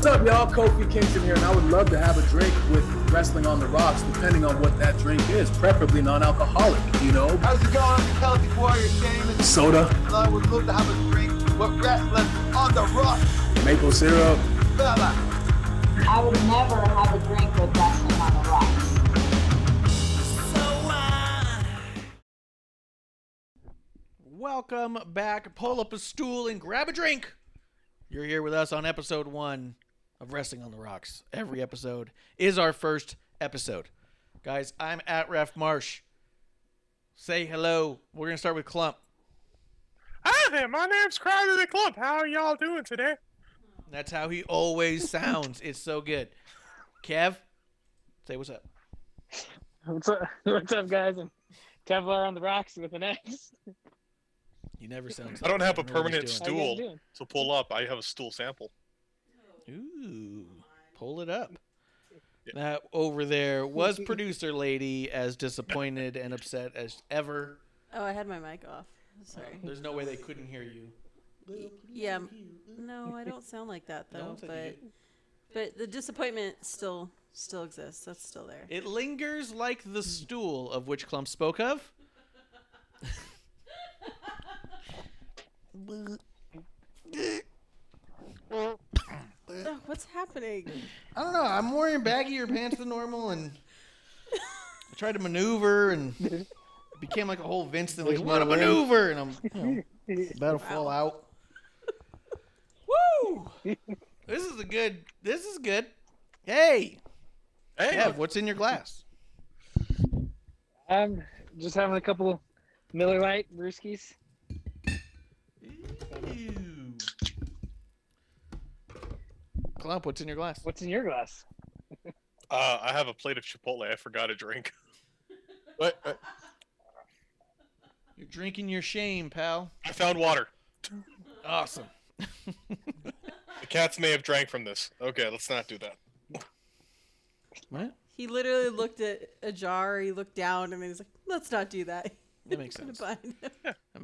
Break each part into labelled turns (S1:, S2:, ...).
S1: up, y'all? Kofi Kingston here, and I would love to have a drink with Wrestling on the Rocks, depending on what that drink is, preferably non-alcoholic, you know?
S2: How's it going? Celtic Warrior Shaman.
S1: Soda.
S2: I would love to have a drink with Wrestling on the Rocks.
S1: Maple syrup.
S2: Fella.
S3: I would never have a drink with Wrestling on the Rocks.
S4: Welcome back. Pull up a stool and grab a drink. You're here with us on episode 1 of Wrestling on the Rocks. Every episode is our first episode. Guys, I'm at Ref Marsh. Say hello. We're going to start with Clump.
S5: Hi there, my name's Crowder the Clump. How are y'all doing today?
S4: That's how he always sounds. It's so good. Kev, say what's up.
S6: What's up, guys? I'm Kevlar on the Rocks with an X.
S4: He never sounds.
S5: I don't have a
S4: know what he's
S5: permanent
S4: doing.
S6: How you guys
S5: stool,
S6: doing?
S5: so pull up. I have a stool sample.
S4: Ooh, pull it up.
S5: Yeah.
S4: That over there was producer lady, as disappointed and upset as ever.
S7: Oh, I had my mic off. Sorry.
S4: There's no way they couldn't hear you.
S7: Yeah. No, I don't sound like that
S4: No
S7: though.
S4: one said you
S7: But the disappointment still exists. That's still there.
S4: It lingers like the stool of which Clump spoke of.
S7: Oh, what's happening?
S4: I don't know. I'm wearing baggier pants than normal, and I tried to maneuver, and it became like a whole Vince thing. Like, what a maneuver! And I'm about to fall out. Woo! This is good. Hey,
S5: Hey,
S4: Kev, what's in your glass?
S6: I'm just having a couple Miller Lite brewskis.
S4: Ew. Clump, what's in your glass?
S6: What's in your glass?
S5: I have a plate of Chipotle. I forgot a drink. What?
S4: You're drinking your shame, pal.
S5: I found water.
S4: Awesome.
S5: The cats may have drank from this. Okay, let's not do that.
S4: What?
S7: He literally looked at a jar. He looked down, and then he's like, "Let's not do that."
S4: That makes sense.
S7: Fine.
S4: That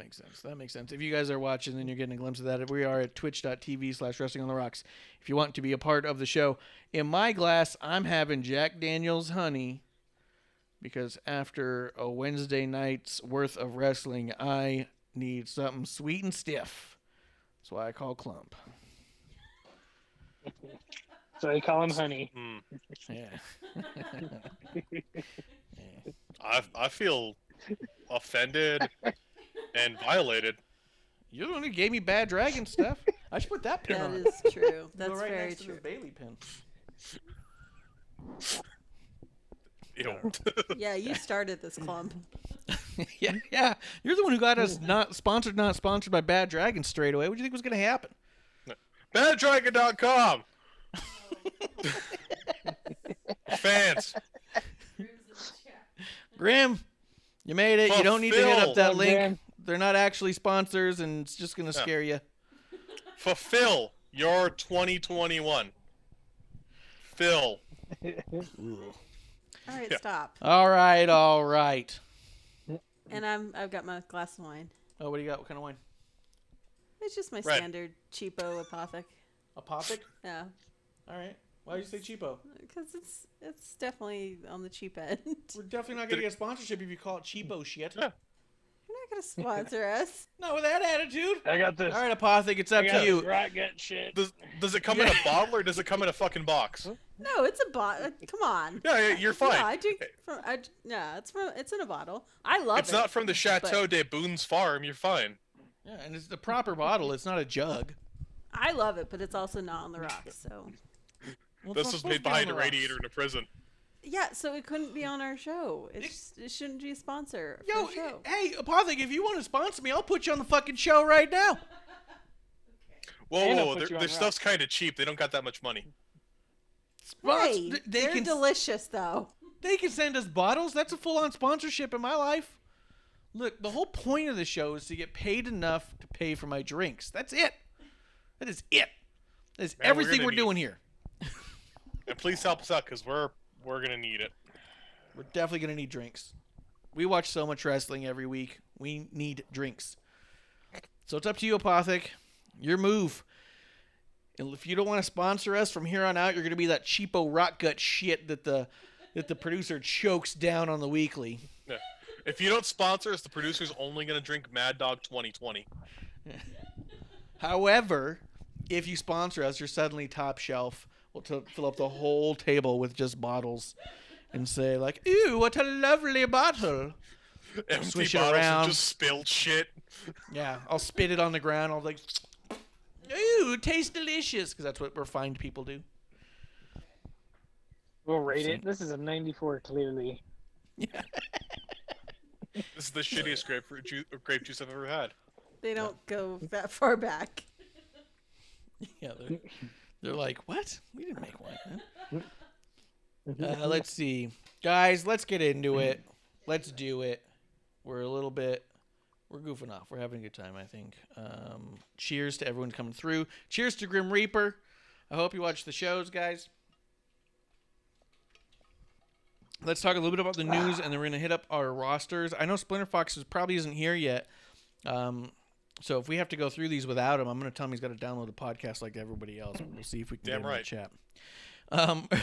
S4: makes sense. If you guys are watching, then you're getting a glimpse of that. We are at twitch.tv/Wrestling on the Rocks. If you want to be a part of the show. In my glass, I'm having Jack Daniel's honey because after a Wednesday night's worth of wrestling, I need something sweet and stiff. That's why I call Clump.
S6: So they call him Honey.
S4: Yeah.
S5: I feel offended and violated.
S4: You're the one who gave me Bad Dragon stuff. I should put that pin
S7: That
S4: on.
S7: is true. That's
S4: Go right
S7: very
S4: next to
S7: true.
S4: this Bailey pin.
S5: Ew.
S7: Yeah, you started this clump.
S4: Yeah. You're the one who got us not sponsored by Bad Dragon straight away. What do you think was going to happen?
S5: BadDragon.com. Fans.
S4: Grim, you made it. You don't need to hit up that
S6: Fulfill.
S4: link.
S6: Grim.
S4: They're not actually sponsors, and it's just going to scare you.
S5: Fulfill your 2021. Phil.
S7: All right,
S5: Yeah.
S7: stop.
S4: All right.
S7: And I've got my glass of wine.
S4: Oh, what do you got? What kind of wine?
S7: It's just my
S5: Red.
S7: standard cheapo apothic.
S4: Apothic?
S7: Yeah,
S4: All right. Why do you say cheapo?
S7: because it's definitely on the cheap end.
S4: We're definitely not going to get a sponsorship if you call it cheapo shit.
S5: Yeah.
S7: You're not gonna sponsor us.
S4: Not with that attitude.
S6: I got this.
S4: All right, Apothic, it's up
S6: I got
S4: to you.
S6: this right gut shit.
S5: Does it come in a bottle or does it come in a fucking box?
S7: No, it's a bottle. Come on.
S5: Yeah, you're fine.
S7: Yeah, I drink from. It's in a bottle. I love it.
S5: It's not from the Chateau de Boone's farm. You're fine.
S4: Yeah, and it's the proper bottle. It's not a jug.
S7: I love it, but it's also not on the rocks. So
S4: Well, it's
S5: This
S4: not
S5: was
S4: supposed
S5: made
S4: to be on
S5: behind
S4: the
S5: a
S4: rocks.
S5: radiator in a prison.
S7: yeah, so it couldn't be on our show. It shouldn't be a sponsor for
S4: Yo,
S7: a show.
S4: hey, Apothic, if you want to sponsor me, I'll put you on the fucking show right now.
S6: And I'll
S5: Whoa,
S6: put you
S5: their
S6: on
S5: stuff's kind of cheap. They don't got that much money.
S7: Hey,
S4: They
S7: they're
S4: can
S7: delicious though.
S4: They can send us bottles. That's a full-on sponsorship in my life. Look, the whole point of the show is to get paid enough to pay for my drinks. That's it. That is it. That is
S5: Man, we're
S4: everything
S5: gonna
S4: we're
S5: need-
S4: doing here.
S5: And please help us out because we're gonna need it.
S4: We're definitely going to need drinks. We watch so much wrestling every week. We need drinks. So it's up to you, Apothic. Your move. And if you don't want to sponsor us from here on out, you're going to be that cheapo rock gut shit that the producer chokes down on the weekly.
S5: Yeah. If you don't sponsor us, the producer's only going to drink Mad Dog 2020.
S4: However, if you sponsor us, you're suddenly top shelf. We'll fill up the whole table with just bottles and say, like, "Ew, what a lovely bottle."
S5: Empty
S4: Swish it
S5: bottles
S4: around.
S5: and just spilled shit.
S4: Yeah, I'll spit it on the ground. I'll like, "Ooh, it tastes delicious," because that's what refined people do.
S6: We'll rate it. This is a 94, clearly.
S4: Yeah.
S5: This is the shittiest grape juice I've ever had.
S7: They don't go that far back.
S4: Yeah, they're like, "What? We didn't make wine." Huh? Let's see, guys. Let's get into it. Let's do it. We're goofing off. We're having a good time, I think. Cheers to everyone coming through. Cheers to Grim Reaper. I hope you watch the shows, guys. Let's talk a little bit about the news, and then we're going to hit up our rosters. I know Splinter Fox probably isn't here yet. So if we have to go through these without him, I'm going to tell him he's got to download the podcast like everybody else. We'll see if we can get him in the chat.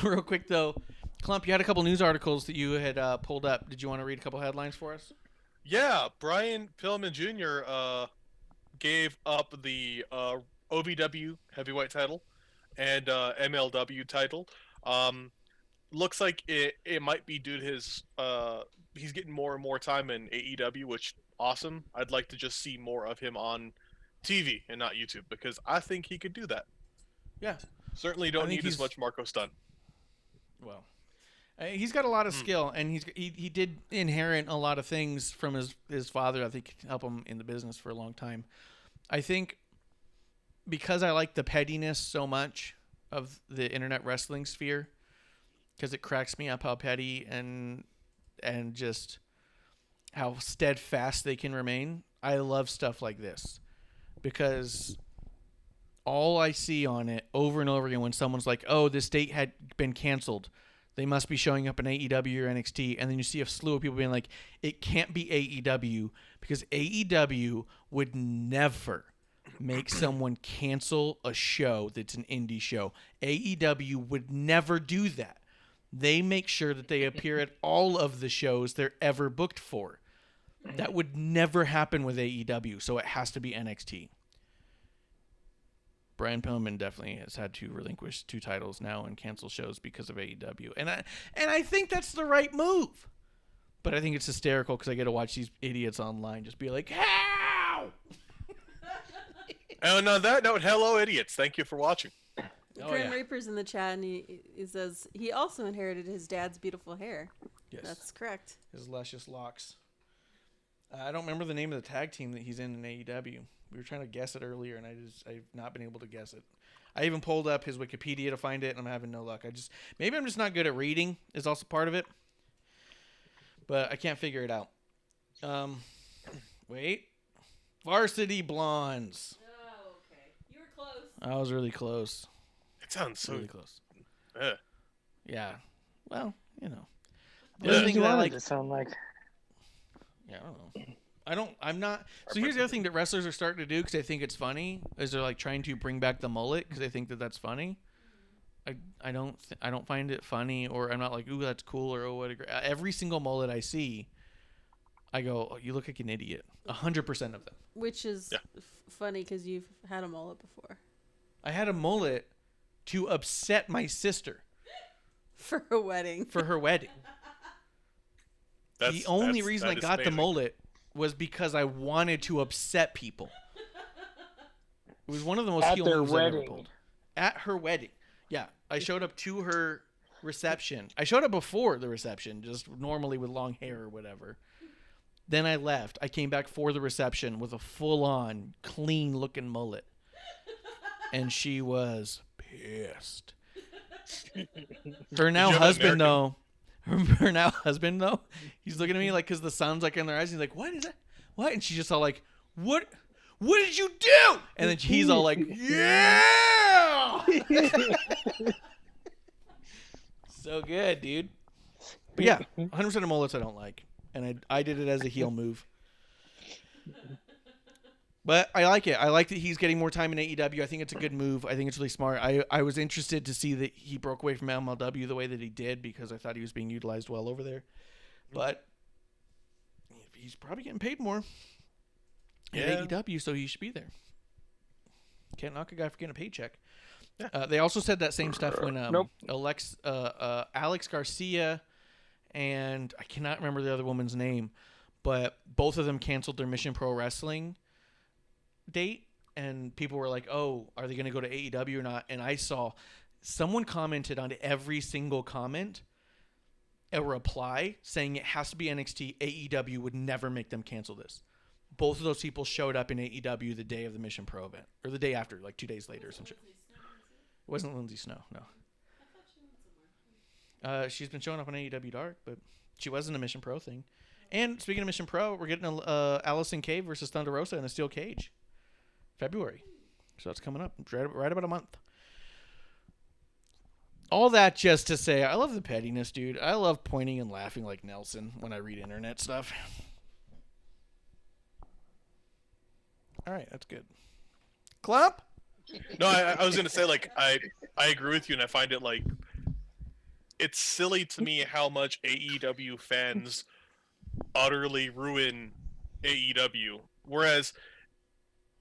S4: Real quick, though, Clump, you had a couple news articles that you had pulled up. Did you want to read a couple headlines for us?
S5: Yeah, Brian Pillman Jr. Gave up the OVW heavyweight title and MLW title. Looks like it might be due to his he's getting more and more time in AEW, which awesome. I'd like to just see more of him on TV and not YouTube because I think he could do that.
S4: Yeah.
S5: Certainly don't need as much Marco Stunt.
S4: Well, he's got a lot of skill, and he did inherit a lot of things from his father. I think can help him in the business for a long time. I think because I like the pettiness so much of the internet wrestling sphere, because it cracks me up how petty and just how steadfast they can remain. I love stuff like this because all I see on it over and over again when someone's like, "Oh, this date had been canceled. They must be showing up in AEW or NXT." And then you see a slew of people being like, "It can't be AEW because AEW would never make someone cancel a show that's an indie show. AEW would never do that. They make sure that they appear at all of the shows they're ever booked for. That would never happen with AEW, so it has to be NXT." Brian Pillman definitely has had to relinquish 2 titles now and cancel shows because of AEW. And I think that's the right move. But I think it's hysterical because I get to watch these idiots online just be like, "How?"
S5: And on that note, hello, idiots. Thank you for watching.
S7: Grim Reaper's in the chat, and he says he also inherited his dad's beautiful hair.
S4: Yes.
S7: That's correct.
S4: His luscious locks. I don't remember the name of the tag team that he's in AEW. We were trying to guess it earlier, and I've not been able to guess it. I even pulled up his Wikipedia to find it, and I'm having no luck. Maybe I'm just not good at reading is also part of it. But I can't figure it out. Wait. Varsity Blondes.
S7: Oh, okay. You were close.
S4: I was really close.
S5: It sounds so
S4: Really close.
S5: Uh,
S4: Yeah. Well, you know. The
S6: What
S4: other
S6: did
S4: thing
S6: you
S4: that I
S6: want
S4: like.
S6: it to sound like?
S4: Yeah, I don't know. I'm not. So here's the other thing that wrestlers are starting to do because they think it's funny is they're like trying to bring back the mullet because they think that that's funny. I don't find it funny, or I'm not like, "Ooh, that's cool," or "Oh, what a great." Every single mullet I see, I go, "Oh, you look like an idiot." 100% of them.
S7: Which is funny because you've had a mullet before.
S4: I had a mullet to upset my sister
S7: For a wedding.
S4: for her wedding. The only reason I got the mullet was because I wanted to upset people. It was one of the most
S6: At
S4: heel
S6: their
S4: moves I've ever
S6: wedding.
S4: pulled. At her wedding. Yeah, I showed up to her reception. I showed up before the reception, just normally with long hair or whatever. Then I left. I came back for the reception with a full-on, clean-looking mullet. And she was pissed. Her now husband, though, he's looking at me like, because the sun's like in their eyes. He's like, "What is that? What?" And she's just all like, What did you do?" And then he's all like, "Yeah!" So good, dude. But yeah, 100% of mullets I don't like. And I did it as a heel move. But I like it. I like that he's getting more time in AEW. I think it's a good move. I think it's really smart. I was interested to see that he broke away from MLW the way that he did because I thought he was being utilized well over there. But he's probably getting paid more at AEW, so he should be there. Can't knock a guy for getting a paycheck. Yeah. They also said that same stuff when Alex Garcia and I cannot remember the other woman's name, but both of them canceled their Mission Pro Wrestling date, and people were like, "Oh, are they going to go to AEW or not?" And I saw someone commented on every single comment a reply saying it has to be NXT. AEW would never make them cancel this. Both of those people showed up in AEW the day of the Mission Pro event, or the day after, like 2 days later or some shit. It wasn't Lindsay Snow, no. She's been showing up on AEW Dark, but she wasn't a Mission Pro thing. And speaking of Mission Pro, we're getting Allison Kay versus Thunder Rosa in a steel cage, February. So that's coming up right about a month. All that just to say, I love the pettiness, dude. I love pointing and laughing like Nelson when I read internet stuff. All right, that's good. Clump?
S5: No, I was gonna say, like, I agree with you, and I find it like it's silly to me how much AEW fans utterly ruin AEW, whereas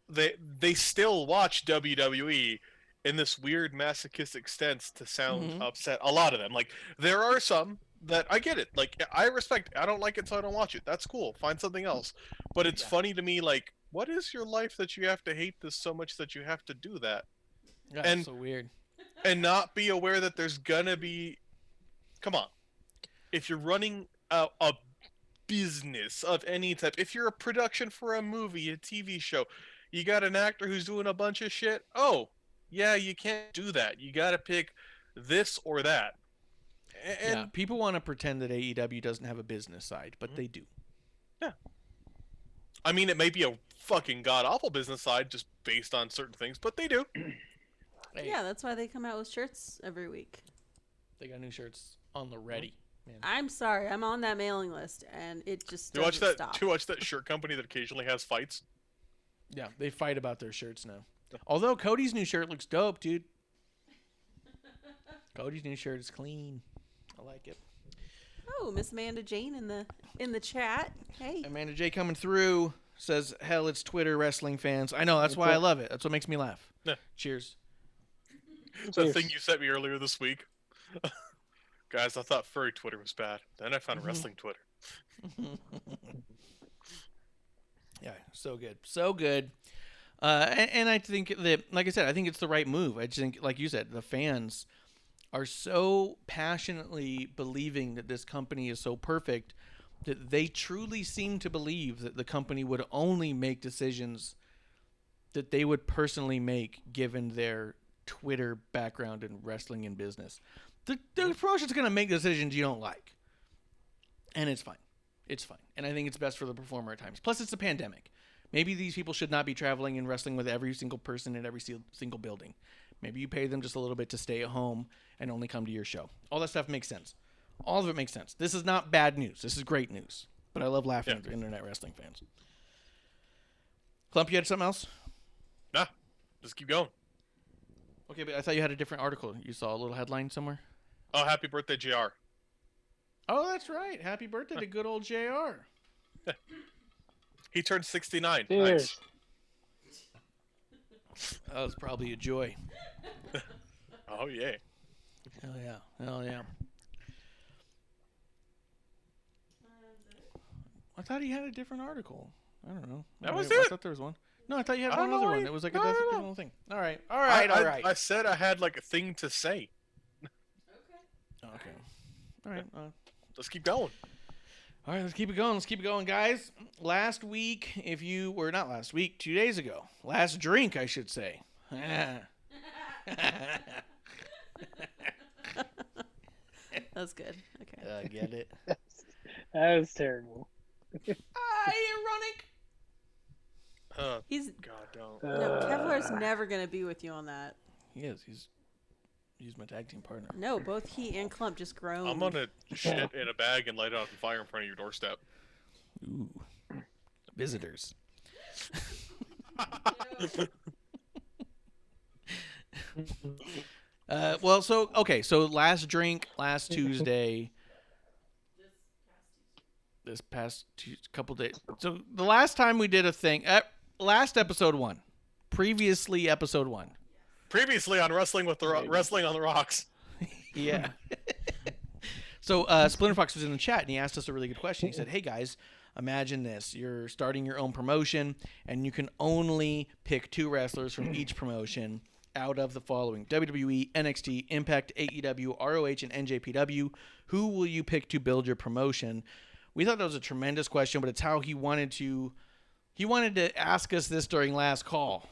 S5: they still watch WWE in this weird masochistic sense to sound upset. A lot of them, like, there are some that I get it. Like, I respect. I don't like it, so I don't watch it. That's cool. Find something else. But it's funny to me, like, what is your life that you have to hate this so much that you have to do that?
S4: Yeah, and so weird.
S5: And not be aware that there's gonna be. Come on, if you're running a business of any type, if you're a production for a movie, a TV show, you got an actor who's doing a bunch of shit. Oh, yeah, you can't do that. You got to pick this or that. And
S4: yeah, people want to pretend that AEW doesn't have a business side, but they do.
S5: Yeah. I mean, it may be a fucking god-awful business side just based on certain things, but they do.
S7: Yeah, that's why they come out with shirts every week.
S4: They got new shirts on the ready. Man.
S7: I'm sorry, I'm on that mailing list, and it just
S5: Do you
S7: doesn't stop.
S5: do you watch that shirt company that occasionally has fights?
S4: Yeah, they fight about their shirts now. Although Cody's new shirt looks dope, dude. Cody's new shirt is clean. I like it.
S7: Oh, Miss Amanda Jane in the chat. Hey.
S4: Amanda J coming through says, "Hell, it's Twitter wrestling fans." I know, that's why I love it. That's what makes me laugh.
S5: Yeah.
S4: Cheers.
S5: That thing you sent me earlier this week. Guys, I thought furry Twitter was bad. Then I found wrestling Twitter.
S4: Yeah, so good. So good. And I think that, like I said, I think it's the right move. I just think, like you said, the fans are so passionately believing that this company is so perfect that they truly seem to believe that the company would only make decisions that they would personally make given their Twitter background in wrestling and business. The promotion's going to make decisions you don't like. And it's fine. It's fine. And I think it's best for the performer at times. Plus, it's a pandemic. Maybe these people should not be traveling and wrestling with every single person in every single building. Maybe you pay them just a little bit to stay at home and only come to your show. All that stuff makes sense. All of it makes sense. This is not bad news. This is great news. But I love laughing at the internet wrestling fans. Clump, you had something else?
S5: Nah, just keep going.
S4: Okay, but I thought you had a different article. You saw a little headline somewhere?
S5: Oh, happy birthday, JR.
S4: Oh, that's right. Happy birthday to good old JR.
S5: He turned 69.
S6: Cheers.
S5: Nice.
S4: That was probably a joy.
S5: Oh, yeah.
S4: Hell yeah. Hell yeah. I thought he had a different article. I don't know.
S5: That was
S4: I
S5: it.
S4: thought there was one. No, I thought you had
S5: I
S4: one
S5: don't
S4: other
S5: know.
S4: one. It was like
S5: No,
S4: a
S5: no,
S4: different
S5: no.
S4: little thing. All right. All right. All right.
S5: I said I had like a thing to say.
S4: Okay. All right.
S5: Let's keep going.
S4: All right, let's keep it going. Let's keep it going, guys. Last week, if you were not last week, 2 days ago. Last drink, I should say.
S7: That's good. Okay.
S4: Get it?
S6: That was terrible.
S4: Ironic.
S7: He's
S5: God, don't.
S7: no, Kevlar's never gonna be with you on that.
S4: He is. He's my tag team partner.
S7: No, both he and Clump just groaned.
S5: I'm gonna shit in a bag and light it on fire in front of your doorstep.
S4: Ooh. Visitors. So last drink last Tuesday. This past couple days. So the last time we did a thing, last episode 1, previously episode 1.
S5: Previously on Wrestling on the Rocks.
S4: Yeah. So Splinter Fox was in the chat and he asked us a really good question. He said, "Hey guys, imagine this: you're starting your own promotion and you can only pick 2 wrestlers from each promotion out of the following: WWE, NXT, Impact, AEW, ROH, and NJPW. Who will you pick to build your promotion?" We thought that was a tremendous question, but it's how he wanted to ask us this during last call,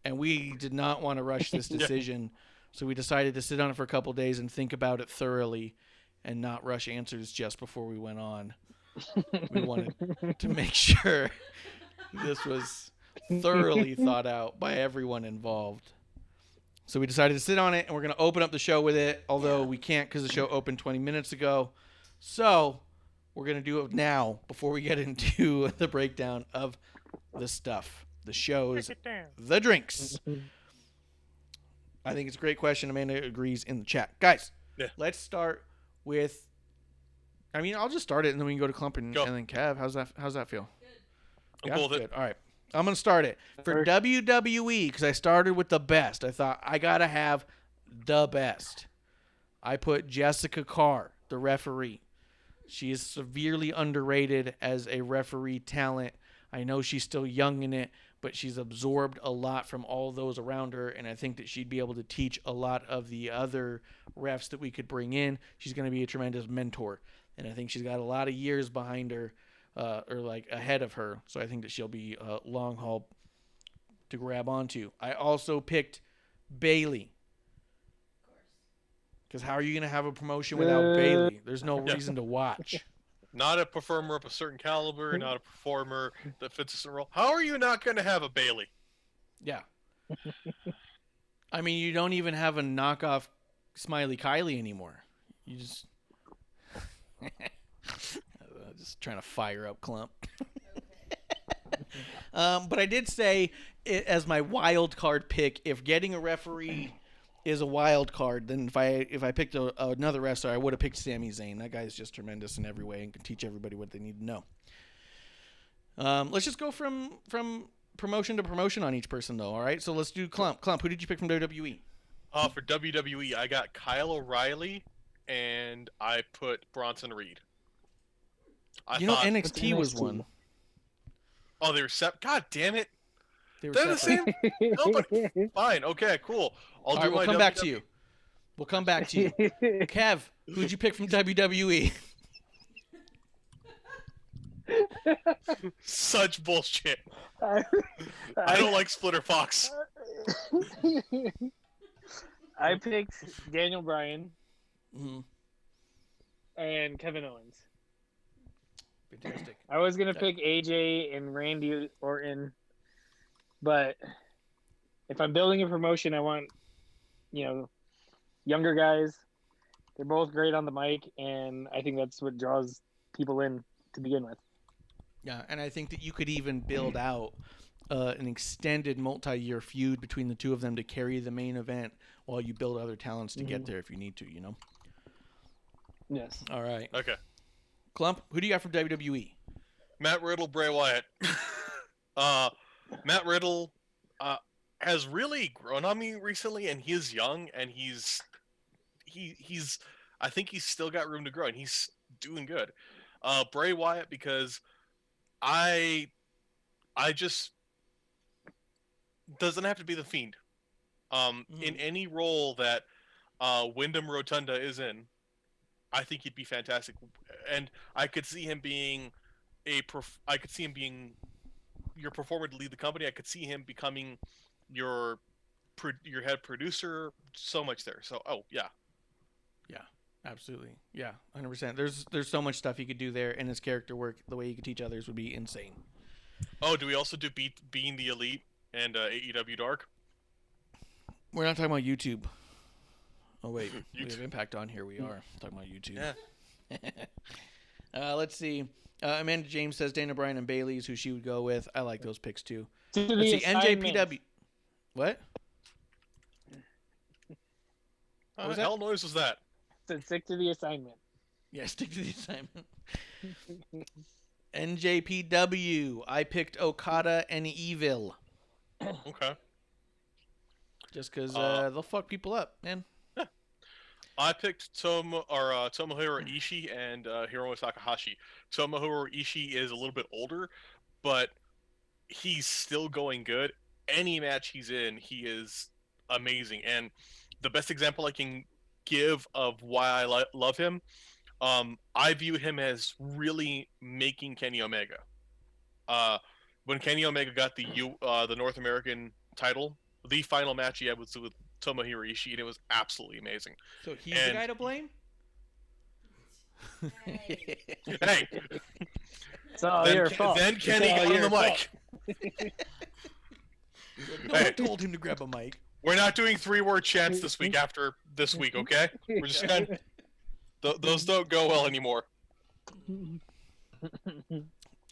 S4: and we did not want to rush this decision, so we decided to sit on it for a couple days and think about it thoroughly and not rush answers just before we went on. We wanted to make sure this was thoroughly thought out by everyone involved. So we decided to sit on it, and we're going to open up the show with it, although we can't because the show opened 20 minutes ago. So we're going to do it now before we get into the breakdown of the stuff, the shows, the drinks. I think it's a great question. Amanda agrees in the chat. Guys, let's start with... I'll just start it, and then we can go to Clump and then Kev. How's that feel?
S5: Good. I'm cool with it.
S4: All right. I'm going to start it. For WWE, because I started with the best, I thought I got to have the best. I put Jessica Carr, the referee. She is severely underrated as a referee talent. I know she's still young in it, but she's absorbed a lot from all those around her, and I think that she'd be able to teach a lot of the other refs that we could bring in. She's going to be a tremendous mentor, and I think she's got a lot of years behind her, ahead of her, so I think that she'll be a long haul to grab onto. I also picked Bayley. Because how are you going to have a promotion without Bayley? There's no reason to watch.
S5: Not a performer of a certain caliber, not a performer that fits a certain role. How are you not going to have a Bayley?
S4: Yeah. You don't even have a knockoff Smiley Kylie anymore. You just... just trying to fire up Clump. But I did say, as my wild card pick, if getting a referee is a wild card, then if I picked another wrestler, I would have picked Sami Zayn. That guy is just tremendous in every way and can teach everybody what they need to know. Let's just go from promotion to promotion on each person, though. All right, so let's do Clump. Clump, who did you pick from WWE?
S5: For WWE, I got Kyle O'Reilly, and I put Bronson Reed.
S4: NXT was one.
S5: Oh, they were God damn it!
S4: They were
S5: They're the same. Nobody. Fine. Okay. Cool.
S4: We'll come back to you. We'll come back to you. Kev, who'd you pick from WWE?
S5: Such bullshit. I don't like Splitter Fox.
S6: I picked Daniel Bryan
S4: Mm-hmm.
S6: and Kevin Owens.
S4: Fantastic.
S6: I was going to pick AJ and Randy Orton, but if I'm building a promotion, I want, younger guys. They're both great on the mic, and I think that's what draws people in to begin with.
S4: Yeah, and I think that you could even build out an extended multi-year feud between the two of them to carry the main event while you build other talents to get there if you need to,
S6: Yes.
S4: All right.
S5: Okay.
S4: Clump, who do you got from WWE?
S5: Matt Riddle, Bray Wyatt. Matt Riddle has really grown on me recently, and he is young, and he's I think he's still got room to grow, and he's doing good. Bray Wyatt, because I just doesn't have to be the Fiend. In any role that Wyndham Rotunda is in, I think he'd be fantastic, and I could see him being your performer to lead the company. I could see him becoming your head producer. So much there. So yeah,
S4: absolutely, yeah, 100%. There's so much stuff he could do there, and his character work, the way he could teach others, would be insane.
S5: Oh, do we also do Being the Elite and AEW Dark?
S4: We're not talking about YouTube. Oh wait, we have Impact on here. We are talking about YouTube.
S5: Yeah.
S4: Let's see. Amanda James says Dana Bryan and Bayley is who she would go with. I like those picks too.
S6: To the
S4: Let's see.
S6: assignment.
S4: NJPW. What?
S5: What
S4: was
S5: the hell noise was that?
S6: Said stick to the assignment.
S4: Yeah, stick to the assignment. NJPW. I picked Okada and Evil.
S5: Okay.
S4: Just because they'll fuck people up, man.
S5: I picked Tomohiro Ishii and Hiromu Takahashi. Tomohiro Ishii is a little bit older, but he's still going good. Any match he's in, he is amazing. And the best example I can give of why I love him, I view him as really making Kenny Omega. When Kenny Omega got the North American title, the final match he had was with Tomohiro Ishii, and it was absolutely amazing.
S4: So he's the guy to blame?
S5: Hey,
S6: It's all your fault.
S5: then
S6: It's
S5: Kenny
S6: all
S5: got on
S6: your
S5: the mic.
S4: No one told him to grab a mic.
S5: We're not doing 3-word chants this week after this week, okay? We're just gonna... Those don't go well anymore.
S4: All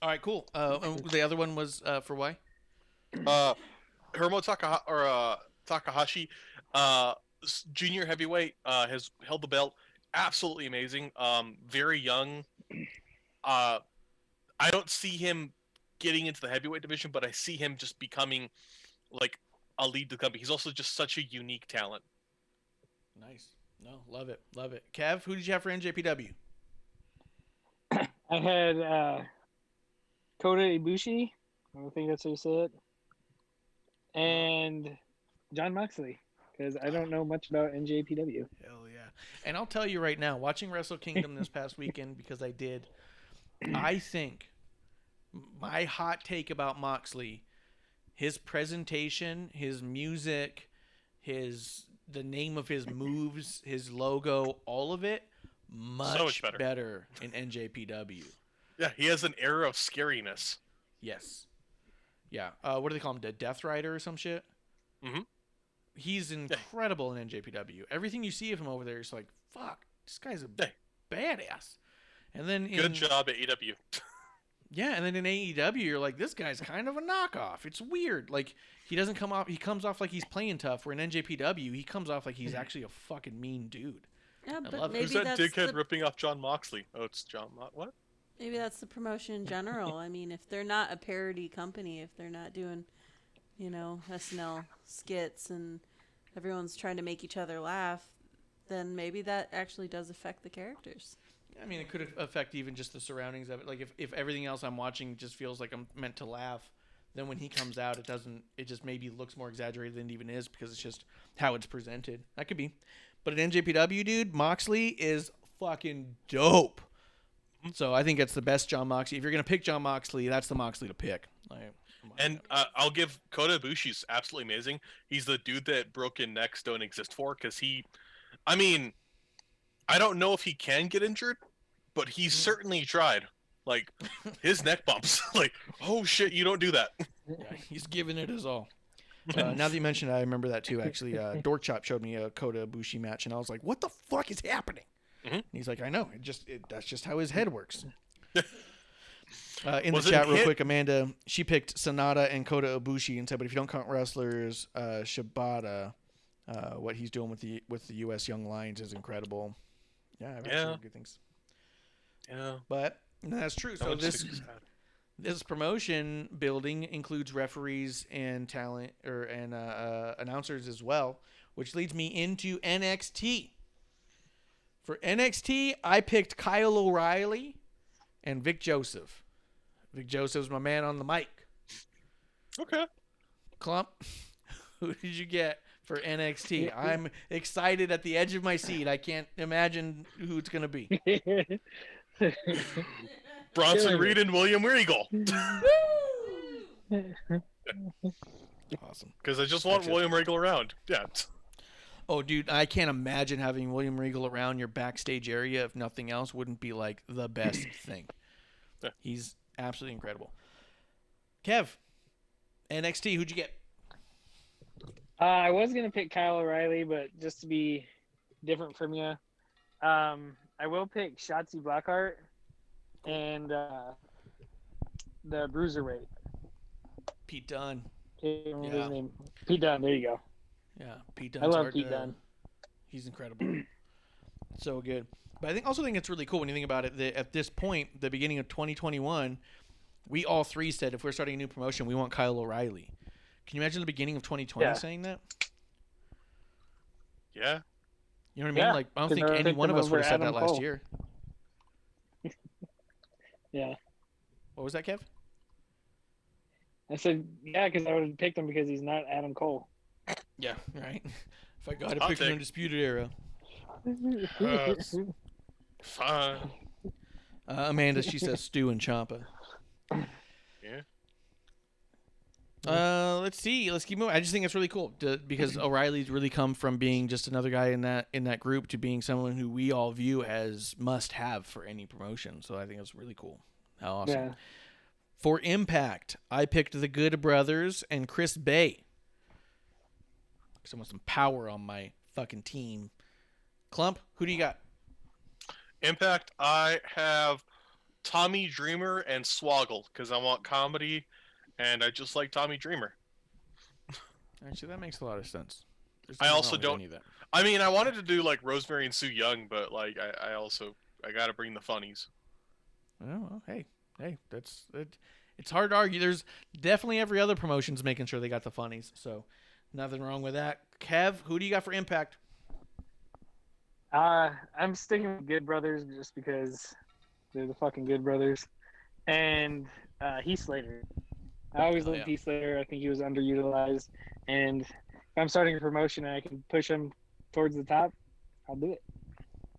S4: right, cool. And the other one was for why?
S5: Hiromu Takahashi, junior heavyweight, has held the belt. Absolutely amazing. Very young. I don't see him getting into the heavyweight division, but I see him just becoming like a lead to the company. He's also just such a unique talent.
S4: Nice. No, love it. Love it. Kev, who did you have for NJPW?
S6: I had Kota Ibushi. I don't think that's what you said. And John Moxley, because I don't know much about NJPW.
S4: Hell yeah. And I'll tell you right now, watching Wrestle Kingdom this past weekend, because I did, I think my hot take about Moxley, his presentation, his music, the name of his moves, his logo, all of it, much better in NJPW.
S5: Yeah, he has an air of scariness.
S4: Yes. Yeah. What do they call him? The Death Rider or some shit?
S5: Mm-hmm.
S4: He's incredible in NJPW. Everything you see of him over there is like, fuck, this guy's a badass. And then
S5: good job at AEW.
S4: Yeah, and then in AEW, you're like, this guy's kind of a knockoff. It's weird. Like, he comes off like he's playing tough, where in NJPW, he comes off like he's actually a fucking mean dude.
S7: Yeah,
S4: I
S7: but
S4: love it.
S7: maybe
S5: Who's that
S7: that's
S5: dickhead ripping off John Moxley? Oh, it's John what?
S7: maybe that's the promotion in general. I mean, if they're not a parody company, if they're not doing, SNL skits and everyone's trying to make each other laugh, then maybe that actually does affect the characters.
S4: I mean, it could affect even just the surroundings of it. Like, if everything else I'm watching just feels like I'm meant to laugh, then when he comes out, it doesn't. It just maybe looks more exaggerated than it even is because it's just how it's presented. That could be. But at NJPW, dude, Moxley is fucking dope. So I think it's the best John Moxley. If you're going to pick John Moxley, that's the Moxley to pick.
S5: And I'll give Kota Ibushi's absolutely amazing. He's the dude that broken necks don't exist for, because I don't know if he can get injured, but he's certainly tried. Like, his neck bumps. Like, oh shit, you don't do that.
S4: Yeah, he's giving it his all. Now that you mentioned it, I remember that too, actually. Dork Chop showed me a Kota Ibushi match, and I was like, what the fuck is happening?
S5: Mm-hmm.
S4: And he's like, I know. That's just how his head works. In the chat real quick, Amanda, she picked Sonata and Kota Ibushi and said, but if you don't count wrestlers, Shibata, what he's doing with the U.S. Young Lions is incredible. Yeah, I've heard good things.
S5: Yeah.
S4: But that's true. So this promotion building includes referees and talent and announcers as well, which leads me into NXT. For NXT, I picked Kyle O'Reilly and Vic Joseph. Vic Joseph's my man on the mic.
S5: Okay.
S4: Clump, who did you get for NXT? I'm excited at the edge of my seat. I can't imagine who it's going to be.
S5: Bronson Reed and William Regal.
S4: Awesome.
S5: Because I just want William Regal around. Yeah.
S4: Oh, dude, I can't imagine having William Regal around your backstage area, if nothing else, wouldn't be like the best thing.
S5: Yeah.
S4: He's absolutely incredible. Kev, NXT, who'd you get?
S6: I was going to pick Kyle O'Reilly, but just to be different from you, I will pick Shotzi Blackheart. and the bruiserweight.
S4: Pete Dunne.
S6: Can't remember
S4: Yeah.
S6: his name. Pete Dunne. There you go.
S4: Yeah, Pete
S6: I
S4: Dunne's
S6: love
S4: hard
S6: Pete
S4: to-
S6: Dunne.
S4: He's incredible. So good. But I think it's really cool when you think about it that at this point, the beginning of 2021, we all three said if we're starting a new promotion, we want Kyle O'Reilly. Can you imagine the beginning of 2020
S6: Yeah.
S4: saying that?
S5: Yeah.
S4: You know what I mean?
S6: Yeah,
S4: Like, I don't
S6: 'cause
S4: think
S6: I
S4: any
S6: picked
S4: one
S6: him
S4: of us
S6: over
S4: would have said that
S6: Adam
S4: last
S6: Cole.
S4: year.
S6: Yeah.
S4: What was that, Kev?
S6: I said, yeah, because I would have picked him because he's not Adam Cole.
S4: Yeah, right. If I got to
S5: I'll
S4: pick an
S5: take-
S4: Undisputed Era.
S5: Fine.
S4: Amanda, she says Stu and Ciampa.
S5: Yeah.
S4: Let's see. Let's keep moving. I just think it's really cool because O'Reilly's really come from being just another guy in that group to being someone who we all view as must have for any promotion. So I think it's really cool. How awesome.
S6: Yeah.
S4: For Impact, I picked the Good Brothers and Chris Bay. Because I want some power on my fucking team. Clump, who do you got?
S5: Impact, I have Tommy Dreamer and Swoggle because I want comedy, and I just like Tommy Dreamer.
S4: Actually, that makes a lot of sense. There's
S5: I
S4: nothing
S5: also
S4: wrong with
S5: don't-
S4: any of that.
S5: I mean, I wanted to do like Rosemary and Sue Young, but like I gotta bring the funnies.
S4: Oh, well, hey, that's it. It's hard to argue. There's definitely every other promotion's making sure they got the funnies, so nothing wrong with that. Kev, who do you got for Impact?
S6: I'm sticking with Good Brothers just because they're the fucking Good Brothers. And Heath Slater. I always
S4: Oh,
S6: loved
S4: yeah.
S6: Heath Slater. I think he was underutilized. And if I'm starting a promotion and I can push him towards the top, I'll do it.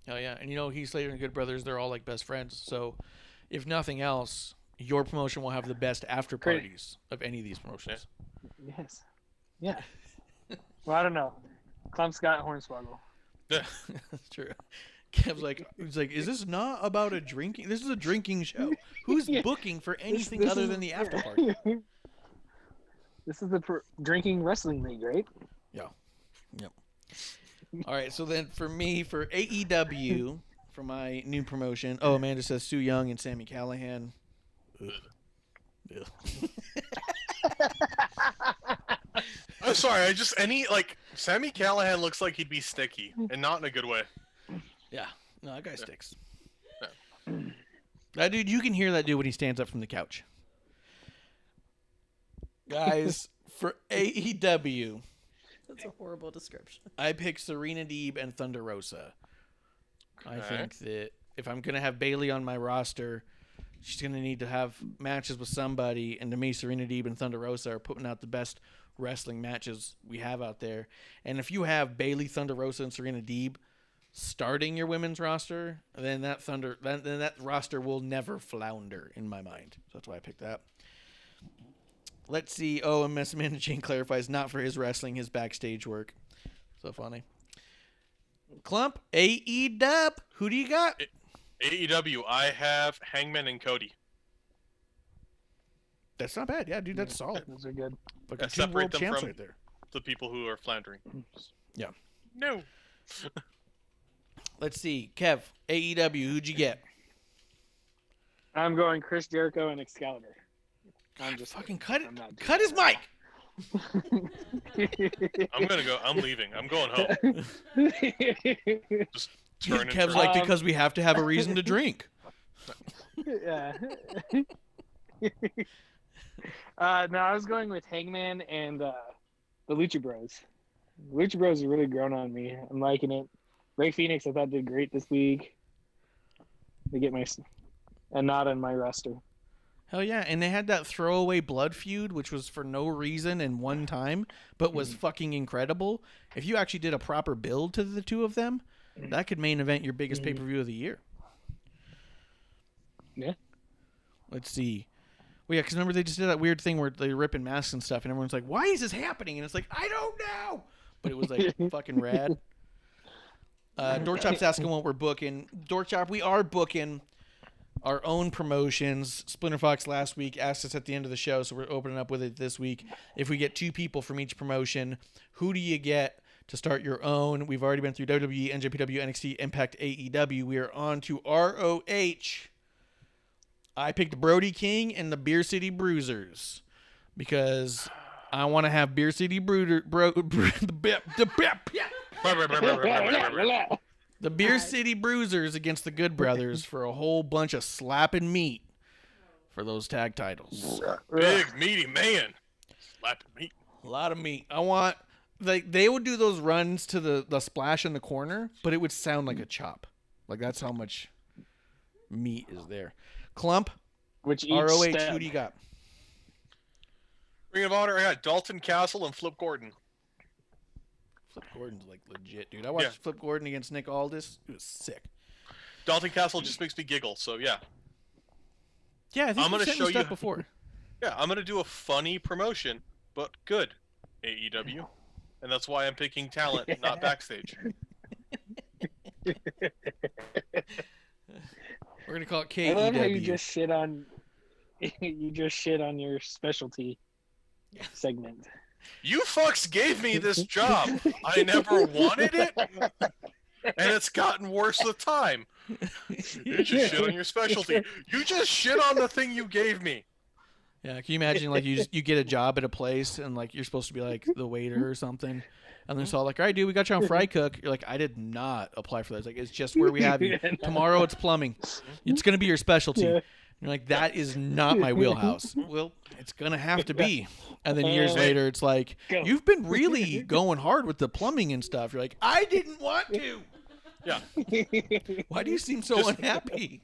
S4: Oh yeah, and you know Heath Slater and Good Brothers, they're all like best friends. So, if nothing else, your promotion will have the best after
S6: Great.
S4: parties of any of these promotions.
S6: Yes. Yeah. Well, I don't know. Clump's got Hornswoggle.
S4: That's true. Kev's like, he's like, is this not about a drinking? This is a drinking show. Who's
S6: Yeah.
S4: booking for anything
S6: This
S4: other
S6: is-
S4: than the after party?
S6: This is the drinking wrestling league, right?
S4: Yep. All right, so then for me, for AEW, for my new promotion, Amanda says Sue Young and Sami Callihan. Ugh.
S5: I'm sorry, Sammy Callahan looks like he'd be sticky, and not in a good way.
S4: Yeah, no, that guy sticks. That dude, you can hear that dude when he stands up from the couch. Guys, for AEW,
S7: That's a horrible description.
S4: I picked Serena Deeb and Thunder Rosa. I
S5: Okay.
S4: think that if I'm going to have Bayley on my roster, she's going to need to have matches with somebody. And to me, Serena Deeb and Thunder Rosa are putting out the best wrestling matches we have out there. And if you have Bayley, Thunder Rosa, and Serena Deeb starting your women's roster, then that roster will never flounder in my mind. So that's why I picked that. Let's see. And Miss Amanda Jane clarifies, not for his wrestling, his backstage work. So funny. Clump, AEW. Who do you got?
S5: AEW, I have Hangman and Cody.
S4: That's not bad. Yeah, dude, that's solid.
S6: Those are good.
S4: Like
S5: Yeah,
S4: two
S5: separate
S4: world
S5: them
S4: champs
S5: from-
S4: right there.
S5: The people who are floundering.
S4: Yeah.
S5: No.
S4: Let's see. Kev, AEW, who'd you get?
S6: I'm going Chris Jericho and Excalibur. I'm
S4: God,
S6: just
S4: fucking cut it.
S6: I'm not doing
S4: Cut his mic.
S5: I'm leaving. I'm going home. Just turn and
S4: Kev's
S5: turn.
S4: like, because we have to have a reason to drink.
S6: Yeah. No, I was going with Hangman and the Lucha Bros. Lucha Bros have really grown on me. I'm liking it. Ray Phoenix, I thought, did great this week. They get a nod on my roster.
S4: Hell yeah. And they had that throwaway blood feud, which was for no reason and one time, but was fucking incredible. If you actually did a proper build to the two of them, that could main event your biggest pay-per-view of the year.
S6: Yeah.
S4: Let's see. Well, yeah, because remember they just did that weird thing where they ripping masks and stuff, and everyone's like, why is this happening? And it's like, I don't know. But it was like fucking rad. Dorkchop's asking what we're booking. Dorkchop, we are booking our own promotions. Splinter Fox last week asked us at the end of the show, so we're opening up with it this week. If we get 2 people from each promotion, who do you get to start your own? We've already been through WWE, NJPW, NXT, Impact, AEW. We are on to ROH. I picked Brody King and the Beer City Bruisers because I want to have Beer City the Beer City Bruisers against the Good Brothers for a whole bunch of slapping meat for those tag titles.
S5: Big meaty man. Slapping meat.
S4: A lot of meat. I want they would do those runs to the splash in the corner, but it would sound like a chop. Like that's how much meat is there. Clump,
S6: Which each
S4: ROH,
S6: step.
S4: who do you got?
S5: Ring of Honor, I got Dalton Castle and Flip Gordon.
S4: Flip Gordon's like legit, dude. I watched Flip Gordon against Nick Aldis. It was sick.
S5: Dalton Castle just makes me giggle, so yeah.
S4: Yeah, I think
S5: I'm gonna
S4: sent
S5: show
S4: me stuff
S5: you-
S4: before.
S5: Yeah, I'm going to do a funny promotion, but good AEW. And that's why I'm picking talent, not backstage.
S4: We're gonna call it
S6: I love how you
S4: KEW.
S6: just shit on your specialty segment.
S5: You fucks gave me this job. I never wanted it, and it's gotten worse with time. You just shit on your specialty. You just shit on the thing you gave me.
S4: Yeah, can you imagine like you get a job at a place and like you're supposed to be like the waiter or something, and they're all like, "All right, dude, we got you on fry cook." You're like, "I did not apply for that." It's like it's just where we have you. Tomorrow it's plumbing. It's gonna be your specialty.
S6: Yeah.
S4: You're like, that is not my wheelhouse. Well, it's gonna have to be. And then years later, it's like,
S6: Go.
S4: you've been really going hard with the plumbing and stuff. You're like, I didn't want to.
S5: Yeah.
S4: Why do you seem so unhappy?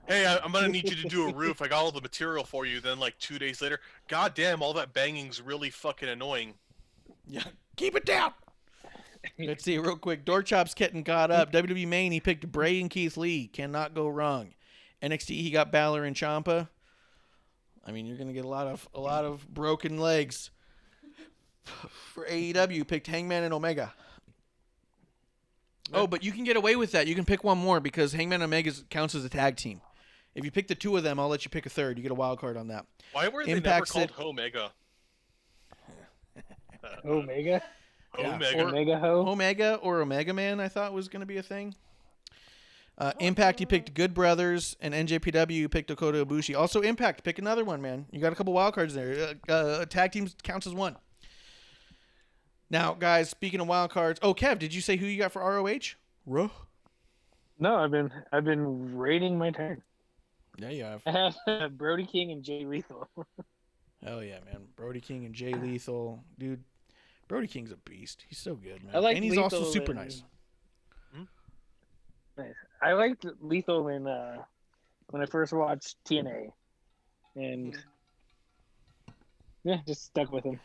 S5: Hey, I'm going to need you to do a roof. I got all the material for you. Then, like, 2 days later, God damn, all that banging's really fucking annoying.
S4: Yeah, keep it down. Let's see real quick. Doorchop's getting caught up. WWE main, he picked Bray and Keith Lee. Cannot go wrong. NXT, he got Balor and Ciampa. I mean, you're gonna get a lot of broken legs. For AEW, picked Hangman and Omega. Oh, but you can get away with that. You can pick one more because Hangman and Omega counts as a tag team. If you pick the two of them, I'll let you pick a third. You get a wild card on that.
S5: Why were they
S4: Impact
S5: never
S4: said-
S5: called Omega?
S6: Omega?
S4: Yeah,
S5: Omega.
S4: or-
S6: Omega Ho?
S4: Omega or Omega Man, I thought was going to be a thing. Impact, you picked Good Brothers, and NJPW, you picked Dakota Ibushi. Also, Impact, pick another one, man. You got a couple wild cards there. Tag teams counts as one. Now, guys, speaking of wild cards, Kev, did you say who you got for ROH? Ruh.
S6: No, I've been rating my turn.
S4: Yeah, you have.
S6: I have Brody King and Jay Lethal.
S4: Hell yeah, man. Brody King and Jay Lethal. Dude, Brody King's a beast. He's so good, man.
S6: I like
S4: and he's also
S6: Lethal
S4: super
S6: and-
S4: nice.
S6: Nice. I liked Lethal when I first watched TNA, and yeah, just stuck with him.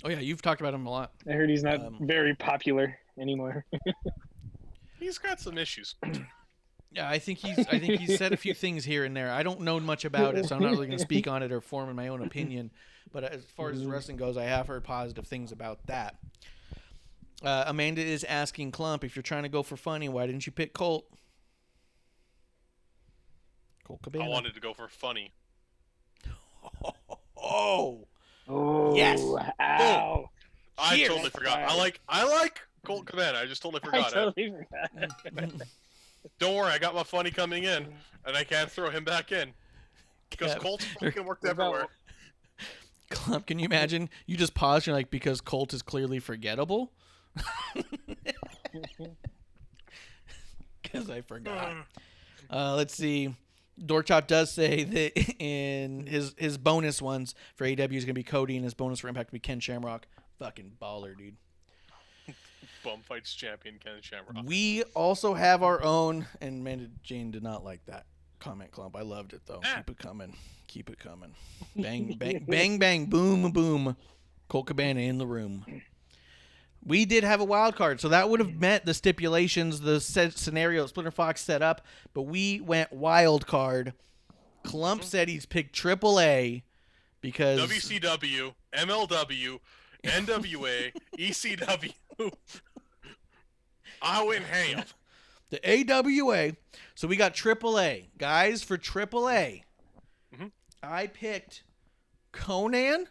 S4: Oh, yeah, you've talked about him a lot.
S6: I heard he's not very popular anymore.
S5: He's got some issues.
S4: Yeah, I think he's said a few things here and there. I don't know much about it, so I'm not really going to speak on it or form my own opinion. But as far as wrestling goes, I have heard positive things about that. Amanda is asking Clump, if you're trying to go for funny, why didn't you pick Colt? Colt Cabana.
S5: I wanted to go for funny.
S4: Oh,
S6: Yes.
S4: Yes!
S6: Ow.
S5: I
S4: Cheers.
S5: totally forgot. I like Colt Cabana. I just totally
S6: I
S5: forgot.
S6: totally forgot.
S5: Don't worry, I got my funny coming in, and I can't throw him back in because
S4: Kev.
S5: Colt's fucking worked
S6: What about-
S5: everywhere.
S4: Clump, can you imagine? You just pause, you're like, because Colt is clearly forgettable? Because I forgot. Let's see. Doorchop does say that in his bonus ones for AEW is going to be Cody, and his bonus for Impact will be Ken Shamrock. Fucking baller, dude.
S5: Bum fights champion Ken Shamrock.
S4: We also have our own, and Amanda Jane did not like that comment, Clump. I loved it, though. Keep it coming. Keep it coming. Bang, bang, bang, bang, boom, boom. Colt Cabana in the room. We did have a wild card, so that would have met the stipulations, the scenario Splinter Fox set up, but we went wild card. Clump said he's picked AAA because
S5: WCW, MLW, NWA, ECW. I went ham.
S4: the AWA. So we got AAA. Guys, for AAA, I picked Conan,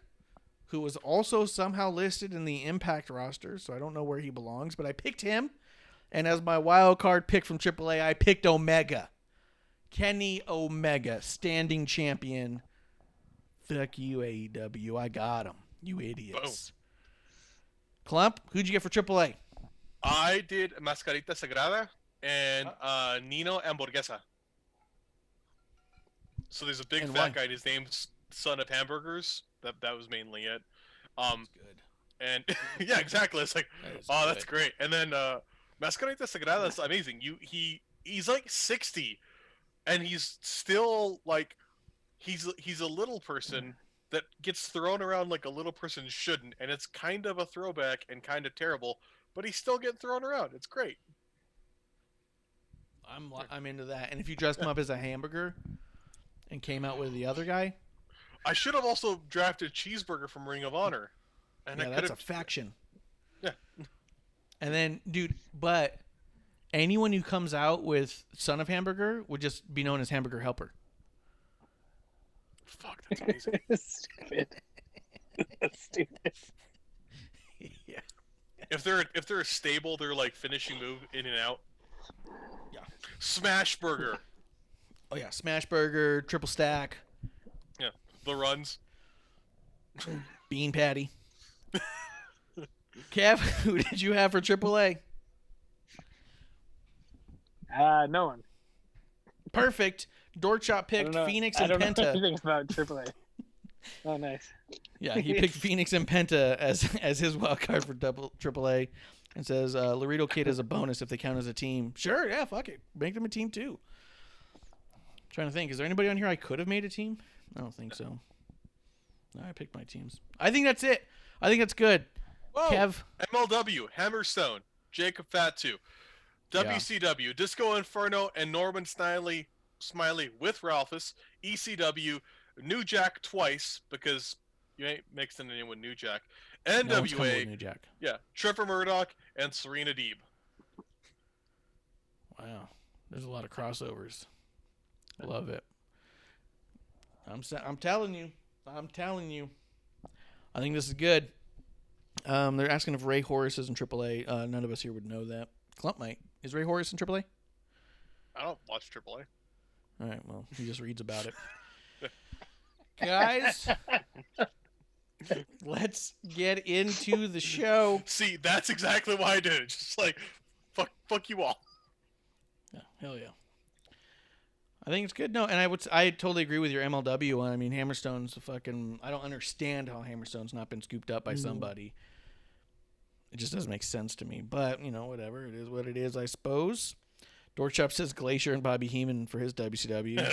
S4: who was also somehow listed in the Impact roster, so I don't know where he belongs, but I picked him. And as my wild card pick from AAA, I picked Omega. Kenny Omega, standing champion. Fuck you, AEW. I got him. You idiots. Clump, who'd you get for AAA?
S5: I did Mascarita Sagrada and Nino Hamburguesa. So there's a big
S4: And
S5: fat
S4: why?
S5: guy. His name's Son of Hamburgers. That was mainly it.
S4: Good.
S5: And yeah, exactly. It's like,
S4: That is
S5: oh,
S4: good.
S5: that's great. And then Mascarita Sagrada is amazing. He's like 60, and he's still like he's a little person that gets thrown around like a little person shouldn't, and it's kind of a throwback and kind of terrible, but he's still getting thrown around. It's great.
S4: I'm into that. And if you dressed him up as a hamburger and came out with the other guy,
S5: I should have also drafted Cheeseburger from Ring of Honor, and
S4: yeah,
S5: I
S4: that's
S5: could
S4: a
S5: have.
S4: faction.
S5: Yeah.
S4: And then, dude, but anyone who comes out with Son of Hamburger would just be known as Hamburger Helper.
S5: Fuck, that's amazing.
S6: Stupid. That's stupid.
S4: Yeah.
S5: If they're a stable, they're like finishing move in and out.
S4: Yeah.
S5: Smash Burger.
S4: Oh yeah, Smash Burger, Triple Stack,
S5: Yeah, the runs.
S4: Bean Patty. Kev, who did you have for AAA?
S6: No one.
S4: Perfect. Dorkshop
S6: I don't
S4: picked
S6: know-
S4: Phoenix
S6: I
S4: and
S6: don't know
S4: Penta.
S6: anything about AAA. Oh, nice.
S4: Yeah, he picked Phoenix and Penta as his wild card for AAA, and says Laredo Kid is a bonus if they count as a team. Sure, yeah, fuck it, make them a team too. Trying to think, is there anybody on here I could have made a team? I don't think so. No, I picked my teams. I think that's it. I think that's good.
S5: Whoa!
S4: Kev,
S5: MLW, Hammerstone, Jacob Fatu, WCW, Disco Inferno, and Norman Smiley with Ralphus, ECW, New Jack twice, because you ain't mixing anyone with New Jack,
S4: no one's coming with
S5: NWA,
S4: New Jack.
S5: yeah, Trevor Murdoch, and Serena Deeb.
S4: Wow, there's a lot of crossovers. Love it. I'm telling you. I think this is good. They're asking if Ray Horace is in AAA. None of us here would know that. Clump might. Is Ray Horace in AAA?
S5: I don't watch AAA.
S4: All right. Well, he just reads about it. Guys, let's get into the show.
S5: See, that's exactly why I did it. Just like, fuck you all.
S4: Yeah, hell yeah. I think it's good. No, and I totally agree with your MLW one. I mean, Hammerstone's a fucking. I don't understand how Hammerstone's not been scooped up by somebody. It just doesn't make sense to me. But whatever. It is what it is, I suppose. Dorkchop says Glacier and Bobby Heenan for his WCW.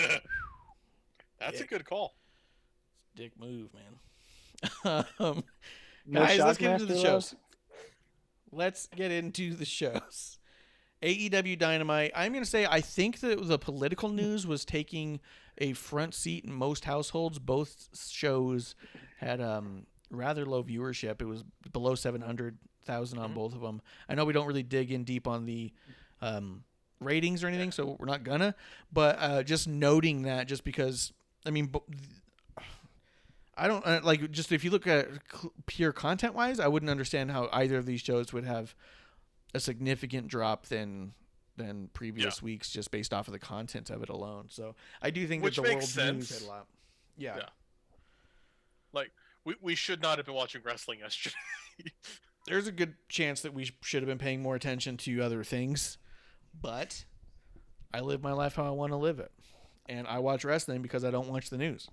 S5: That's a good call.
S4: Dick move, man.
S6: No
S4: Guys, let's get into
S6: Shockmaster
S4: the
S6: love?
S4: shows. Let's get into the shows. AEW Dynamite. I'm going to say I think that the political news was taking a front seat in most households. Both shows had rather low viewership. It was below 700,000 on both of them. I know we don't really dig in deep on the ratings or anything, so we're not gonna. But just noting that, just because, I mean, I don't like, just if you look at pure content wise, I wouldn't understand how either of these shows would have a significant drop than previous weeks, just based off of the content of it alone. So I do think
S5: Which
S4: that the world
S5: makes sense.
S4: news had a lot. Yeah.
S5: Like, we should not have been watching wrestling yesterday.
S4: There's a good chance that we should have been paying more attention to other things, but I live my life how I want to live it, and I watch wrestling because I don't watch the news.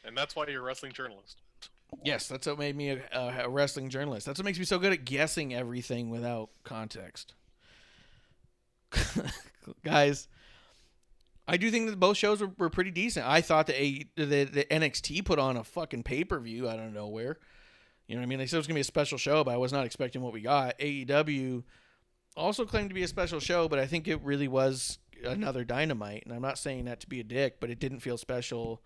S5: And that's why you're a wrestling journalist.
S4: Yes, that's what made me a wrestling journalist. That's what makes me so good at guessing everything without context. Guys, I do think that both shows were pretty decent. I thought the NXT put on a fucking pay-per-view out of nowhere. You know what I mean? They said it was going to be a special show, but I was not expecting what we got. AEW also claimed to be a special show, but I think it really was another Dynamite. And I'm not saying that to be a dick, but it didn't feel special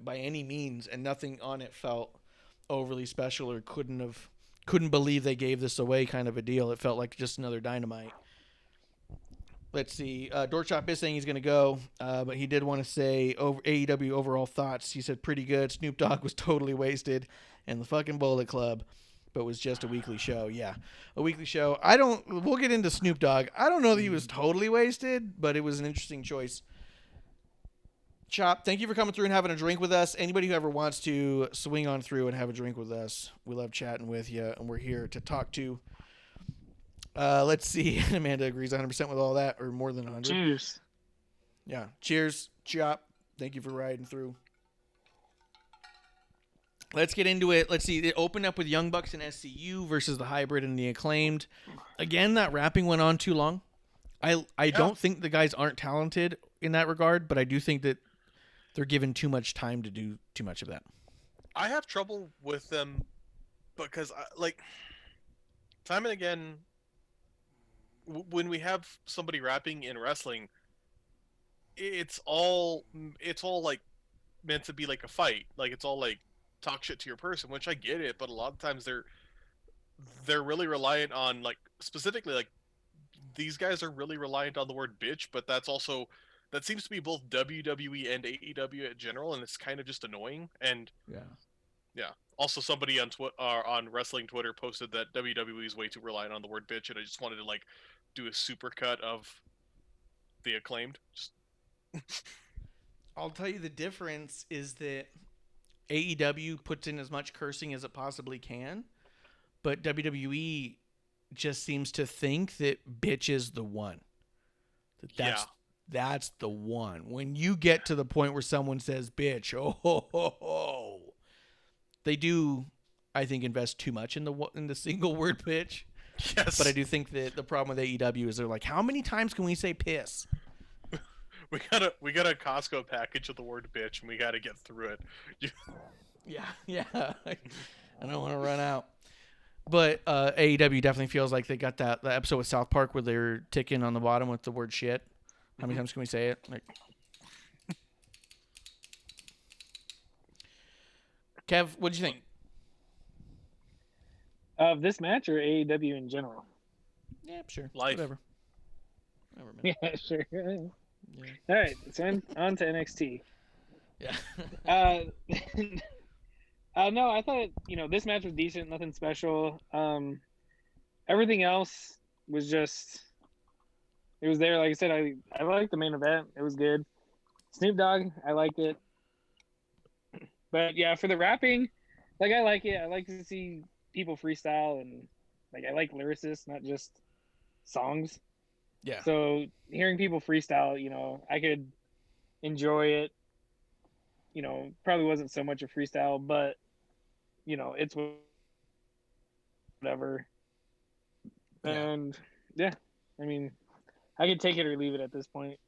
S4: by any means, and nothing on it felt overly special or couldn't believe they gave this away kind of a deal. It felt like just another Dynamite. Let's see. Dorkchop is saying he's going to go, but he did want to say AEW overall thoughts. He said pretty good. Snoop Dogg was totally wasted, and the fucking Bullet Club. but was just a weekly show. Yeah, a weekly show. We'll get into Snoop Dogg. I don't know that he was totally wasted, but it was an interesting choice. Chop, thank you for coming through and having a drink with us. Anybody who ever wants to swing on through and have a drink with us, we love chatting with you, and we're here to talk to. Let's see. Amanda agrees 100% with all that, or more than 100.
S6: Cheers.
S4: Yeah. Cheers, Chop. Thank you for riding through. Let's get into it. Let's see. It opened up with Young Bucks and SCU versus the Hybrid and the Acclaimed. Again, that rapping went on too long. I don't think the guys aren't talented in that regard, but I do think that they're given too much time to do too much of that.
S5: I have trouble with them because, time and again, when we have somebody rapping in wrestling, it's all like meant to be like a fight. Like it's all like talk shit to your person, which I get it, but a lot of times they're really reliant on, like, specifically, like, these guys are really reliant on the word bitch, but that seems to be both WWE and AEW in general, and it's kind of just annoying. And yeah. Also, somebody on wrestling Twitter posted that WWE is way too reliant on the word bitch, and I just wanted to like do a supercut of the Acclaimed. Just...
S4: I'll tell you the difference is that AEW puts in as much cursing as it possibly can, but WWE just seems to think that bitch is the one. That's the one. When you get to the point where someone says bitch, they do, I think, invest too much in the single word bitch.
S5: Yes.
S4: But I do think that the problem with AEW is they're like, how many times can we say piss?
S5: we got a Costco package of the word bitch, and we got to get through it.
S4: Yeah. I don't want to run out. But AEW definitely feels like they got the episode with South Park where they're ticking on the bottom with the word shit. How many times can we say it? Like, Kev, what'd you think?
S6: Of this match or AEW in general?
S4: Yeah, sure.
S5: Life.
S4: Whatever, man.
S6: Yeah, sure.
S4: Yeah.
S6: All right, so on to NXT.
S4: Yeah.
S6: No, I thought, this match was decent, nothing special. Everything else was just, it was there. Like I said, I liked the main event. It was good. Snoop Dogg, I liked it. But yeah, for the rapping, like, I like it. I like to see people freestyle, and like, I like lyricists, not just songs.
S4: Yeah.
S6: So hearing people freestyle, I could enjoy it. Probably wasn't so much a freestyle, but it's whatever.
S4: Yeah.
S6: And yeah, I mean, I could take it or leave it at this point.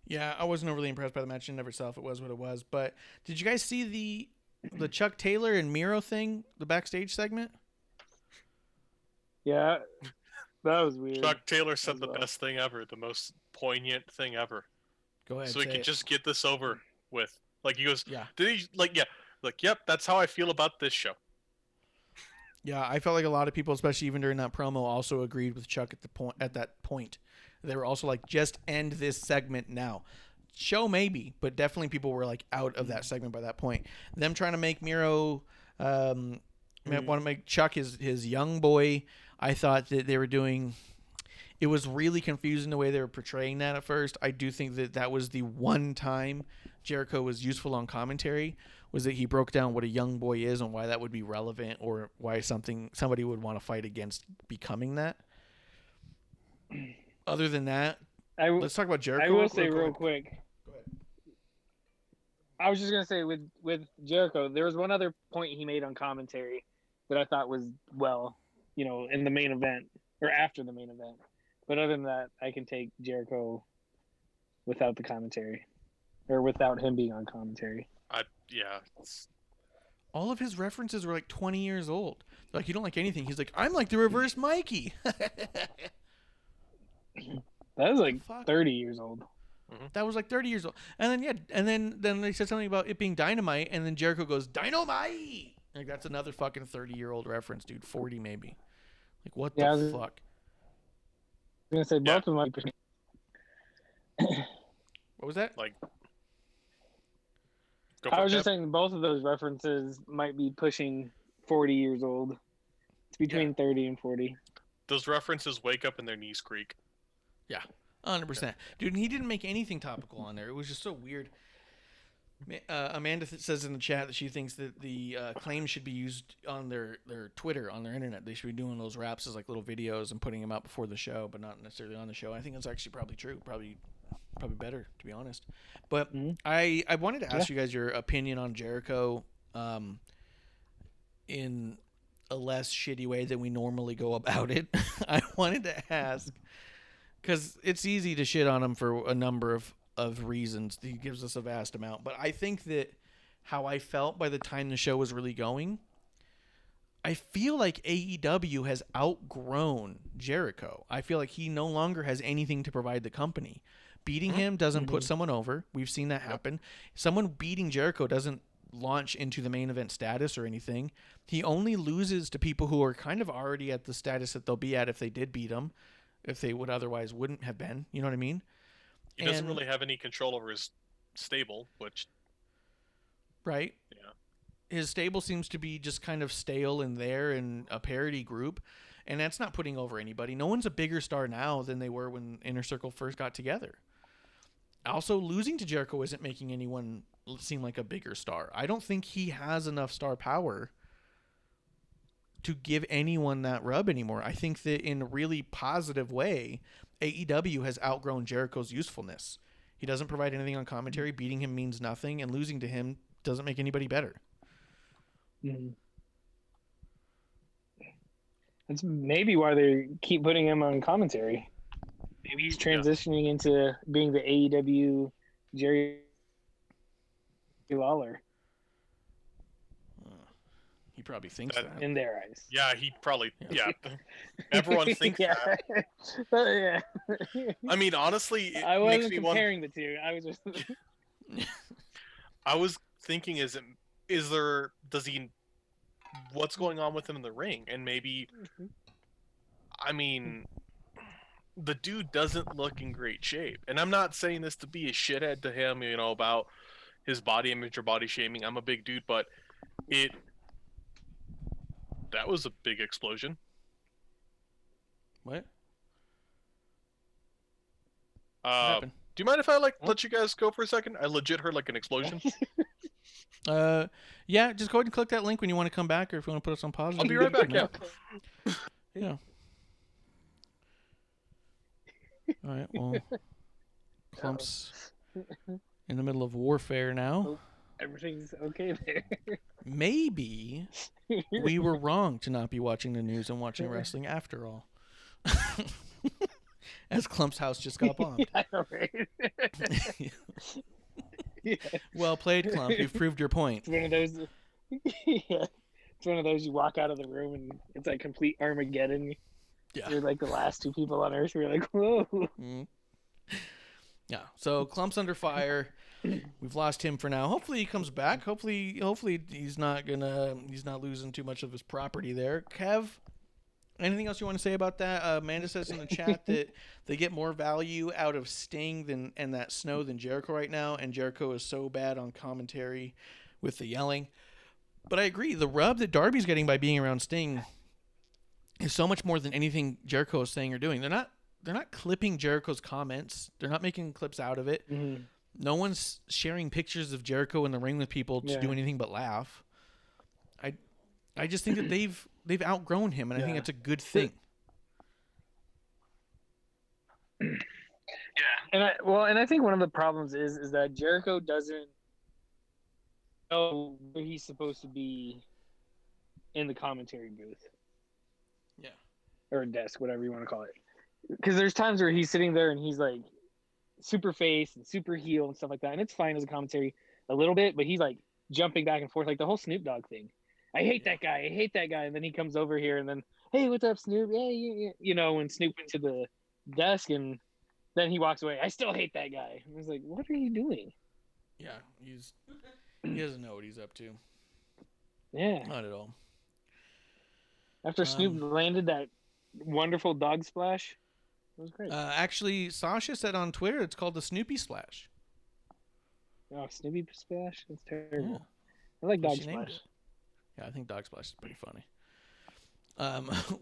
S4: Yeah, I wasn't overly impressed by the match in and of itself. It was what it was. But did you guys see the Chuck Taylor and Miro thing, the backstage segment?
S6: Yeah, that was weird.
S5: Chuck Taylor said the best thing ever, the most poignant thing ever.
S4: Go ahead.
S5: So we could just get this over with. Like, he goes,
S4: yeah.
S5: Did he, like, yeah. Like, yep, that's how I feel about this show.
S4: Yeah, I felt like a lot of people, especially even during that promo, also agreed with Chuck at that point. They were also like, just end this segment now. Show maybe, but definitely people were like out of that segment by that point. Them trying to make Miro want to make Chuck his young boy. I thought that they were doing. It was really confusing the way they were portraying that at first. I do think that was the one time Jericho was useful on commentary, was that he broke down what a young boy is and why that would be relevant, or why somebody would want to fight against becoming that. Other than that, let's talk about Jericho.
S6: I will say real quick.
S4: Go ahead.
S6: I was just gonna say with Jericho, there was one other point he made on commentary that I thought was in the main event or after the main event. But other than that, I can take Jericho without the commentary, or without him being on commentary.
S5: Yeah.
S4: All of his references were like 20 years old. Like, you don't like anything. He's like, I'm like the reverse Mikey.
S6: That was like 30 years old.
S4: That was like 30 years old. And then then they said something about it being Dynamite, and then Jericho goes, Dynamite! Like, that's another fucking 30-year-old reference, dude. 40 maybe. Like, what the fuck?
S6: I was going to say, both of them.
S4: What was that?
S5: Like,
S6: I was just saying both of those references might be pushing 40 years old. It's between 30 and 40.
S5: Those references wake up and their knees creak.
S4: Yeah, 100%. Dude, and he didn't make anything topical on there. It was just so weird. Amanda says in the chat that she thinks that the claims should be used on their Twitter, on their internet. They should be doing those raps as like little videos and putting them out before the show, but not necessarily on the show. I think that's actually probably true. Probably better, to be honest. But I wanted to ask you guys your opinion on Jericho in a less shitty way than we normally go about it. I wanted to ask, because it's easy to shit on him for a number of reasons. He gives us a vast amount. But I think that how I felt by the time the show was really going, I feel like AEW has outgrown Jericho. I feel like he no longer has anything to provide the company. Beating him doesn't put someone over. We've seen that happen. Someone beating Jericho doesn't launch into the main event status or anything. He only loses to people who are kind of already at the status that they'll be at if they did beat him, if they would otherwise wouldn't have been. You know what I mean?
S5: He doesn't really have any control over his stable, which...
S4: Right?
S5: Yeah.
S4: His stable seems to be just kind of stale in there in a parody group, and that's not putting over anybody. No one's a bigger star now than they were when Inner Circle first got together. Also, losing to Jericho isn't making anyone seem like a bigger star. I don't think he has enough star power to give anyone that rub anymore. I think that in a really positive way, AEW has outgrown Jericho's usefulness. He doesn't provide anything on commentary. Beating him means nothing, and losing to him doesn't make anybody better.
S6: That's maybe why they keep putting him on commentary. Maybe he's transitioning into being the AEW Jerry Lawler.
S4: He probably thinks that.
S6: In their eyes.
S5: Yeah, he probably... Yeah. Everyone thinks that.
S6: Yeah.
S5: I mean, honestly, it
S6: I
S5: makes
S6: wasn't
S5: me
S6: comparing the two. I was just...
S5: I was thinking, what's going on with him in the ring? And maybe, I mean, the dude doesn't look in great shape. And I'm not saying this to be a shithead to him, about his body image or body shaming. I'm a big dude, but that was a big explosion.
S4: What?
S5: Do you mind if I let you guys go for a second? I legit heard an explosion.
S4: Yeah, just go ahead and click that link when you want to come back, or if you want to put us on pause.
S5: I'll be right back. Yeah.
S4: Yeah. All right. Well, Clump's in the middle of warfare now.
S6: Everything's okay there.
S4: Maybe we were wrong to not be watching the news and watching wrestling after all. As Clump's house just got bombed.
S6: I know, right? Yeah.
S4: Well played, Clump. You've proved your point.
S6: It's one of those. Yeah, it's one of those you walk out of the room and it's like complete Armageddon.
S4: Yeah.
S6: You're like the last two people on Earth. You're like, whoa.
S4: Mm-hmm. Yeah. So Clump's under fire. We've lost him for now. Hopefully he comes back. Hopefully he's not losing too much of his property there. Kev, anything else you want to say about that? Amanda says in the chat that they get more value out of Sting and that Snow than Jericho right now, and Jericho is so bad on commentary with the yelling. But I agree. The rub that Darby's getting by being around Sting is so much more than anything Jericho is saying or doing. They're not clipping Jericho's comments. They're not making clips out of it.
S6: Mm-hmm.
S4: No one's sharing pictures of Jericho in the ring with people to do anything but laugh. I just think that they've outgrown him, and I think it's a good thing.
S6: Yeah, and I think one of the problems is that Jericho doesn't know where he's supposed to be in the commentary booth.
S4: Yeah.
S6: Or desk, whatever you want to call it. Because there's times where he's sitting there and he's like super face and super heel and stuff like that, and it's fine as a commentary a little bit, but he's like jumping back and forth, like the whole Snoop Dogg thing. I hate that guy, and then he comes over here and then, hey, what's up, Snoop? Hey, and Snoop went to the desk and then he walks away. I still hate that guy. I was like, what are you doing?
S4: Yeah, he doesn't know what he's up to.
S6: Yeah,
S4: Not at all.
S6: after Snoop landed that wonderful dog splash, it was great.
S4: Actually, Sasha said on Twitter it's called the Snoopy Splash.
S6: Oh, Snoopy splash? That's terrible.
S4: Yeah.
S6: I like dog
S4: She named
S6: splash.
S4: it. Yeah, I think Dog Splash is pretty funny.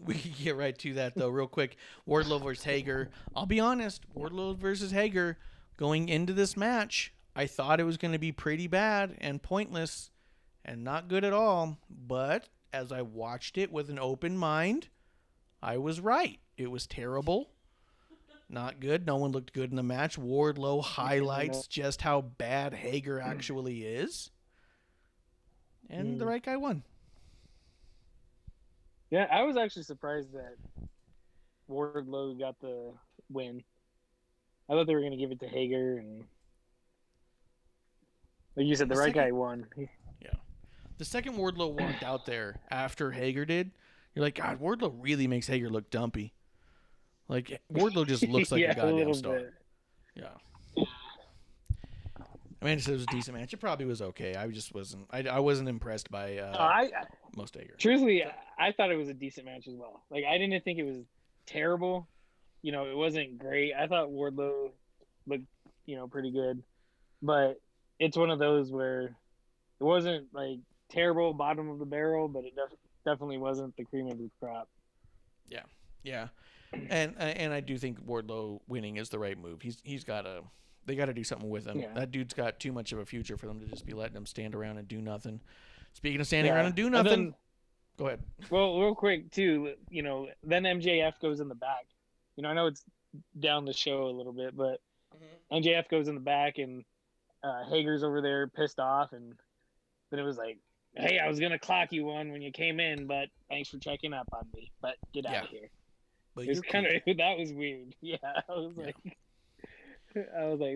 S4: We can get right to that though, real quick. Wardlow versus Hager. I'll be honest, Wardlow versus Hager. Going into this match, I thought it was going to be pretty bad and pointless, and not good at all. But as I watched it with an open mind, I was right. It was terrible. Not good. No one looked good in the match. Wardlow highlights just how bad Hager actually is. And the right guy won.
S6: Yeah, I was actually surprised that Wardlow got the win. I thought they were going to give it to Hager, and like you said, the right guy won.
S4: Yeah. The second Wardlow walked out there after Hager did, you're like, God, Wardlow really makes Hager look dumpy. Like, Wardlow just looks like
S6: Yeah,
S4: a goddamn
S6: little
S4: star.
S6: bit.
S4: Yeah. I mean, it was a decent match. It probably was okay. I just wasn't. I wasn't impressed by most Hager.
S6: Truthfully, I thought it was a decent match as well. Like, I didn't think it was terrible. You know, it wasn't great. I thought Wardlow looked, pretty good. But it's one of those where it wasn't, like, terrible bottom of the barrel, but it definitely wasn't the cream of the crop.
S4: Yeah. Yeah. And I do think Wardlow winning is the right move. He's got to. They got to do something with him.
S6: Yeah.
S4: That dude's got too much of a future for them to just be letting him stand around and do nothing. Speaking of standing around and do nothing, go ahead.
S6: Well, real quick, too, then MJF goes in the back. I know it's down the show a little bit, but MJF goes in the back, and Hager's over there pissed off, and then it was like, hey, I was going to clock you one when you came in, but thanks for checking up on me, but get out of here.
S4: But
S6: it was that was weird. Yeah, I was like,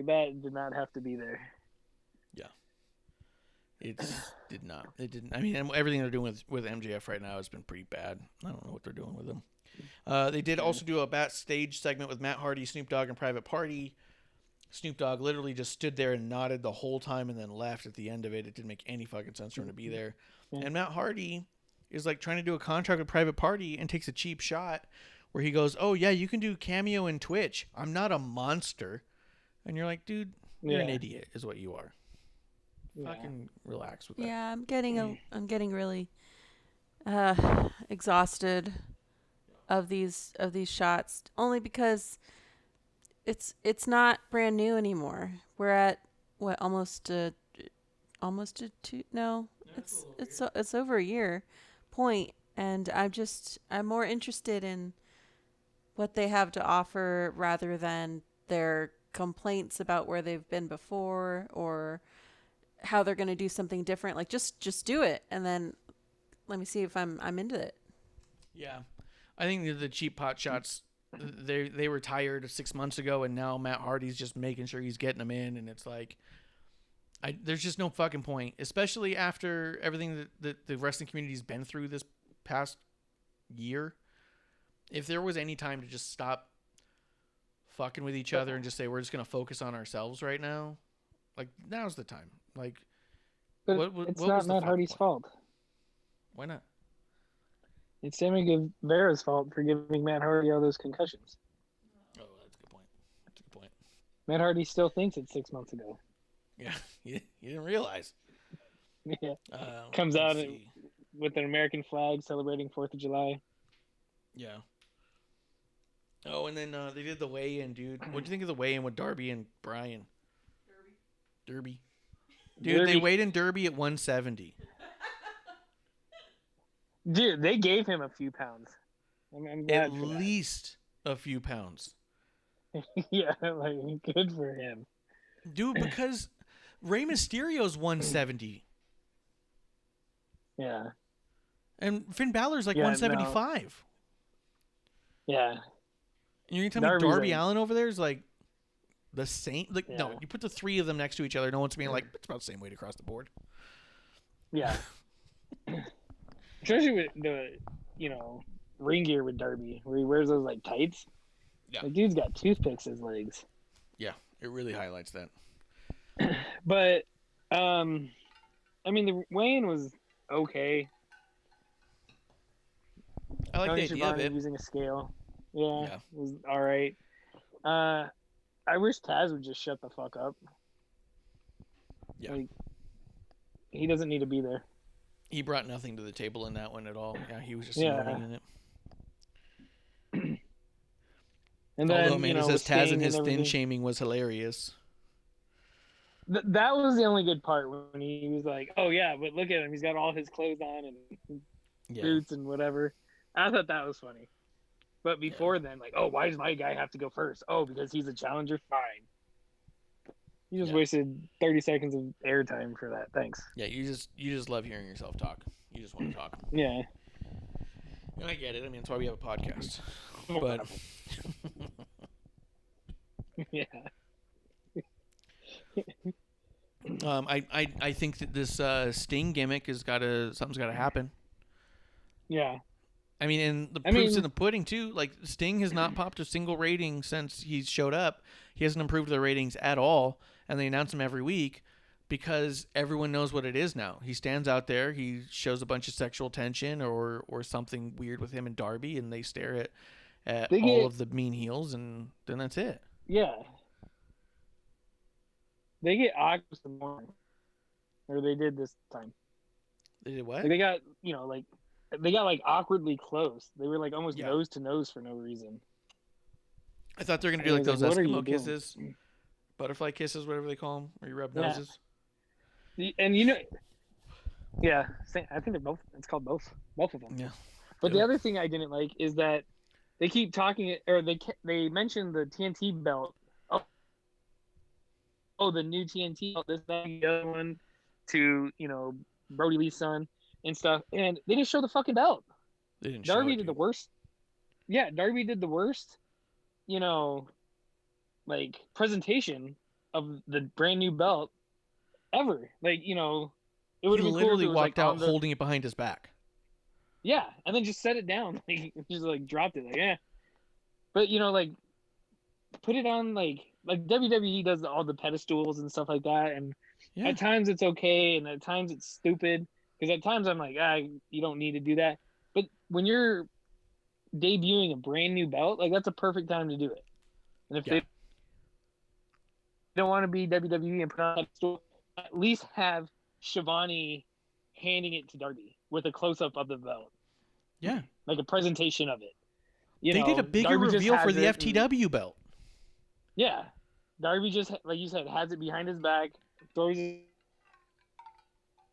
S6: that did not have to be there.
S4: Yeah. It did not. It didn't. I mean, everything they're doing with MJF right now has been pretty bad. I don't know what they're doing with him. They did also do a backstage segment with Matt Hardy, Snoop Dogg, and Private Party. Snoop Dogg literally just stood there and nodded the whole time and then left at the end of it. It didn't make any fucking sense for him to be there. And Matt Hardy is like trying to do a contract with Private Party and takes a cheap shot where he goes, oh, yeah, you can do cameo in Twitch. I'm not a monster. And you're like, dude, you're an idiot is what you are. Fucking relax with that.
S7: Yeah, I'm getting really exhausted of these shots, only because it's not brand new anymore. We're at what, almost a 2, no, it's over a year point, and I'm more interested in what they have to offer rather than their complaints about where they've been before or how they're going to do something different. Like just do it, and then let me see if I'm into it. Yeah,
S4: I think the cheap pot shots, they were tired 6 months ago, and now Matt Hardy's just making sure he's getting them in, and it's like, there's just no fucking point, especially after everything that the wrestling community's been through this past year. If there was any time to just stop fucking with each other and just say we're just gonna focus on ourselves right now, like, now's the time. Like,
S6: but it's not Matt Hardy's fault.
S4: Why not?
S6: It's Sammy Guevara's fault for giving Matt Hardy all those concussions.
S4: Oh, that's a good point.
S6: Matt Hardy still thinks it's 6 months ago.
S4: Yeah, you didn't realize.
S6: Yeah, comes out with an American flag celebrating 4th of July. Yeah.
S4: Oh, and then they did the weigh-in, dude. What'd you think of the weigh-in with Darby and Bryan? Derby. Dude,
S6: Derby.
S4: They weighed in Derby at 170.
S6: Dude, they gave him a few pounds. I'm glad
S4: at least a few pounds.
S6: Yeah, like, good for him.
S4: Dude, because Rey Mysterio's 170.
S6: Yeah.
S4: And Finn Balor's like 175.
S6: No. Yeah.
S4: And you're going to tell me Darby Allin over there is like the same? Like, no, you put the three of them next to each other, no one's being like, it's about the same weight across the board.
S6: Yeah. Especially with the, ring gear with Darby, where he wears those, like, tights.
S4: Yeah.
S6: The dude's got toothpicks as legs.
S4: Yeah, it really highlights that.
S6: But, I mean, the weigh-in was okay.
S4: I like the idea of it.
S6: Using a scale. Yeah, it was all right. I wish Taz would just shut the fuck up.
S4: Yeah.
S6: Like, he doesn't need to be there.
S4: He brought nothing to the table in that one at all. Yeah, he was just
S6: Yeah.
S4: annoying in it.
S6: And then,
S4: Although Amanda says
S6: with
S4: Taz
S6: Sting
S4: and his thin
S6: everything.
S4: shaming was hilarious.
S6: That was the only good part when he was like, "Oh yeah, but look at him. He's got all his clothes on and
S4: Yeah.
S6: boots and whatever." I thought that was funny. But before then, like, "Oh, why does my guy have to go first? Oh, because he's a challenger. Fine." You just wasted 30 seconds of airtime for that. Thanks.
S4: Yeah, you just love hearing yourself talk. You just want to talk.
S6: Yeah.
S4: And I get it. I mean, that's why we have a podcast. But
S6: Yeah.
S4: I think that this Sting gimmick something's got to happen.
S6: Yeah.
S4: I mean, and the proof's in the pudding too. Like, Sting has not popped a single rating since he's showed up. He hasn't improved the ratings at all, and they announce him every week because everyone knows what it is now. He stands out there, he shows a bunch of sexual tension or something weird with him and Darby, and they stare at all of the mean heels, and then that's it.
S6: Yeah. They get awkward some more, or they did this time.
S4: They did what?
S6: Like they got, they got like awkwardly close. They were like almost nose to nose for no reason.
S4: I thought they were gonna do like those
S6: what are you
S4: Eskimo
S6: doing?
S4: kisses, butterfly kisses, whatever they call them, where you rub noses.
S6: And yeah, I think they're both. It's called both of them.
S4: Yeah.
S6: But the other thing I didn't like is that they keep talking, or they mentioned the TNT belt. Oh, the new TNT belt. This, that, the other one, to Brody Lee's son and stuff, and they didn't show the fucking belt.
S4: They didn't.
S6: Darby did the worst. Yeah, Darby did the worst. Like presentation of the brand new belt ever. Like, it would
S4: He
S6: have been
S4: literally
S6: cool if it was,
S4: walked
S6: like,
S4: out holding it behind his back.
S6: Yeah, and then just set it down, like just like dropped it, like But like put it on like WWE does all the pedestals and stuff like that, and at times it's okay, and at times it's stupid. Because at times I'm like, you don't need to do that. But when you're debuting a brand new belt, like that's a perfect time to do it. And if they don't want to be WWE and put on a pedestal, at least have Shivani handing it to Darby with a close-up of the belt.
S4: Yeah.
S6: Like a presentation of it.
S4: They did a bigger
S6: Darby just
S4: reveal for
S6: has
S4: the
S6: it
S4: FTW belt.
S6: Yeah. Darby just, like you said, has it behind his back, throws it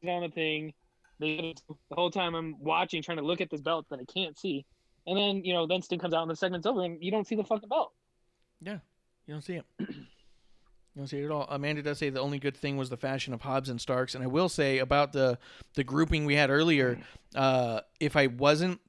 S6: on the thing. The whole time I'm watching, trying to look at this belt that I can't see. And then, then Sting comes out and the segment's over and you don't see the fucking belt.
S4: Yeah. You don't see it. You don't see it at all. Amanda does say the only good thing was the fashion of Hobbs and Starks. And I will say about the grouping we had earlier, if I wasn't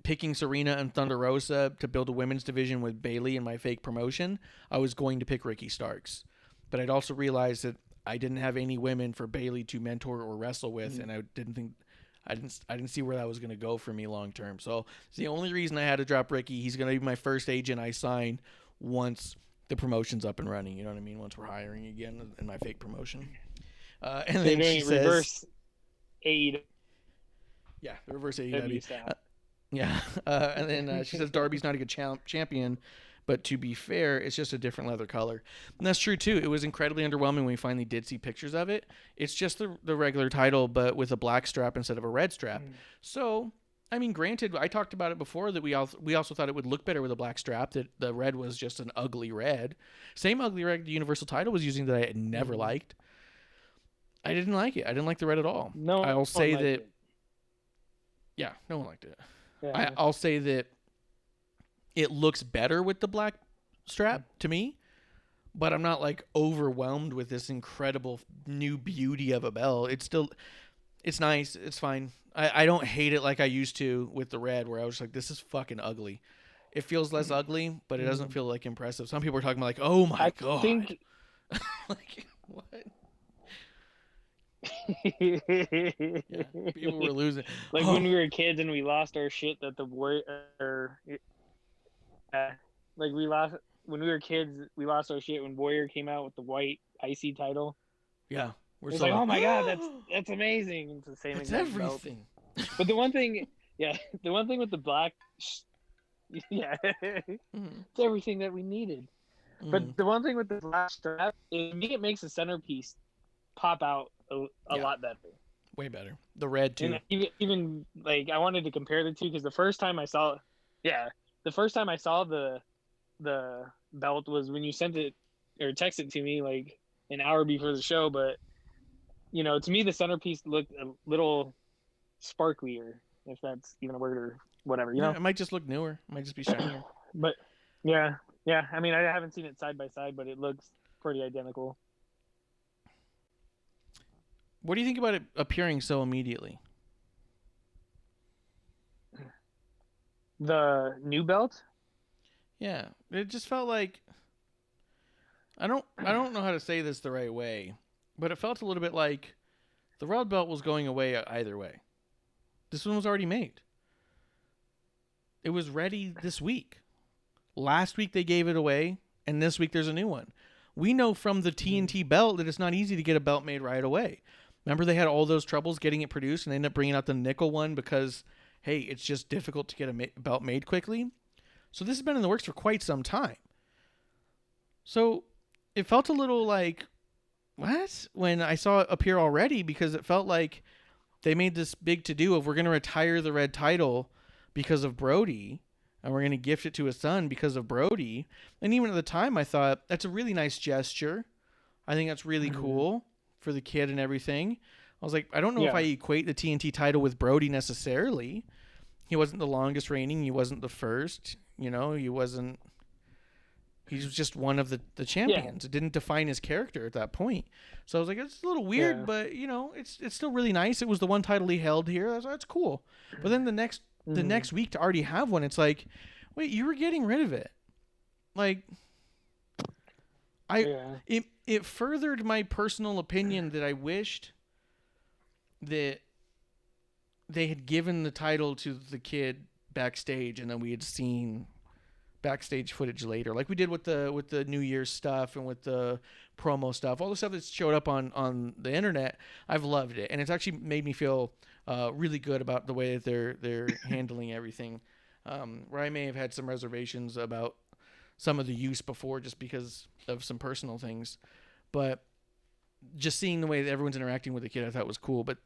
S4: picking Serena and Thunder Rosa to build a women's division with Bayley in my fake promotion, I was going to pick Ricky Starks. But I'd also realized that I didn't have any women for Bayley to mentor or wrestle with, and I didn't see where that was going to go for me long term. So it's the only reason I had to drop Ricky. He's going to be my first agent I sign once the promotion's up and running. You know what I mean? Once we're hiring again in my fake promotion. And then she says,
S6: reverse AEW.
S4: Yeah, the reverse AEW. Yeah. And then she says Darby's not a good champion, but to be fair, it's just a different leather color. And that's true, too. It was incredibly underwhelming when we finally did see pictures of it. It's just the regular title, but with a black strap instead of a red strap. So, I mean, granted, I talked about it before that we also thought it would look better with a black strap, that the red was just an ugly red. Same ugly red the Universal title was using that I had never liked. I didn't like it. I didn't like the red at all.
S6: No,
S4: I'll say that...
S6: it.
S4: Yeah, no one liked it.
S6: Yeah.
S4: I'll say that it looks better with the black strap to me, but I'm not like overwhelmed with this incredible new beauty of a belt. It's nice. It's fine. I don't hate it like I used to with the red, where I was like, this is fucking ugly. It feels less ugly, but it doesn't feel like impressive. Some people are talking about like, oh my God.
S6: Think...
S4: like, what? Yeah, people were losing.
S6: Like when we were kids and we lost our shit that the Warrior. Like when we were kids, we lost our shit when Warrior came out with the white IC title.
S4: Yeah,
S6: it's like, oh my God, that's amazing. It's the same.
S4: It's everything.
S6: But the one thing with the black, it's everything that we needed. But the one thing with the black strap is it makes the centerpiece pop out a lot better.
S4: Way better. The red too.
S6: And even like I wanted to compare the two because the first time I saw the belt was when you sent it or texted it to me like an hour before the show. But to me the centerpiece looked a little sparklier, if that's even a word or whatever.
S4: Yeah, it might just look newer. It might just be shinier.
S6: But yeah. I mean, I haven't seen it side by side, but it looks pretty identical.
S4: What do you think about it appearing so immediately?
S6: The new belt?
S4: Yeah, it just felt like I don't know how to say this the right way, but it felt a little bit like the red belt was going away either way. This one was already made. It was ready this week. Last week they gave it away, and this week there's a new one. We know from the TNT belt that it's not easy to get a belt made right away. Remember they had all those troubles getting it produced, and they ended up bringing out the nickel one because, hey, it's just difficult to get a belt made quickly. So this has been in the works for quite some time. So it felt a little like, what? When I saw it appear already, because it felt like they made this big to-do of we're going to retire the red title because of Brody, and we're going to gift it to his son because of Brody. And even at the time, I thought, that's a really nice gesture. I think that's really cool for the kid and everything. I was like, I don't know if I equate the TNT title with Brody necessarily. He wasn't the longest reigning. He wasn't the first. He wasn't... He was just one of the champions. It didn't define his character at that point. So I was like, it's a little weird, but, it's still really nice. It was the one title he held here. That's cool. But then the next week to already have one, it's like, wait, you were getting rid of it. Like, it furthered my personal opinion that I wished that they had given the title to the kid backstage, and then we had seen backstage footage later, like we did with the New Year's stuff and with the promo stuff, all the stuff that's showed up on the internet. I've loved it, and it's actually made me feel really good about the way that they're handling everything. Where I may have had some reservations about some of the use before, just because of some personal things, but just seeing the way that everyone's interacting with the kid, I thought was cool. But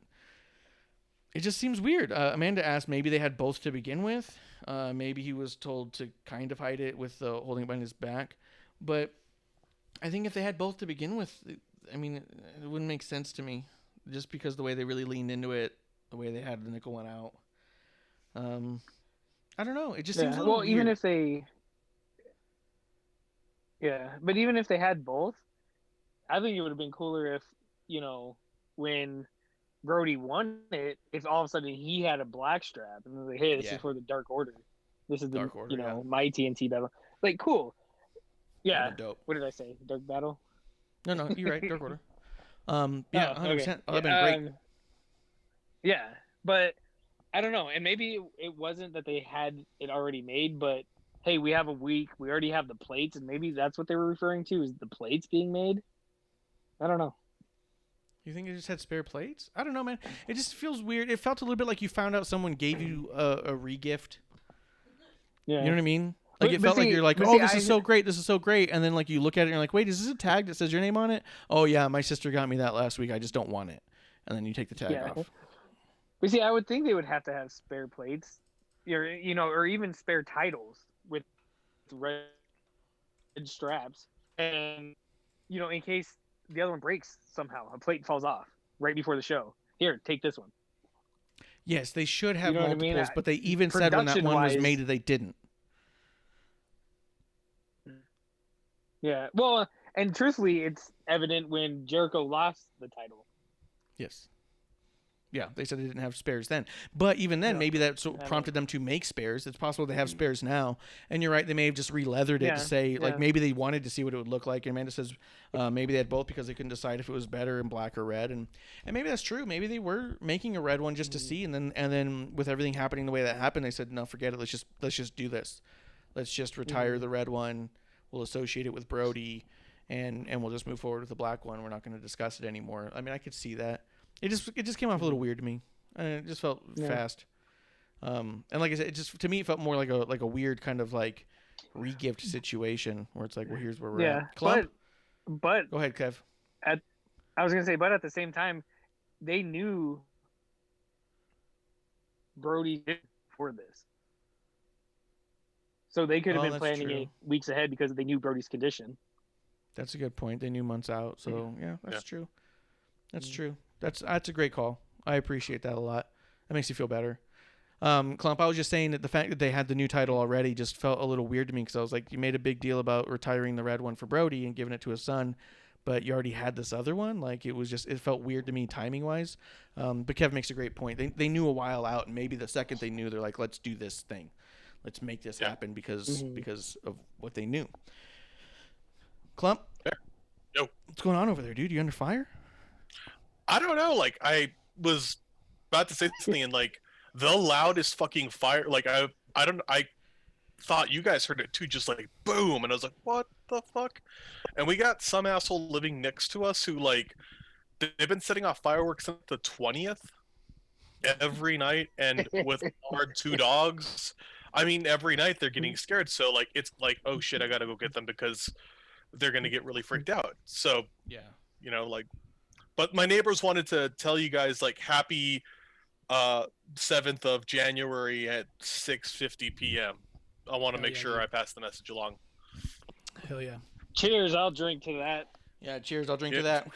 S4: it just seems weird. Amanda asked, maybe they had both to begin with. Maybe he was told to kind of hide it with holding it behind his back. But I think if they had both to begin with, I mean, it wouldn't make sense to me, just because the way they really leaned into it, the way they had the nickel one out. I don't know. It just seems a little weird.
S6: Even if they... Yeah, but even if they had both, I think it would have been cooler if, when Brody won it, if all of a sudden he had a black strap and was like, hey, this is for the Dark Order. This is
S4: Dark Order,
S6: my TNT battle. Like, cool. Yeah.
S4: Dope.
S6: What did I say? Dark battle?
S4: No, you're right. Dark Order. 100%.
S6: Okay.
S4: Oh, that'd been great.
S6: Yeah, but I don't know. And maybe it wasn't that they had it already made, but hey, we have a week. We already have the plates, and maybe that's what they were referring to, is the plates being made. I don't know.
S4: You think it just had spare plates? I don't know, man. It just feels weird. It felt a little bit like you found out someone gave you a re-gift.
S6: Yeah.
S4: You know what I mean? Like, it felt like you're like, oh, this is so great. This is so great. And then, like, you look at it and you're like, wait, is this a tag that says your name on it? Oh, yeah, my sister got me that last week. I just don't want it. And then you take the tag off.
S6: But see, I would think they would have to have spare plates, or even spare titles with red straps. And, in case the other one breaks somehow, a plate falls off right before the show. Here, take this one.
S4: Yes, they should have multiples,
S6: I mean?
S4: but they even said when that one was made that they didn't.
S6: Yeah, well, and truthfully, it's evident when Jericho lost the title.
S4: Yes. Yeah, they said they didn't have spares then. But even then, maybe that prompted them to make spares. It's possible they have spares now. And you're right, they may have just re-leathered it to say, like, maybe they wanted to see what it would look like. And Amanda says maybe they had both because they couldn't decide if it was better in black or red. And maybe that's true. Maybe they were making a red one just to see. And then with everything happening the way that happened, they said, no, forget it. Let's just do this. Let's just retire the red one. We'll associate it with Brody, and we'll just move forward with the black one. We're not going to discuss it anymore. I mean, I could see that. It just came off a little weird to me. It just felt fast. And like I said, to me it felt more like a weird kind of like re-gift situation where it's like, well, here's where we're at. Clump?
S6: But
S4: go ahead, Kev.
S6: I was gonna say, but at the same time, they knew Brody did for this. So they could have been
S4: that's
S6: planning
S4: true.
S6: it weeks ahead because they knew Brody's condition.
S4: That's a good point. They knew months out, so yeah, that's true. That's
S6: Mm.
S4: true. That's a great call. I appreciate that a lot. That makes you feel better. Clump, I was just saying that the fact that they had the new title already just felt a little weird to me because I was like, you made a big deal about retiring the red one for Brody and giving it to his son, but you already had this other one. Like it felt weird to me timing wise. But Kev makes a great point. They knew a while out, and maybe the second they knew, they're like, let's do this thing. Let's make this happen because of what they knew. Clump?
S5: Yo.
S4: What's going on over there, dude? You under fire?
S5: I don't know. Like, I was about to say something, and like the loudest fucking fire. Like, I thought you guys heard it too, just like boom, and I was like, what the fuck? And we got some asshole living next to us who like they've been setting off fireworks since the 20th every night, and with our 2 dogs. I mean, every night they're getting scared. So like, it's like, oh shit, I gotta go get them because they're gonna get really freaked out. So
S4: Yeah.
S5: you know, like, but my neighbors wanted to tell you guys like happy 7th of January at 6:50 p.m. I want to make sure I pass the message along.
S4: Hell yeah.
S6: Cheers! I'll drink to that.
S4: Yeah, cheers. I'll drink to that.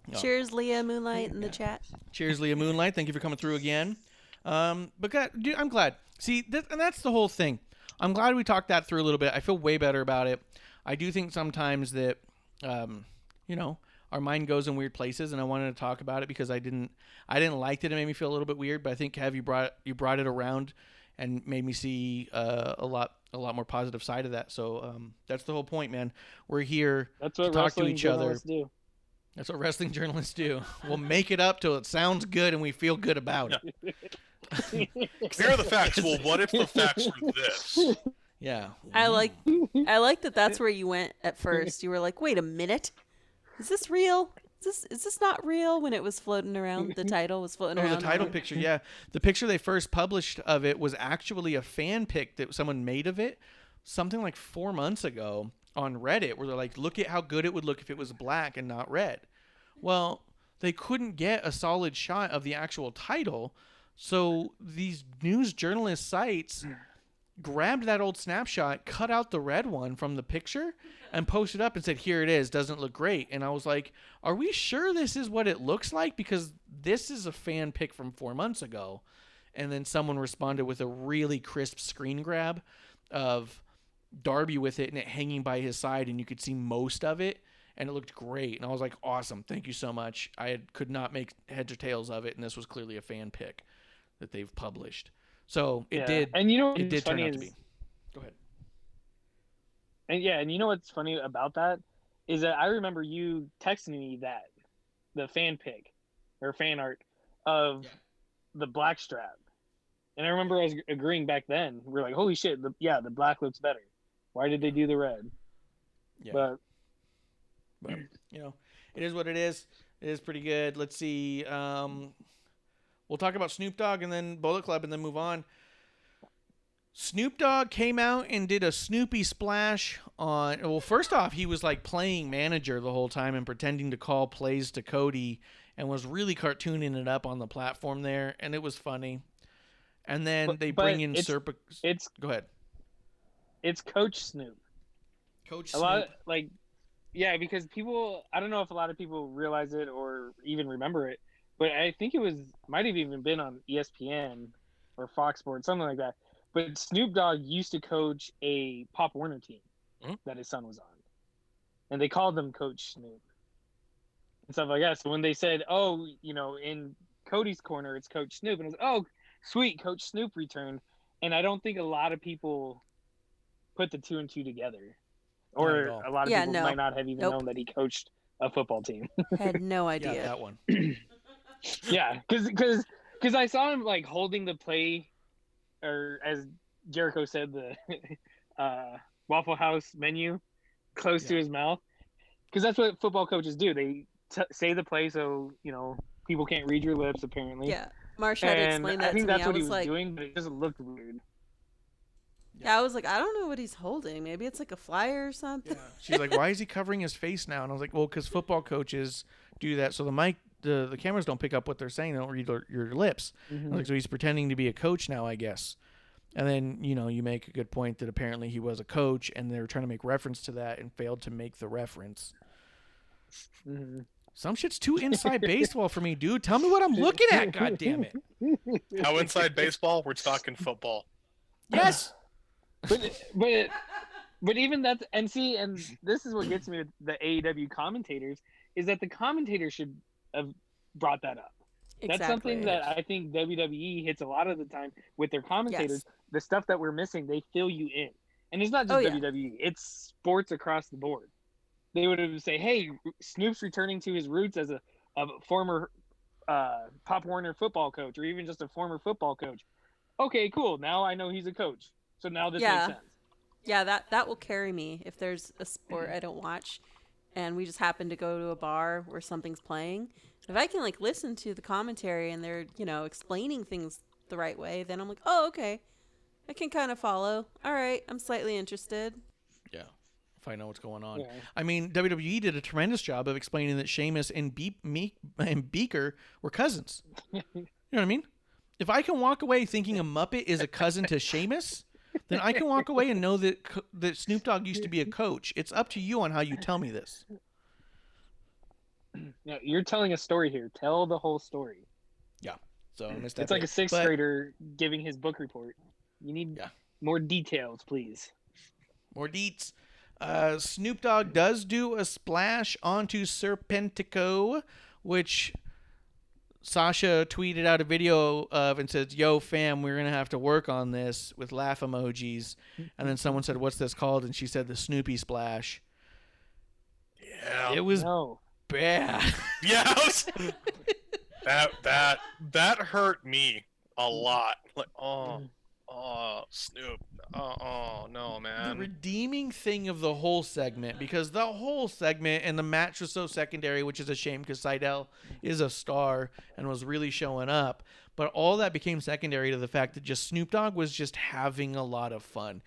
S4: No.
S7: Cheers, Leah Moonlight in the chat.
S4: Cheers, Leah Moonlight. Thank you for coming through again. But God, dude, I'm glad. See, and that's the whole thing. I'm glad we talked that through a little bit. I feel way better about it. I do think sometimes that, our mind goes in weird places, and I wanted to talk about it because I didn't like that. It made me feel a little bit weird, but I think Kev, you brought it around and made me see a lot more positive side of that. So that's the whole point, man. We're here
S6: That's
S4: to
S6: what
S4: talk to
S6: wrestling
S4: each other.
S6: journalists do.
S4: That's what wrestling journalists do. We'll make it up till it sounds good and we feel good about it.
S5: Here are the facts. Well, what if the facts were this?
S4: Yeah.
S7: I like that. That's where you went at first. You were like, "Wait a minute, is this real? Is this not real?" When it was floating around, the title was floating around.
S4: Oh, the title picture. Yeah, the picture they first published of it was actually a fan pic that someone made of it, something like 4 months ago on Reddit, where they're like, "Look at how good it would look if it was black and not red." Well, they couldn't get a solid shot of the actual title, so these news journalist sites grabbed that old snapshot, cut out the red one from the picture, and posted up and said, "Here it is. Doesn't look great." And I was like, "Are we sure this is what it looks like? Because this is a fan pic from 4 months ago." And then someone responded with a really crisp screen grab of Darby with it and it hanging by his side, and you could see most of it, and it looked great. And I was like, "Awesome, thank you so much." Could not make heads or tails of it, and this was clearly a fan pic that they've published. So it did.
S6: And you know
S4: it did
S6: what's
S4: turn
S6: funny
S4: out to
S6: is,
S4: be. Go ahead.
S6: and you know what's funny about that is that I remember you texting me the fan pic or fan art of the black strap, and I remember I was agreeing back then. We're like, "Holy shit, the black looks better. Why did they do the red?"
S4: Yeah.
S6: But
S4: it is what it is. It is pretty good. Let's see. We'll talk about Snoop Dogg and then Bullet Club and then move on. Snoop Dogg came out and did a Snoopy splash on... Well, first off, he was like playing manager the whole time and pretending to call plays to Cody and was really cartooning it up on the platform there, and it was funny. And then they bring in Serpa... Go ahead.
S6: It's Coach Snoop.
S4: Coach
S6: A
S4: Snoop.
S6: lot because people, I don't know if a lot of people realize it or even remember it, but I think might have even been on ESPN or Fox Sports, something like that. But Snoop Dogg used to coach a Pop Warner team that his son was on, and they called him Coach Snoop and stuff like that. So when they said, "Oh, in Cody's corner, it's Coach Snoop," and I was like, "Oh, sweet, Coach Snoop returned," and I don't think a lot of people put the 2 and 2 together. Or a lot of people might not have even known that he coached a football team.
S7: Had no idea.
S4: Yeah, that one.
S6: Yeah, because I saw him like holding the play, or as Jericho said, the Waffle House menu close to his mouth. Because that's what football coaches do. They say the play so people can't read your lips. Apparently.
S7: Yeah, Marsh had to explain that
S6: I think
S7: to me.
S6: that's what he was
S7: like,
S6: doing, but it just looked weird.
S7: Yeah, I was like, I don't know what he's holding. Maybe it's like a flyer or something.
S4: Yeah. She's like, why is he covering his face now? And I was like, well, because football coaches do that. So the cameras don't pick up what they're saying. They don't read your lips. Like, so he's pretending to be a coach now, I guess. And then, you make a good point that apparently he was a coach, and they were trying to make reference to that and failed to make the reference. Some shit's too inside baseball for me, dude. Tell me what I'm looking at, God damn it.
S5: How inside baseball? We're talking football.
S4: Yes.
S6: But even that's and this is what gets me with the AEW commentators is that the commentators should have brought that up.
S7: Exactly.
S6: That's something that I think WWE hits a lot of the time with their commentators.
S7: Yes.
S6: The stuff that we're missing, they fill you in, and it's not just WWE; it's sports across the board. They would have say, "Hey, Snoop's returning to his roots as a former Pop Warner football coach, or even just a former football coach." Okay, cool. Now I know he's a coach, so now this makes sense.
S7: Yeah, that will carry me if there's a sport I don't watch, and we just happen to go to a bar where something's playing. If I can listen to the commentary and they're explaining things the right way, then I'm like, oh, okay, I can kind of follow. All right, I'm slightly interested.
S4: Yeah, if I know what's going on.
S6: Yeah.
S4: I mean, WWE did a tremendous job of explaining that Sheamus and Beaker were cousins. You know what I mean? If I can walk away thinking a Muppet is a cousin to Sheamus, then I can walk away and know that Snoop Dogg used to be a coach. It's up to you on how you tell me this.
S6: No, you're telling a story here. Tell the whole story.
S4: Yeah. So I missed that.
S6: It's like a sixth grader giving his book report. You need more details, please.
S4: More deets. Snoop Dogg does do a splash onto Serpentico, which Sasha tweeted out a video of and says, "Yo, fam, we're going to have to work on this," with laugh emojis. And then someone said, "What's this called?" And she said, "The Snoopy Splash."
S5: Yeah.
S4: It was
S6: No.
S4: bad.
S5: Yeah. That hurt me a lot. Like, Snoop. Oh, no,
S4: The
S5: man.
S4: redeeming thing of the whole segment, because the whole segment and the match was so secondary, which is a shame because Seidel is a star and was really showing up. But all that became secondary to the fact that just Snoop Dogg was just having a lot of fun.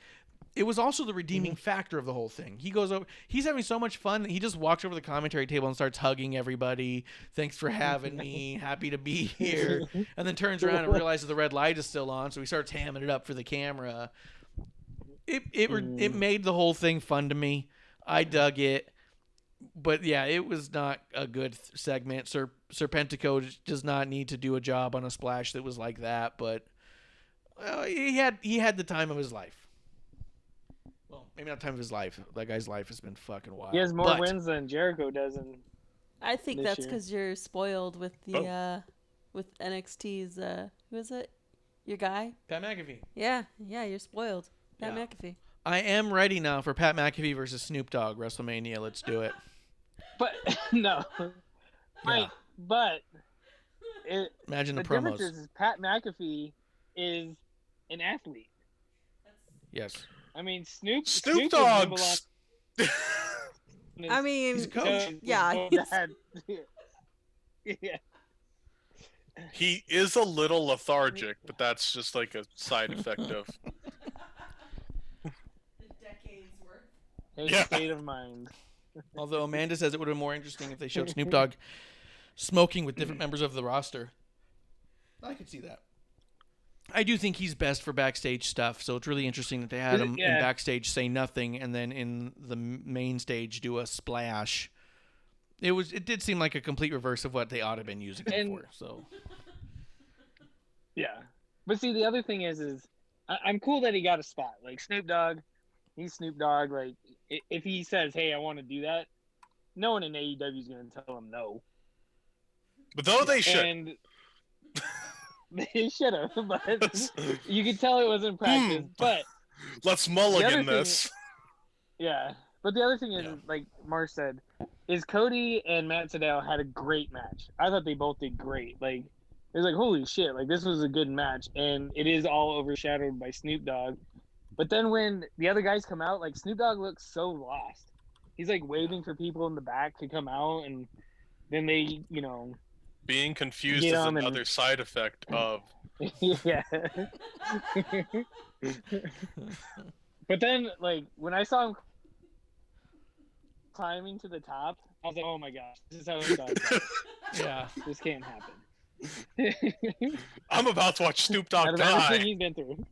S4: It was also the redeeming factor of the whole thing. He goes over, he's having so much fun that he just walks over the commentary table and starts hugging everybody. Thanks for having me. Happy to be here. And then turns around and realizes the red light is still on, so he starts hamming it up for the camera. It made the whole thing fun to me. I dug it. But yeah, it was not a good segment. Serpentico does not need to do a job on a splash that was like that, but he had the time of his life. Well, maybe not time of his life. That guy's life has been fucking wild.
S6: He has more wins than Jericho does.
S7: I think
S6: This
S7: that's
S6: year.
S7: because you're spoiled with the with NXT's who is it? Your guy?
S4: Pat McAfee.
S7: Yeah, you're spoiled. Pat
S4: Yeah.
S7: McAfee.
S4: I am ready now for Pat McAfee versus Snoop Dogg WrestleMania. Let's do it.
S6: But no, right?
S4: Yeah.
S6: But
S4: Imagine the
S6: difference
S4: promos.
S6: is Pat McAfee is an athlete.
S4: Yes.
S6: I mean, Snoop
S5: Snoop
S6: does
S5: Dogg.
S6: nibble on his-
S7: I mean,
S4: He's a coach.
S7: Yeah,
S6: his
S7: he's-
S6: dad. Yeah.
S5: He is a little lethargic, but that's just like a side effect of.
S6: His
S5: Yeah.
S6: state of mind.
S4: Although Amanda says it would have been more interesting if they showed Snoop Dogg smoking with different members of the roster. I could see that. I do think he's best for backstage stuff, so it's really interesting that they had him in
S6: Yeah.
S4: backstage say nothing and then in the main stage do a splash. It did seem like a complete reverse of what they ought to have been using it
S6: And-
S4: for. So
S6: Yeah. But see, the other thing is I'm cool that he got a spot. Like Snoop Dogg, he's Snoop Dogg. Like if he says, "Hey, I want to do that," no one in AEW is going to tell him no.
S5: But though they should.
S6: And they should have, but you could tell it was in practice. But
S5: Let's
S6: The
S5: mulligan
S6: other thing
S5: this.
S6: yeah, but the other thing is,
S4: Yeah.
S6: like Mark said, is Cody and Matt Sydal had a great match. I thought they both did great. Like it was like, holy shit, like this was a good match, and it is all overshadowed by Snoop Dogg. But then when the other guys come out, like Snoop Dogg looks so lost. He's like waving for people in the back to come out, and then they,
S5: Being confused
S6: You
S5: is
S6: know,
S5: another side effect of.
S6: Yeah. But then, like, when I saw him climbing to the top, I was like, oh my gosh, this is how it's done.
S4: Yeah.
S6: This can't happen.
S5: I'm about to watch Snoop
S6: Out
S5: Dogg
S6: of everything
S5: die.
S6: he's been through.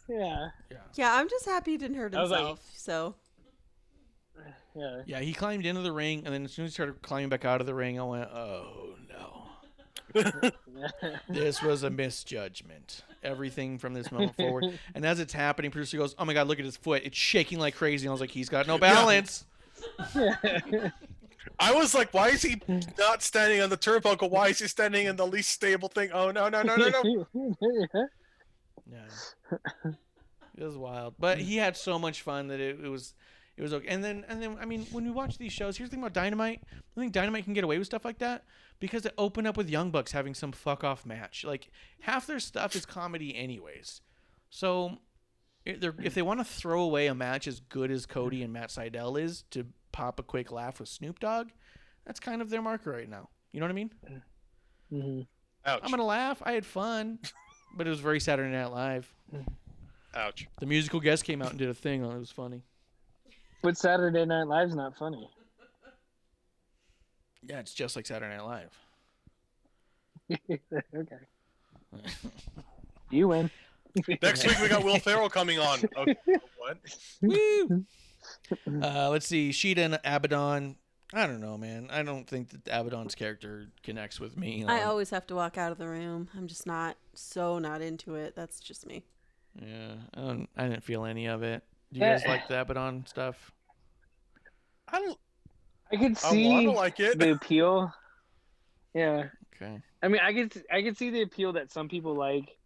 S6: Yeah.
S7: Yeah, I'm just happy he didn't hurt
S6: I was like-
S7: himself. So
S6: Yeah.
S4: Yeah, he climbed into the ring, and then as soon as he started climbing back out of the ring, I went, oh, no. This was a misjudgment. Everything from this moment forward. And as it's happening, producer goes, oh, my God, look at his foot. It's shaking like crazy. And I was like, he's got no balance.
S5: I was like, why is he not standing on the turnbuckle? Why is he standing in the least stable thing? Oh, no.
S4: Yeah. It was wild. But he had so much fun that it was okay. And then I mean, when we watch these shows, here's the thing about Dynamite. I think Dynamite can get away with stuff like that because it opened up with Young Bucks having some fuck off match. Like half their stuff is comedy anyways. So if they want to throw away a match as good as Cody and Matt Sydal is to pop a quick laugh with Snoop Dogg, that's kind of their marker right now. You know what I mean?
S6: Mm-hmm.
S5: Ouch.
S4: I'm going to laugh. I had fun. But it was very Saturday Night Live.
S5: Ouch.
S4: The musical guest came out and did a thing. It was funny.
S6: But Saturday Night Live's not funny.
S4: Yeah, it's just like Saturday Night Live.
S6: Okay. You win.
S5: Next week we got Will Ferrell coming on. Okay, what?
S4: Woo! Let's see. Sheeta and Abaddon. I don't know, man. I don't think that Abaddon's character connects with me.
S7: I always have to walk out of the room. I'm just not into it. That's just me.
S4: Yeah, I didn't feel any of it. Do you guys like the Abaddon stuff?
S6: I could
S5: I want
S6: see
S5: to like it.
S6: the appeal. Yeah.
S4: Okay.
S6: I mean, I could see the appeal that some people like.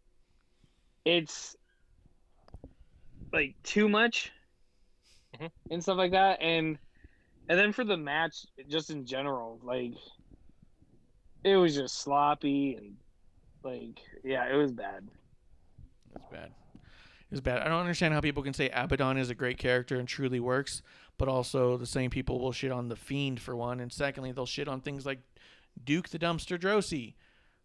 S6: It's like too much and stuff like that, and then for the match, just in general, like it was just sloppy and like it was bad.
S4: It's bad. It's bad. I don't understand how people can say Abaddon is a great character and truly works, but also the same people will shit on The Fiend for one, and secondly, they'll shit on things like Duke the Dumpster Drosy,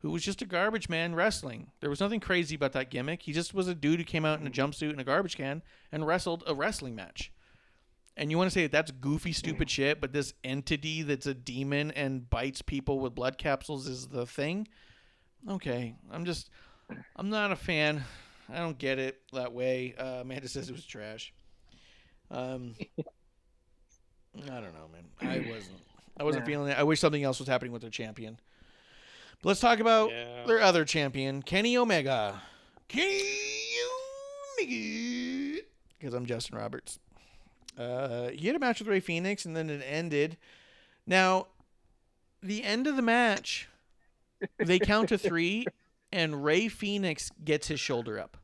S4: who was just a garbage man wrestling. There was nothing crazy about that gimmick. He just was a dude who came out in a jumpsuit and a garbage can and wrestled a wrestling match. And you want to say that's goofy, stupid shit, but this entity that's a demon and bites people with blood capsules is the thing? Okay. I'm not a fan. I don't get it that way. Amanda says it was trash. I don't know, man. I wasn't feeling it. I wish something else was happening with their champion. But let's talk about their other champion, Kenny Omega. Kenny Omega. Because I'm Justin Roberts. He had a match with Ray Phoenix, and then it ended. Now, the end of the match, they count to 3, and Ray Phoenix gets his shoulder up.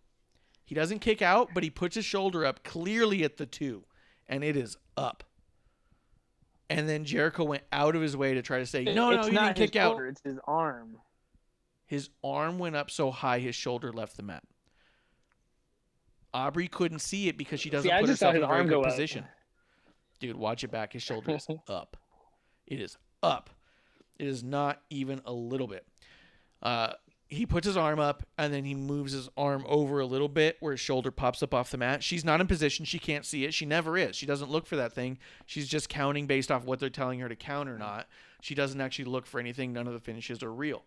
S4: He doesn't kick out, but he puts his shoulder up clearly at the 2, and it is up. And then Jericho went out of his way to try to say, no, you didn't kick out.
S6: Shoulder, it's his arm.
S4: His arm went up so high his shoulder left the mat. Aubrey couldn't see it because she doesn't put herself in a very good position. Dude, watch it back. His shoulder is up. It is up. It is not even a little bit. He puts his arm up, and then he moves his arm over a little bit where his shoulder pops up off the mat. She's not in position. She can't see it. She never is. She doesn't look for that thing. She's just counting based off what they're telling her to count or not. She doesn't actually look for anything. None of the finishes are real.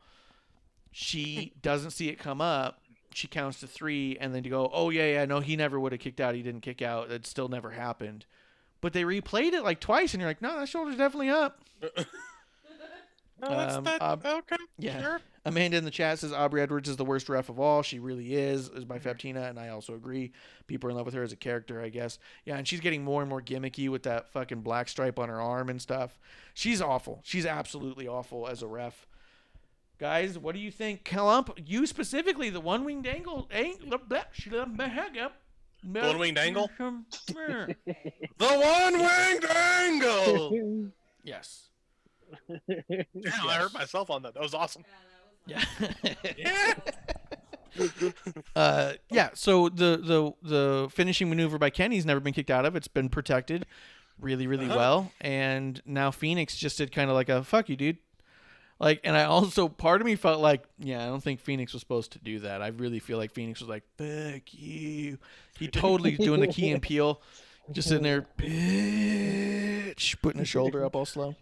S4: She doesn't see it come up. She counts to 3, and then to go, oh, yeah, no, he never would have kicked out. He didn't kick out. That still never happened. But they replayed it like twice, and you're like, no, that shoulder's definitely up.
S5: Okay.
S4: Yeah.
S5: Sure.
S4: Amanda in the chat says Aubrey Edwards is the worst ref of all. She really is my Fabtina, and I also agree. People are in love with her as a character, I guess. Yeah, and she's getting more and more gimmicky with that fucking black stripe on her arm and stuff. She's awful. She's absolutely awful as a ref. Guys, what do you think? Clump, you specifically, the one-winged angle.
S5: The one-winged angle? The one-winged angle!
S4: Yes.
S5: Damn, I hurt myself on that. That was awesome.
S4: Yeah.
S5: Yeah.
S4: Yeah, so the finishing maneuver by Kenny's never been kicked out of. It's been protected really, really well. And now Phoenix just did kind of like a, fuck you, dude. Like, and I also, part of me felt like, yeah, I don't think Phoenix was supposed to do that. I really feel like Phoenix was like, fuck you. He totally doing the Key and Peele, just sitting there, bitch, putting his shoulder up all slow.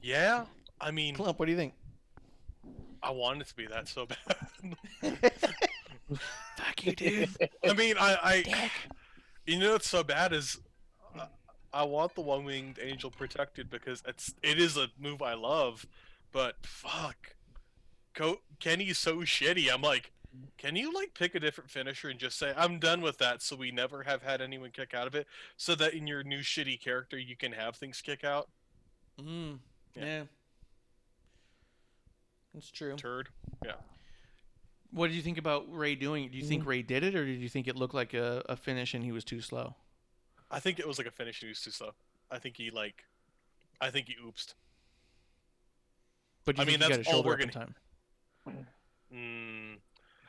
S5: Yeah, I mean,
S4: Clump, what do you think?
S5: I want it to be that so bad.
S4: Fuck you, dude.
S5: I mean, I you know what's so bad is I want the one-winged angel protected because it is a move I love, but fuck, Kenny's so shitty. I'm like, can you like pick a different finisher and just say I'm done with that, so we never have had anyone kick out of it, so that in your new shitty character you can have things kick out.
S4: Yeah. That's true.
S5: Turd. Yeah.
S4: What did you think about Ray doing it? Do you think Ray did it, or did you think it looked like a finish and he was too slow?
S5: I think it was like a finish and he was too slow. I think he oopsed.
S4: But do you think he got his shoulder up in time?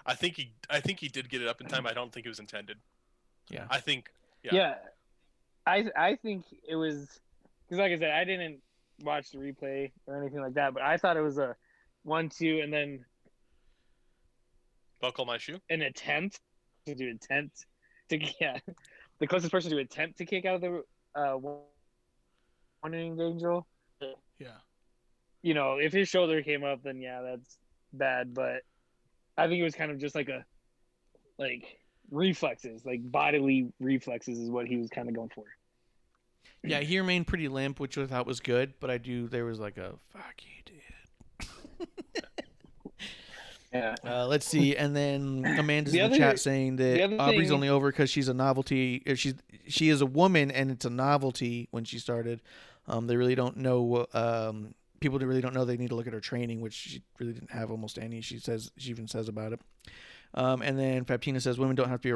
S5: I think he did get it up in time. I don't think it was intended.
S4: Yeah.
S5: I think.
S6: Yeah. I think it was because, like I said, I didn't watch the replay or anything like that, but I thought it was a 1-2 and then
S5: Buckle my shoe.
S6: an attempt to the closest person to attempt to kick out of the one-winged angel.
S4: Yeah.
S6: You know, if his shoulder came up, then yeah, that's bad. But I think it was kind of just like reflexes, like bodily reflexes, is what he was kind of going for.
S4: Yeah, he remained pretty limp, which I thought was good. But there was like a fuck you, dude.
S6: Yeah.
S4: Let's see, and then Amanda's in the chat saying that Aubrey's only over because she's a novelty. She is a woman, and it's a novelty when she started. They really don't know. People really don't know. They need to look at her training, which she really didn't have almost any. She even says about it. And then Fabtina says women don't have to be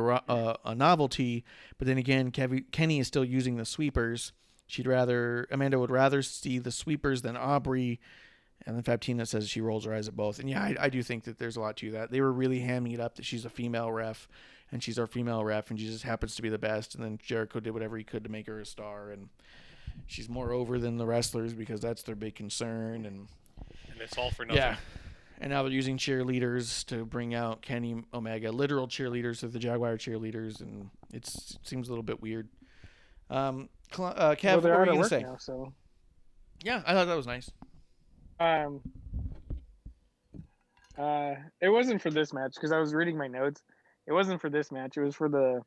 S4: a novelty, but then again, Kenny is still using the sweepers. Amanda would rather see the sweepers than Aubrey. And then Fabtina says she rolls her eyes at both. And yeah, I do think that there's a lot to that. They were really hamming it up that she's a female ref, and she's our female ref, and she just happens to be the best. And then Jericho did whatever he could to make her a star, and she's more over than the wrestlers because that's their big concern. And
S5: it's all for nothing.
S4: Yeah. And now they're using cheerleaders to bring out Kenny Omega, literal cheerleaders of the Jaguar cheerleaders, and it seems a little bit weird. Kev, what were you going to say?
S6: Now, so.
S4: Yeah, I thought that was nice.
S6: It wasn't for this match because I was reading my notes. It wasn't for this match. It was for the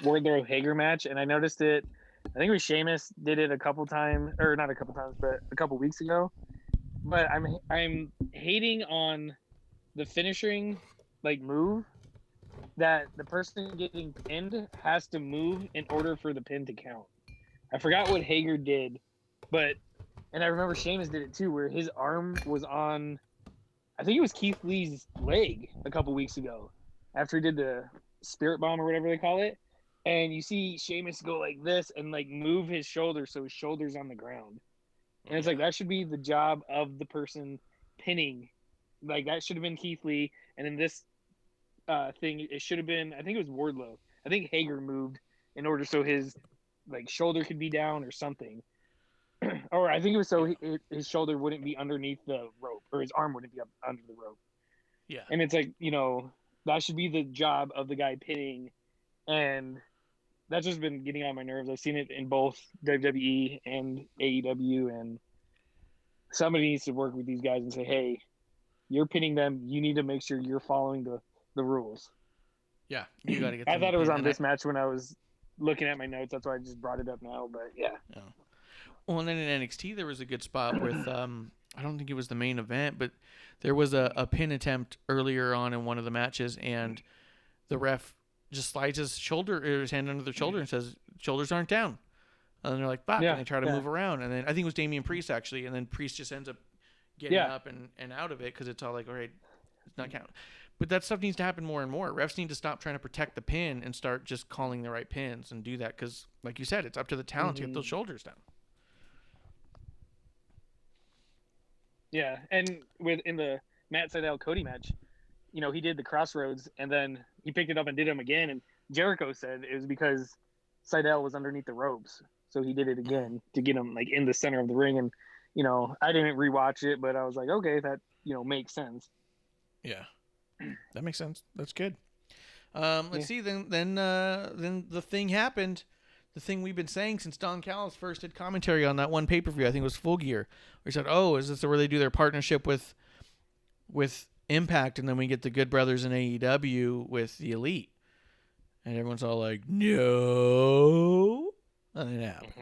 S6: Wardlow Hager match, and I noticed it. I think it was Sheamus did it a couple times, or not a couple times, but a couple weeks ago. But I'm hating on the finishing move that the person getting pinned has to move in order for the pin to count. I forgot what Hager did, and I remember Sheamus did it too, where his arm was on, I think it was Keith Lee's leg a couple weeks ago after he did the spirit bomb or whatever they call it. And you see Sheamus go like this and move his shoulder so his shoulder's on the ground. And it's that should be the job of the person pinning. That should have been Keith Lee. And in this thing, it should have been, I think it was Wardlow. I think Hager moved in order so his shoulder could be down or something. Or I think it was so his shoulder wouldn't be underneath the rope, or his arm wouldn't be up under the rope.
S4: Yeah.
S6: And it's that should be the job of the guy pinning. And that's just been getting on my nerves. I've seen it in both WWE and AEW, and somebody needs to work with these guys and say, hey, you're pinning them. You need to make sure you're following the rules.
S4: Yeah, you got to get.
S6: I thought it was on this match when I was looking at my notes. That's why I just brought it up now. But yeah.
S4: Well, and then in NXT there was a good spot with I don't think it was the main event, but there was a pin attempt earlier on in one of the matches, and the ref just slides his hand under their shoulder and says shoulders aren't down. And then they're like, fuck, and they try to move around. And then I think it was Damian Priest actually, and then Priest just ends up getting up and out of it because it's all all right, it's not counting. But that stuff needs to happen more and more. Refs need to stop trying to protect the pin and start just calling the right pins and do that because, like you said, it's up to the talent to get those shoulders down.
S6: Yeah, and in the Matt Sydal Cody match, he did the crossroads and then he picked it up and did them again. And Jericho said it was because Sydal was underneath the ropes, so he did it again to get him in the center of the ring. And I didn't rewatch it, but I was like, okay, that makes sense.
S4: Yeah, that makes sense. That's good. Let's see. Then the thing happened. The thing we've been saying since Don Callis first did commentary on that one pay-per-view, I think it was Full Gear, where he said, "Oh, is this where they do their partnership with Impact, and then we get the Good Brothers in AEW with the Elite?" And everyone's all like, "No, nothing happened."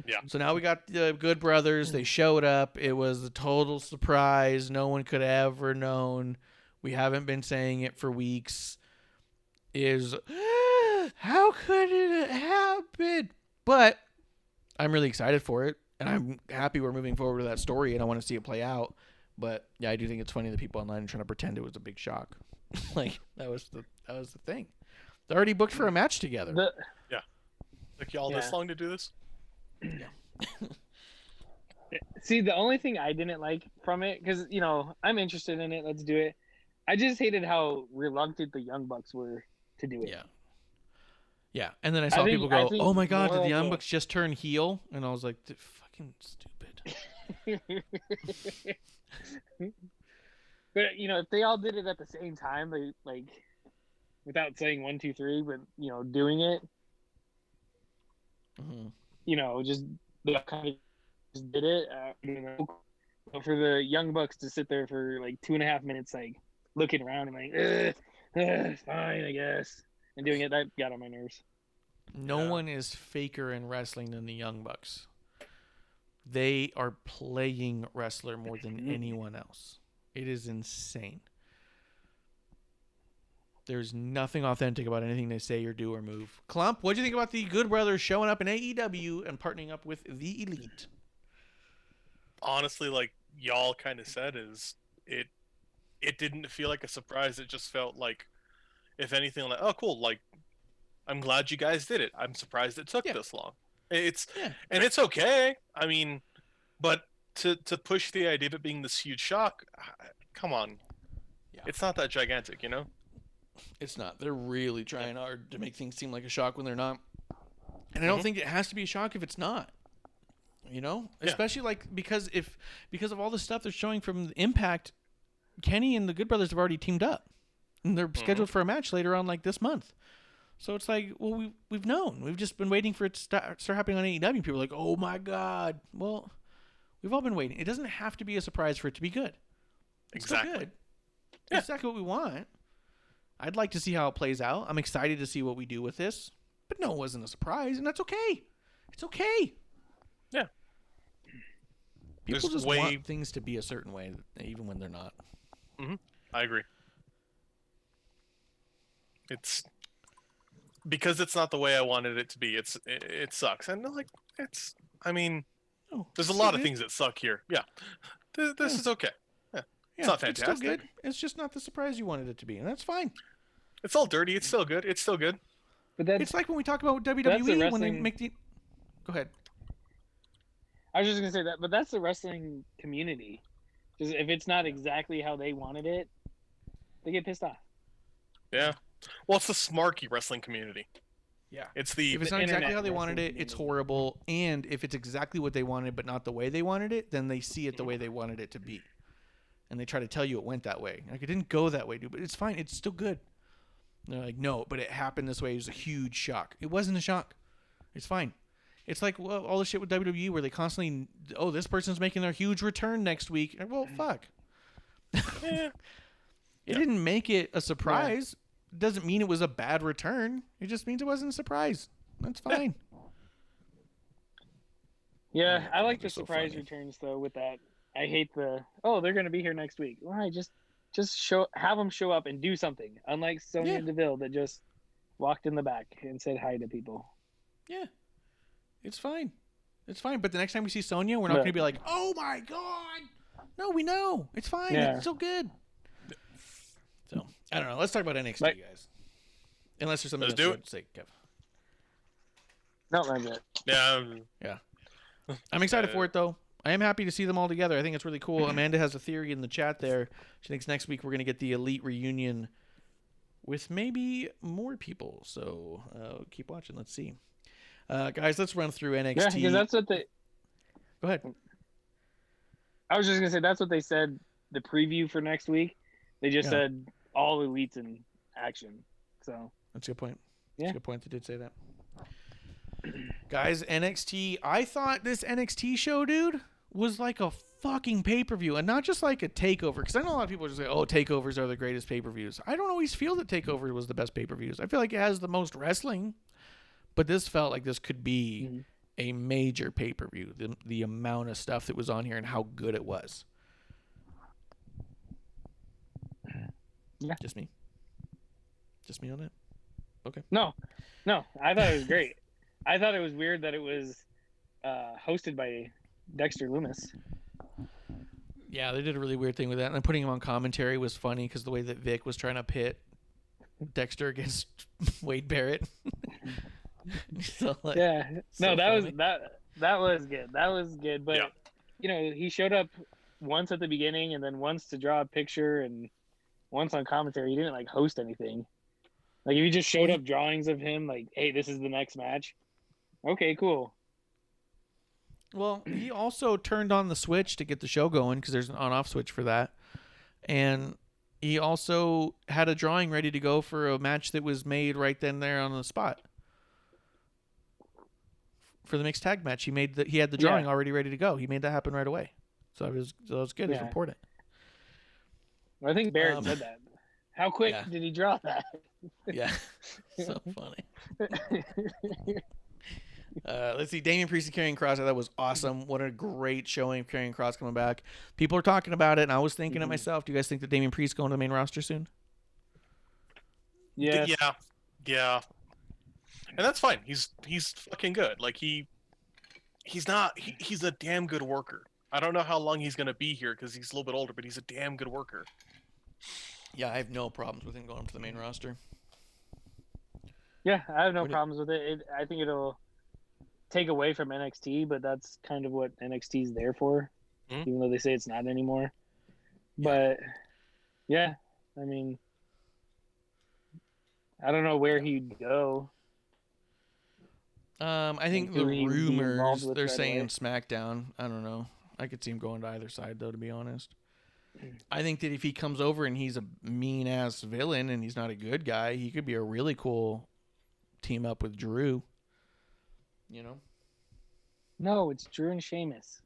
S5: Yeah.
S4: So now we got the Good Brothers. They showed up. It was a total surprise. No one could have ever known. We haven't been saying it for weeks. How could it happen? But I'm really excited for it, and I'm happy we're moving forward with that story, and I want to see it play out. But yeah, I do think it's funny that people online are trying to pretend it was a big shock. Like that was the thing. They're already booked for a match together.
S5: Took y'all this long to do this?
S6: See, the only thing I didn't like from it, because I'm interested in it, let's do it. I just hated how reluctant the Young Bucks were to do it.
S4: Yeah. And then I saw people go,
S6: think
S4: "Oh my God, did the Young
S6: more
S4: Bucks just turn heel?" And I was like, "Fucking stupid."
S6: But if they all did it at the same time, they without saying 1, 2, 3, but doing it, just they kind of just did it. But for the Young Bucks to sit there for 2.5 minutes, looking around and fine, I guess, and doing it, that got on my nerves.
S4: No one is faker in wrestling than the Young Bucks. They are playing wrestler more than anyone else. It is insane. There's nothing authentic about anything they say or do or move. Clump, what do you think about the Good Brothers showing up in AEW and partnering up with the Elite?
S5: Honestly, like y'all kind of said, it didn't feel like a surprise. It just felt like, if anything, like, oh, cool. Like, I'm glad you guys did it. I'm surprised it took this long. And it's okay. I mean, but to push the idea of it being this huge shock, come on. Yeah. It's not that gigantic, It's not. They're really trying hard to make things seem like a shock when they're not. And I don't think it has to be a shock if it's not. Especially because of all the stuff they're showing from Impact, Kenny and the Good Brothers have already teamed up, and they're scheduled for a match later on, this month. So it's like, well, we've known. We've just been waiting for it to start happening on AEW. People are like, oh my God. Well, we've all been waiting. It doesn't have to be a surprise for it to be good. It's exactly.
S4: Still good. Yeah. It's exactly what we want. I'd like to see how it plays out. I'm excited to see what we do with this. But no, it wasn't a surprise, and that's okay. It's okay. Yeah. People just want things to be a certain way, even when they're not. Mm-hmm. I agree. It's because it's not the way I wanted it to be. It sucks, and there's a lot of things that suck here. Yeah, this is okay. Yeah, it's not fantastic. It's still good. It's just not the surprise you wanted it to be, and that's fine. It's all dirty. It's still good. It's still good. But it's like when we talk about WWE when they make the. Go ahead.
S6: I was just gonna say that, but that's the wrestling community. Just if it's not exactly how they wanted it, they get pissed off. Yeah.
S5: Well, it's the smarky wrestling community.
S4: Yeah. If it's not exactly how they wanted it, it's horrible. And if it's exactly what they wanted but not the way they wanted it, then they see it the way they wanted it to be. And they try to tell you it went that way. Like, it didn't go that way, dude, but it's fine. It's still good. And they're like, no, but it happened this way. It was a huge shock. It wasn't a shock. It's fine. It's like all the shit with WWE where they constantly, this person's making their huge return next week. Well, fuck. It didn't make it a surprise. It doesn't mean it was a bad return. It just means it wasn't a surprise. That's fine.
S6: Yeah, I like the surprise returns though. With that, I hate they're going to be here next week. Why just have them show up and do something. Unlike Sonya Deville that just walked in the back and said hi to people. Yeah. It's fine. It's fine. But the next time we see Sonya, we're not going to be like, oh my God. No, we know. It's fine. Yeah. It's still good. So, I don't know. Let's talk about NXT, guys. Unless there's something else you want to say, Kev. No, that's it. Yeah. I'm excited for it, though. I am happy to see them all together. I think it's really cool. Amanda has a theory in the chat there. She thinks next week we're going to get the Elite reunion with maybe more people. So, keep watching. Let's see. Guys, let's run through NXT. Yeah, because that's what they... Go ahead. I was just gonna say that's what they said. The preview for next week, they just
S4: Yeah.
S6: said all elites in action. So
S4: That's a good point.
S6: Yeah.
S4: That's a good point. They did say that. Guys, NXT. I thought this NXT show, dude, was like a fucking pay-per-view, and not just like a takeover. Because I know a lot of people just say, "Oh, takeovers are the greatest pay-per-views." I don't always feel that takeover was the best pay-per-views. I feel like it has the most wrestling, but this felt like this could be a major pay-per-view. The amount of stuff that was on here and how good it was.
S6: Yeah.
S4: Just me on that. Okay.
S6: no, I thought it was great. I thought it was weird that it was hosted by Dexter Lumis.
S4: Yeah, they did a really weird thing with that. And then putting him on commentary was funny because the way that Vic was trying to pit Dexter against Wade Barrett. So, like,
S6: Yeah, no,
S4: so
S6: that was
S4: funny.
S6: that was good. That was good. But
S5: Yeah.
S6: you know, he showed up once at the beginning, and then once to draw a picture, and once on commentary. He didn't like host anything. Like if you just showed up drawings of him, like, hey, this is the next match. Okay, cool.
S4: Well, he also turned on the switch to get the show going because there's an on-off switch for that. And he also had a drawing ready to go for a match that was made right then there on the spot. For the mixed tag match, he had the drawing already ready to go. He made that happen right away. So it was good. It was important.
S6: I think Barrett said that. How quick did he draw that?
S4: Yeah. So funny. Let's see. Damian Priest and Karrion Kross. That was awesome. What a great showing of Karrion Kross coming back. People are talking about it, and I was thinking to myself, do you guys think that Damian Priest going to the main roster soon?
S6: Yeah.
S5: Yeah. And that's fine. He's fucking good. Like he's a damn good worker. I don't know how long he's gonna be here because he's a little bit older, but he's a damn good worker.
S4: Yeah, I have no problems with him going to the main roster.
S6: Yeah, I have no problems with it. I think it'll take away from NXT, but that's kind of what NXT is there for, even though they say it's not anymore. But yeah, I mean, I don't know where he'd go.
S4: I think
S6: Who
S4: the
S6: he'd be involved
S4: rumors,
S6: with
S4: they're
S6: right
S4: saying
S6: away.
S4: SmackDown. I don't know. I could see him going to either side, though, to be honest. I think that if he comes over and he's a mean-ass villain and he's not a good guy, he could be a really cool team up with Drew. You know?
S6: No, it's Drew and Sheamus.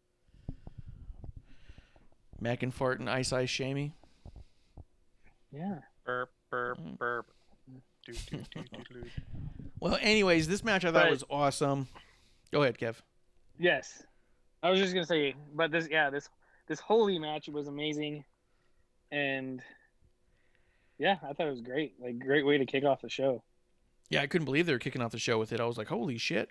S4: McInfart and Ice Shamey.
S6: Yeah.
S5: Burp, burp, burp. Do, do, do, do, do.
S4: Well, anyways, this match I thought was awesome. Go ahead, Kev.
S6: Yes. I was just gonna say, but this holy match was amazing, and yeah, I thought it was great. Like, great way to kick off the show.
S4: Yeah, I couldn't believe they were kicking off the show with it. I was like, holy shit.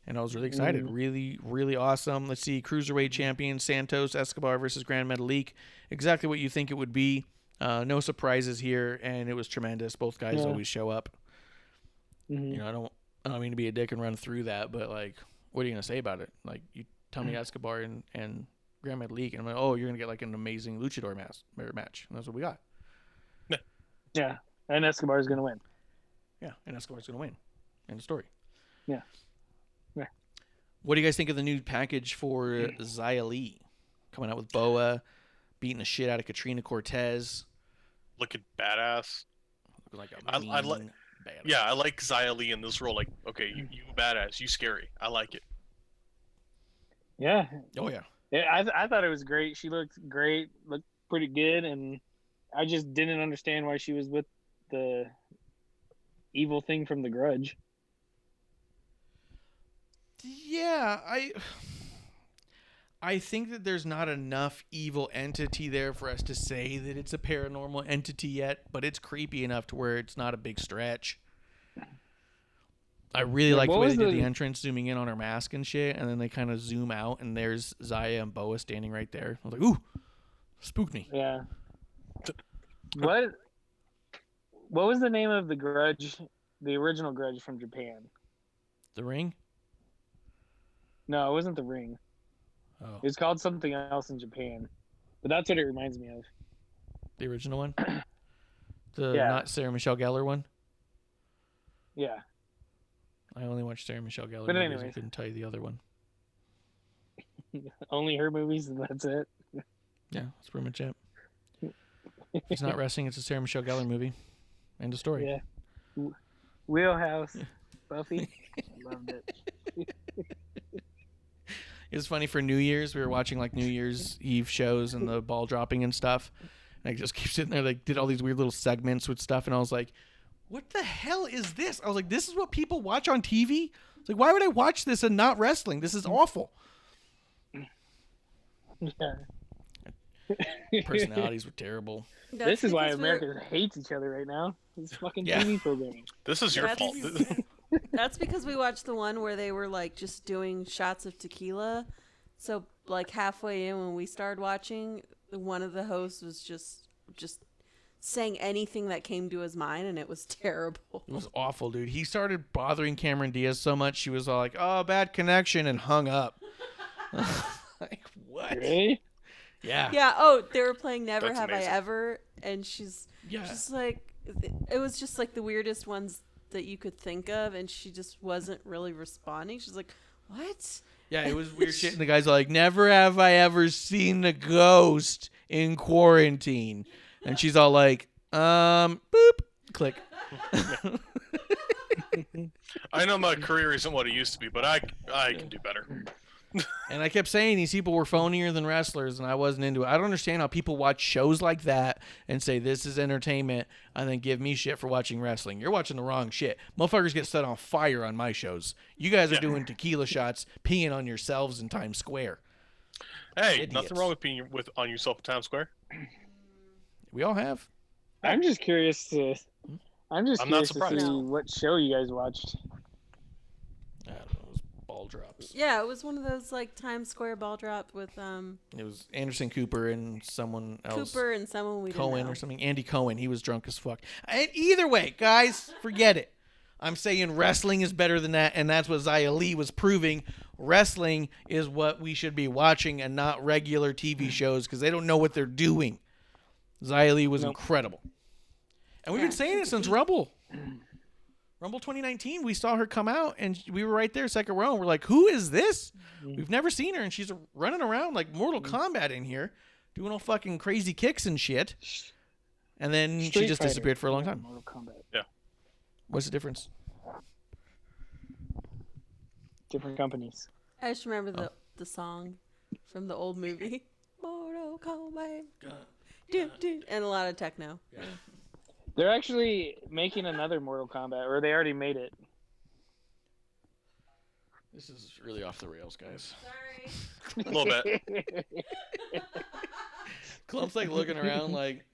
S4: And I was really excited. Really, really awesome. Let's see. Cruiserweight champion Santos Escobar versus Grand Metalik. Exactly what you think it would be. No surprises here, and it was tremendous. Both guys always show up. You know, I don't mean to be a dick and run through that, but like, what are you gonna say about it? Like, you tell me Escobar and Grand Metalik, and I'm like, oh, you're gonna get like an amazing luchador match, and that's what we got.
S6: Yeah, and Escobar's gonna win.
S4: Yeah, and Escobar's gonna win. End of story.
S6: Yeah.
S4: What do you guys think of the new package for Xia Li? Coming out with Boa, beating the shit out of Katrina Cortez.
S5: Looking badass.
S4: Looking like a
S5: I
S4: mean
S5: like.
S4: badass.
S5: Yeah, I like Xia Li in this role. Like, okay, you badass, you scary. I like it.
S6: Yeah.
S4: Oh yeah.
S6: I thought it was great. She looked great, looked pretty good, and I just didn't understand why she was with the evil thing from The Grudge.
S4: Yeah, I think that there's not enough evil entity there for us to say that it's a paranormal entity yet, but it's creepy enough to where it's not a big stretch. I really like the way they did the entrance, zooming in on her mask and shit, and then they kind of zoom out, and there's Xia and Boa standing right there. I was like, ooh, spooked me.
S6: Yeah. What was the name of the Grudge, the original Grudge from Japan?
S4: The Ring?
S6: No, it wasn't The Ring.
S4: Oh.
S6: It was called something else in Japan. But that's what it reminds me of.
S4: The original one? Not Sarah Michelle Gellar one?
S6: Yeah.
S4: I only watched Sarah Michelle Gellar
S6: But
S4: movies. I
S6: anyways.
S4: couldn't tell you the other one.
S6: Only her movies and that's it.
S4: Yeah, that's pretty much it. If it's not wrestling, it's a Sarah Michelle Gellar movie. End of story.
S6: Yeah. Wheelhouse. Buffy. Loved it.
S4: It was funny for New Year's. We were watching like New Year's Eve shows and the ball dropping and stuff. And I just keep sitting there, like, did all these weird little segments with stuff. And I was like, what the hell is this? I was like, this is what people watch on TV? It's like, why would I watch this and not wrestling? This is awful.
S6: Yeah.
S4: Personalities were terrible.
S6: This is why America hates each other right now. This fucking TV programming.
S5: This is your fault.
S7: That's because we watched the one where they were like just doing shots of tequila. So like halfway in when we started watching, one of the hosts was just saying anything that came to his mind, and it was terrible.
S4: It was awful, dude. He started bothering Cameron Diaz so much, she was all like, oh, bad connection, and hung up. Like, what?
S6: Really?
S4: Yeah.
S7: Yeah. Oh, they were playing Never
S5: That's
S7: Have
S5: amazing.
S7: I Ever, and she's just like, it was just like the weirdest ones that you could think of, and she just wasn't really responding. She's like, what?
S4: Yeah, it was weird shit. And the guy's like, never have I ever seen a ghost in quarantine. And she's all like, boop, click.
S5: I know my career isn't what it used to be, but I can do better.
S4: And I kept saying these people were phonier than wrestlers, and I wasn't into it. I don't understand how people watch shows like that and say this is entertainment and then give me shit for watching wrestling. You're watching the wrong shit. Motherfuckers get set on fire on my shows. You guys are doing tequila shots, peeing on yourselves in Times Square.
S5: Hey,
S4: Idiots.
S5: nothing wrong with being on yourself in Times Square.
S4: We all have.
S6: I'm just curious to. I'm
S5: not
S6: curious to
S5: surprised.
S6: see what show you guys watched.
S4: I don't know. It was ball drops.
S7: Yeah, it was one of those like Times Square ball drop with
S4: It was Anderson Cooper and someone else.
S7: Cooper and someone we didn't
S4: Cohen
S7: know.
S4: or something. Andy Cohen. He was drunk as fuck. And either way, guys, forget it. I'm saying wrestling is better than that, and that's what Xia Li was proving. Wrestling is what we should be watching and not regular TV shows because they don't know what they're doing. Xia Li was incredible. And we've been saying it since Rumble. Rumble 2019, we saw her come out, and we were right there, second row, and we're like, who is this? We've never seen her, and she's running around like Mortal Kombat in here, doing all fucking crazy kicks and shit. And then she
S6: Street
S4: just
S6: Fighter,
S4: disappeared for a long
S6: not
S4: time.
S6: Mortal Kombat.
S4: What's the difference?
S6: Different companies.
S7: I just remember the song from the old movie. Mortal Kombat. And a lot of techno.
S6: They're actually making another Mortal Kombat, or they already made it.
S4: This is really off the rails, guys.
S7: Sorry.
S5: A little bit.
S4: Clump's like looking around like,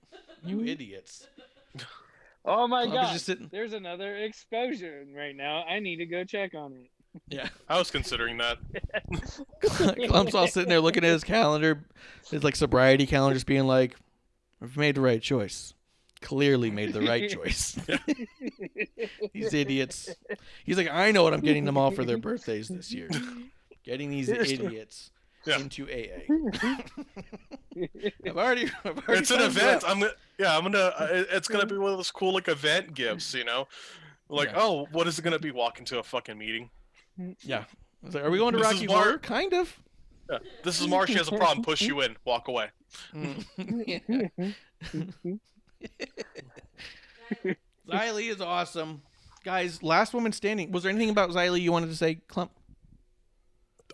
S4: you idiots.
S6: Oh my
S4: Clump is
S6: god!
S4: just sitting.
S6: There's another exposure right now. I need to go check on it.
S4: Yeah.
S5: I was considering that.
S4: Clump's all sitting there looking at his calendar, his like sobriety calendar, just being like, I've made the right choice. Clearly made the right choice. These idiots. He's like, I know what I'm getting them all for their birthdays this year. Getting these idiots into AA. I've already
S5: It's an
S4: signed
S5: event.
S4: up.
S5: It's gonna be one of those cool like event gifts, you know? Like, oh, what is it gonna be? Walk into a fucking meeting.
S4: Yeah. I was like, are we going to
S5: This
S4: Rocky
S5: is Mar-
S4: Horror? Kind of.
S5: Yeah. This is Mark. She has a problem. Push you in. Walk away.
S4: Xia Li is awesome. Guys, last woman standing. Was there anything about Xia Li you wanted to say, Clump?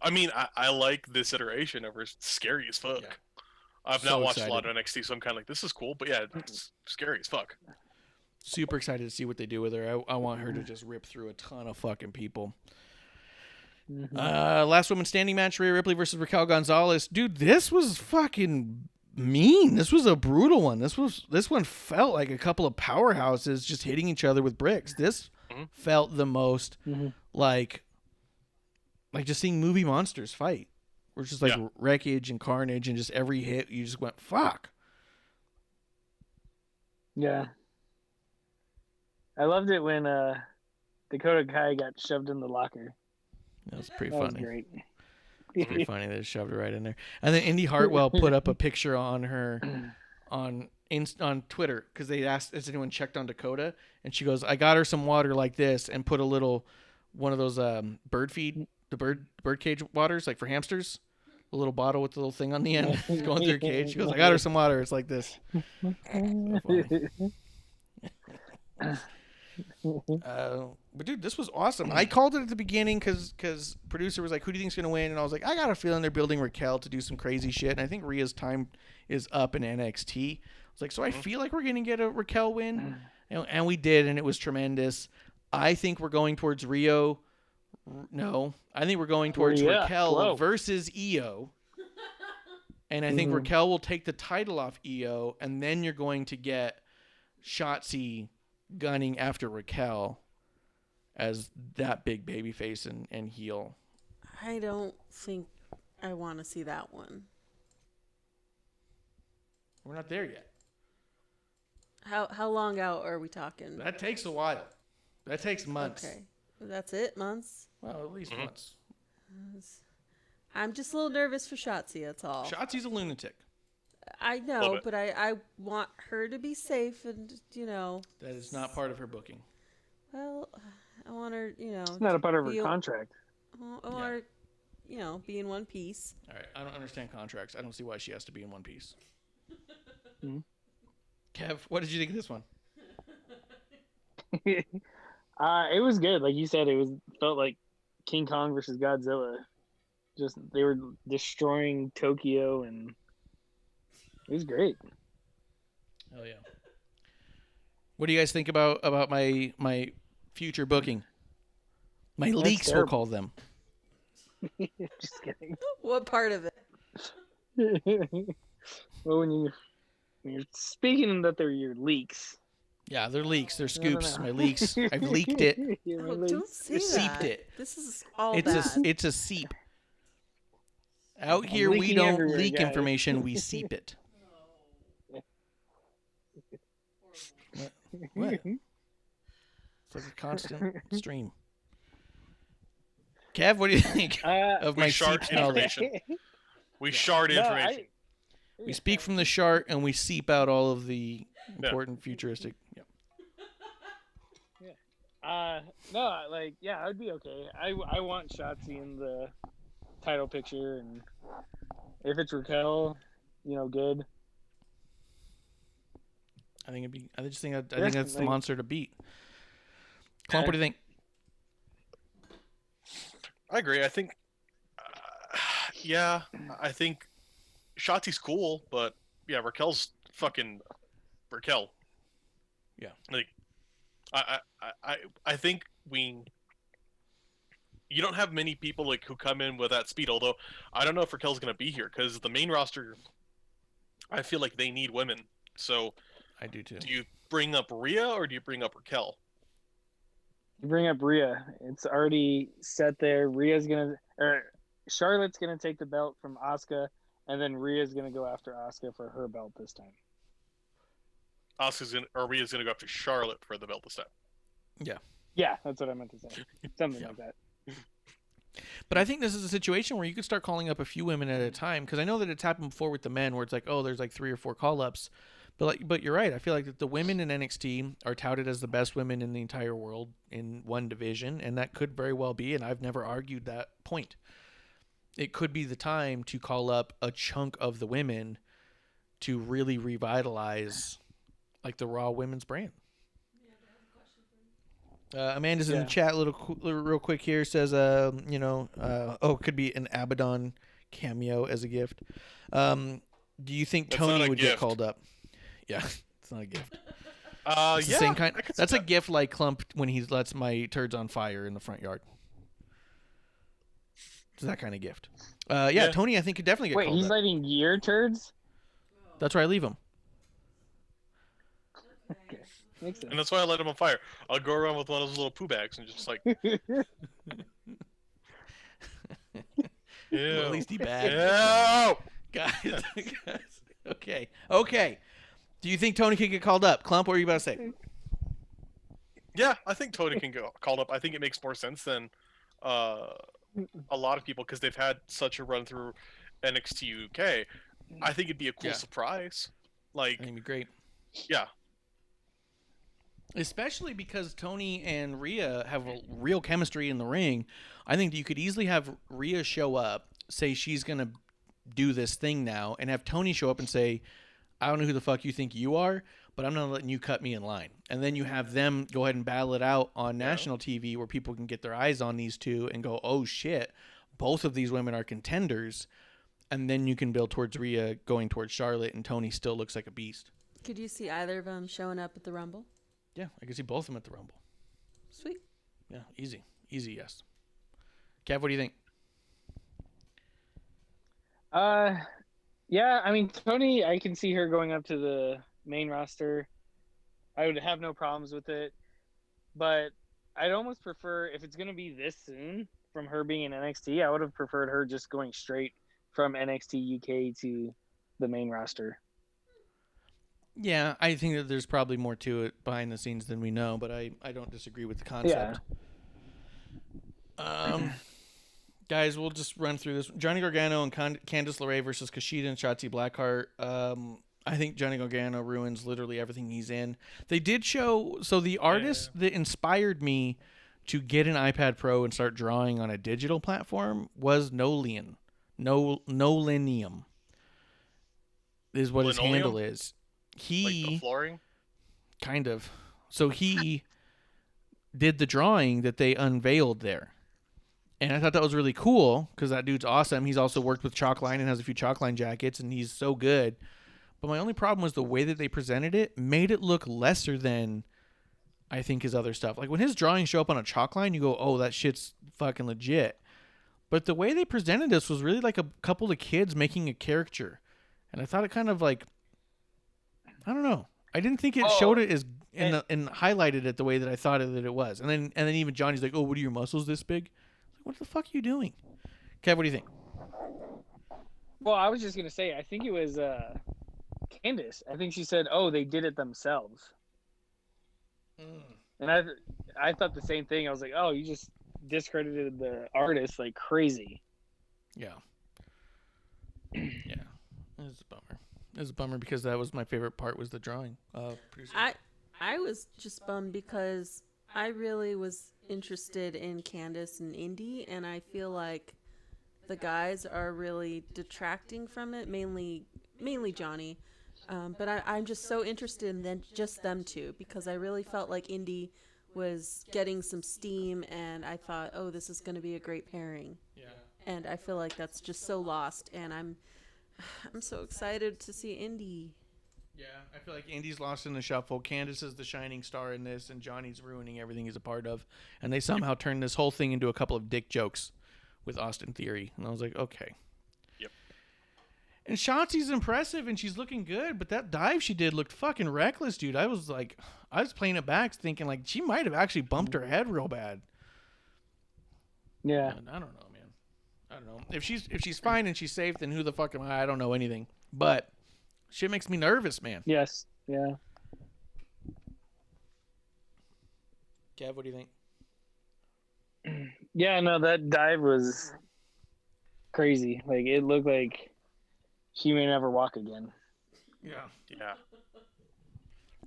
S5: I mean, I like this iteration of her. It's scary as fuck.
S4: Yeah.
S5: I've
S4: So
S5: not watched
S4: excited.
S5: a lot of NXT, so I'm kind of like, this is cool. But yeah, it's scary as fuck.
S4: Super excited to see what they do with her. I want her to just rip through a ton of fucking people. Last woman standing match, Rhea Ripley versus Raquel Gonzalez. Dude, this was fucking mean. This was a brutal one. This one felt like a couple of powerhouses just hitting each other with bricks. This felt the most like just seeing movie monsters fight. Where it's just like wreckage and carnage, and just every hit you just went fuck.
S6: Yeah. I loved it when Dakota Kai got shoved in the locker.
S4: That was pretty
S6: That was
S4: funny.
S6: great.
S4: It's pretty funny. They just shoved it right in there. And then Indy Hartwell put up a picture on her on Twitter because they asked, has anyone checked on Dakota? And she goes, I got her some water like this and put a little one of those bird feed, the bird cage waters like for hamsters. A little bottle with the little thing on the end going through her cage. She goes, I got her some water. It's like this. So funny. But dude, this was awesome. I called it at the beginning because producer was like, who do you think's gonna win? And I was like, I got a feeling they're building Raquel to do some crazy shit. And I think Rhea's time is up in NXT. I was like, so I feel like we're gonna get a Raquel win, and we did, and it was tremendous. I think we're going towards Rio. No, I think we're going towards Raquel versus Aew. And I think Raquel will take the title off Aew, and then you're going to get Shotzi gunning after Raquel as that big babyface and heel.
S7: I don't think I want to see that one.
S4: We're not there yet.
S7: How long out are we talking?
S4: That takes a while. That takes months.
S7: Okay. That's it? Months?
S4: Well, at least months.
S7: I'm just a little nervous for Shotzi, that's all.
S4: Shotzi's a lunatic.
S7: I know, but I want her to be safe and,
S4: That is not part of her booking.
S7: Well, I want her,
S6: It's not a part of her contract.
S7: I want her, be in one piece.
S4: All right, I don't understand contracts. I don't see why she has to be in one piece. Kev, what did you think of this one?
S6: It was good. Like you said, felt like King Kong versus Godzilla. Just they were destroying Tokyo, and it was great.
S4: Oh yeah. What do you guys think about my future booking? My leaks, we'll call them.
S6: Just kidding.
S7: What part of it?
S6: Well, when you're speaking that they're your leaks.
S4: Yeah, they're leaks. They're scoops. My leaks. I've leaked it.
S7: Don't say that.
S4: Seeped it.
S7: This is all
S4: It's
S7: bad.
S4: it's a seep. Out here, we don't leak information. We seep it. What? It's like a constant stream. Kev, what do you think of my
S5: shard
S4: seep knowledge?
S5: information. We shard information.
S4: We speak from the chart and we seep out all of the important futuristic. Yeah.
S6: I'd be okay. I want Shotzi in the title picture, and if it's Raquel, good.
S4: I think that's the monster to beat. Clump, what do you think?
S5: I agree. I think, I think Shotzi's cool, but yeah, Raquel's fucking Raquel.
S4: Yeah.
S5: Like, I think you don't have many people who come in with that speed. Although I don't know if Raquel's gonna be here because the main roster, I feel like they need women. So
S4: I do too.
S5: Do you bring up Rhea or do you bring up Raquel?
S6: You bring up Rhea. It's already set there. Charlotte's gonna take the belt from Asuka, and then Rhea's gonna go after Asuka for her belt this time.
S5: Rhea's gonna go after Charlotte for the belt this time.
S4: Yeah.
S6: Yeah, that's what I meant to say. Something like that.
S4: But I think this is a situation where you could start calling up a few women at a time, because I know that it's happened before with the men, where it's like, oh, there's like 3 or 4 call-ups. But you're right. I feel like that the women in NXT are touted as the best women in the entire world in one division, and that could very well be, and I've never argued that point. It could be the time to call up a chunk of the women to really revitalize like the Raw women's brand. Amanda's in the chat real quick here, says, it could be an Abaddon cameo as a gift. Do you think Tony would get called up? Yeah, it's not a gift. It's the same kind. That's a gift like Clump when he lets my turds on fire in the front yard. It's that kind of gift. Tony, I think could definitely get called up.
S6: Wait, he's lighting your turds?
S4: That's where I leave them.
S6: Okay. Makes sense.
S5: And that's why I let him on fire. I'll go around with one of those little poo bags and just like...
S4: Well, at least he bagged.
S5: Ew!
S4: Guys. Okay. Do you think Tony can get called up? Clump, what were you about to say?
S5: Yeah, I think Tony can get called up. I think it makes more sense than a lot of people because they've had such a run through NXT UK. I think it'd be a cool surprise.
S4: I think it'd be great.
S5: Yeah.
S4: Especially because Tony and Rhea have a real chemistry in the ring. I think that you could easily have Rhea show up, say she's going to do this thing now, and have Tony show up and say, I don't know who the fuck you think you are, but I'm not letting you cut me in line. And then you have them go ahead and battle it out on national TV where people can get their eyes on these two and go, oh shit, both of these women are contenders. And then you can build towards Rhea going towards Charlotte, and Tony still looks like a beast.
S7: Could you see either of them showing up at the Rumble?
S4: Yeah, I could see both of them at the Rumble.
S7: Sweet.
S4: Yeah, easy. Easy, yes. Kev, what do you think?
S6: Yeah, I mean, Tony, I can see her going up to the main roster. I would have no problems with it. But I'd almost prefer, if it's going to be this soon from her being in NXT, I would have preferred her just going straight from NXT UK to the main roster.
S4: Yeah, I think that there's probably more to it behind the scenes than we know, but I don't disagree with the concept. Yeah. Guys, we'll just run through this. Johnny Gargano and Candice LeRae versus Kushida and Shotzi Blackheart. I think Johnny Gargano ruins literally everything he's in. They did show... So the artist that inspired me to get an iPad Pro and start drawing on a digital platform was Nolenium. Is what his handle is. He...
S5: Like the flooring?
S4: Kind of. So he did the drawing that they unveiled there. And I thought that was really cool because that dude's awesome. He's also worked with Chalkline and has a few Chalkline jackets, and he's so good. But my only problem was the way that they presented it made it look lesser than I think his other stuff. Like when his drawings show up on a Chalkline, you go, oh, that shit's fucking legit. But the way they presented this was really like a couple of kids making a caricature. And I thought it kind of like, I don't know. I didn't think it showed it as and highlighted it the way that I thought that it was. And then even Johnny's like, oh, what are your muscles this big? What the fuck are you doing? Kev, what do you think?
S6: Well, I was just going to say, I think it was Candice. I think she said, oh, they did it themselves. And I thought the same thing. I was like, oh, you just discredited the artist like crazy.
S4: Yeah. Yeah. It was a bummer. It was a bummer because that was my favorite part was the drawing.
S7: I was just bummed because I really was interested in Candice and Indy, and I feel like the guys are really detracting from it, mainly Johnny. But I'm just so interested in just them two because I really felt like Indy was getting some steam, and I thought, oh, this is going to be a great pairing. Yeah. And I feel like that's just so lost, and I'm so excited to see Indy.
S4: Yeah, I feel like Indy's lost in the shuffle. Candice is the shining star in this, and Johnny's ruining everything he's a part of. And they somehow turned this whole thing into a couple of dick jokes with Austin Theory. And I was like, okay.
S5: Yep.
S4: And Shotzi's impressive, and she's looking good, but that dive she did looked fucking reckless, dude. I was playing it back thinking, like, she might have actually bumped her head real bad.
S6: Yeah.
S4: And I don't know, man. I don't know. If she's fine and she's safe, then who the fuck am I? I don't know anything. But... shit makes me nervous, man.
S6: Yes. Yeah.
S4: Kev, what do you think?
S6: Yeah, no, that dive was crazy. Like, it looked like she may never walk again.
S4: Yeah.
S5: Yeah.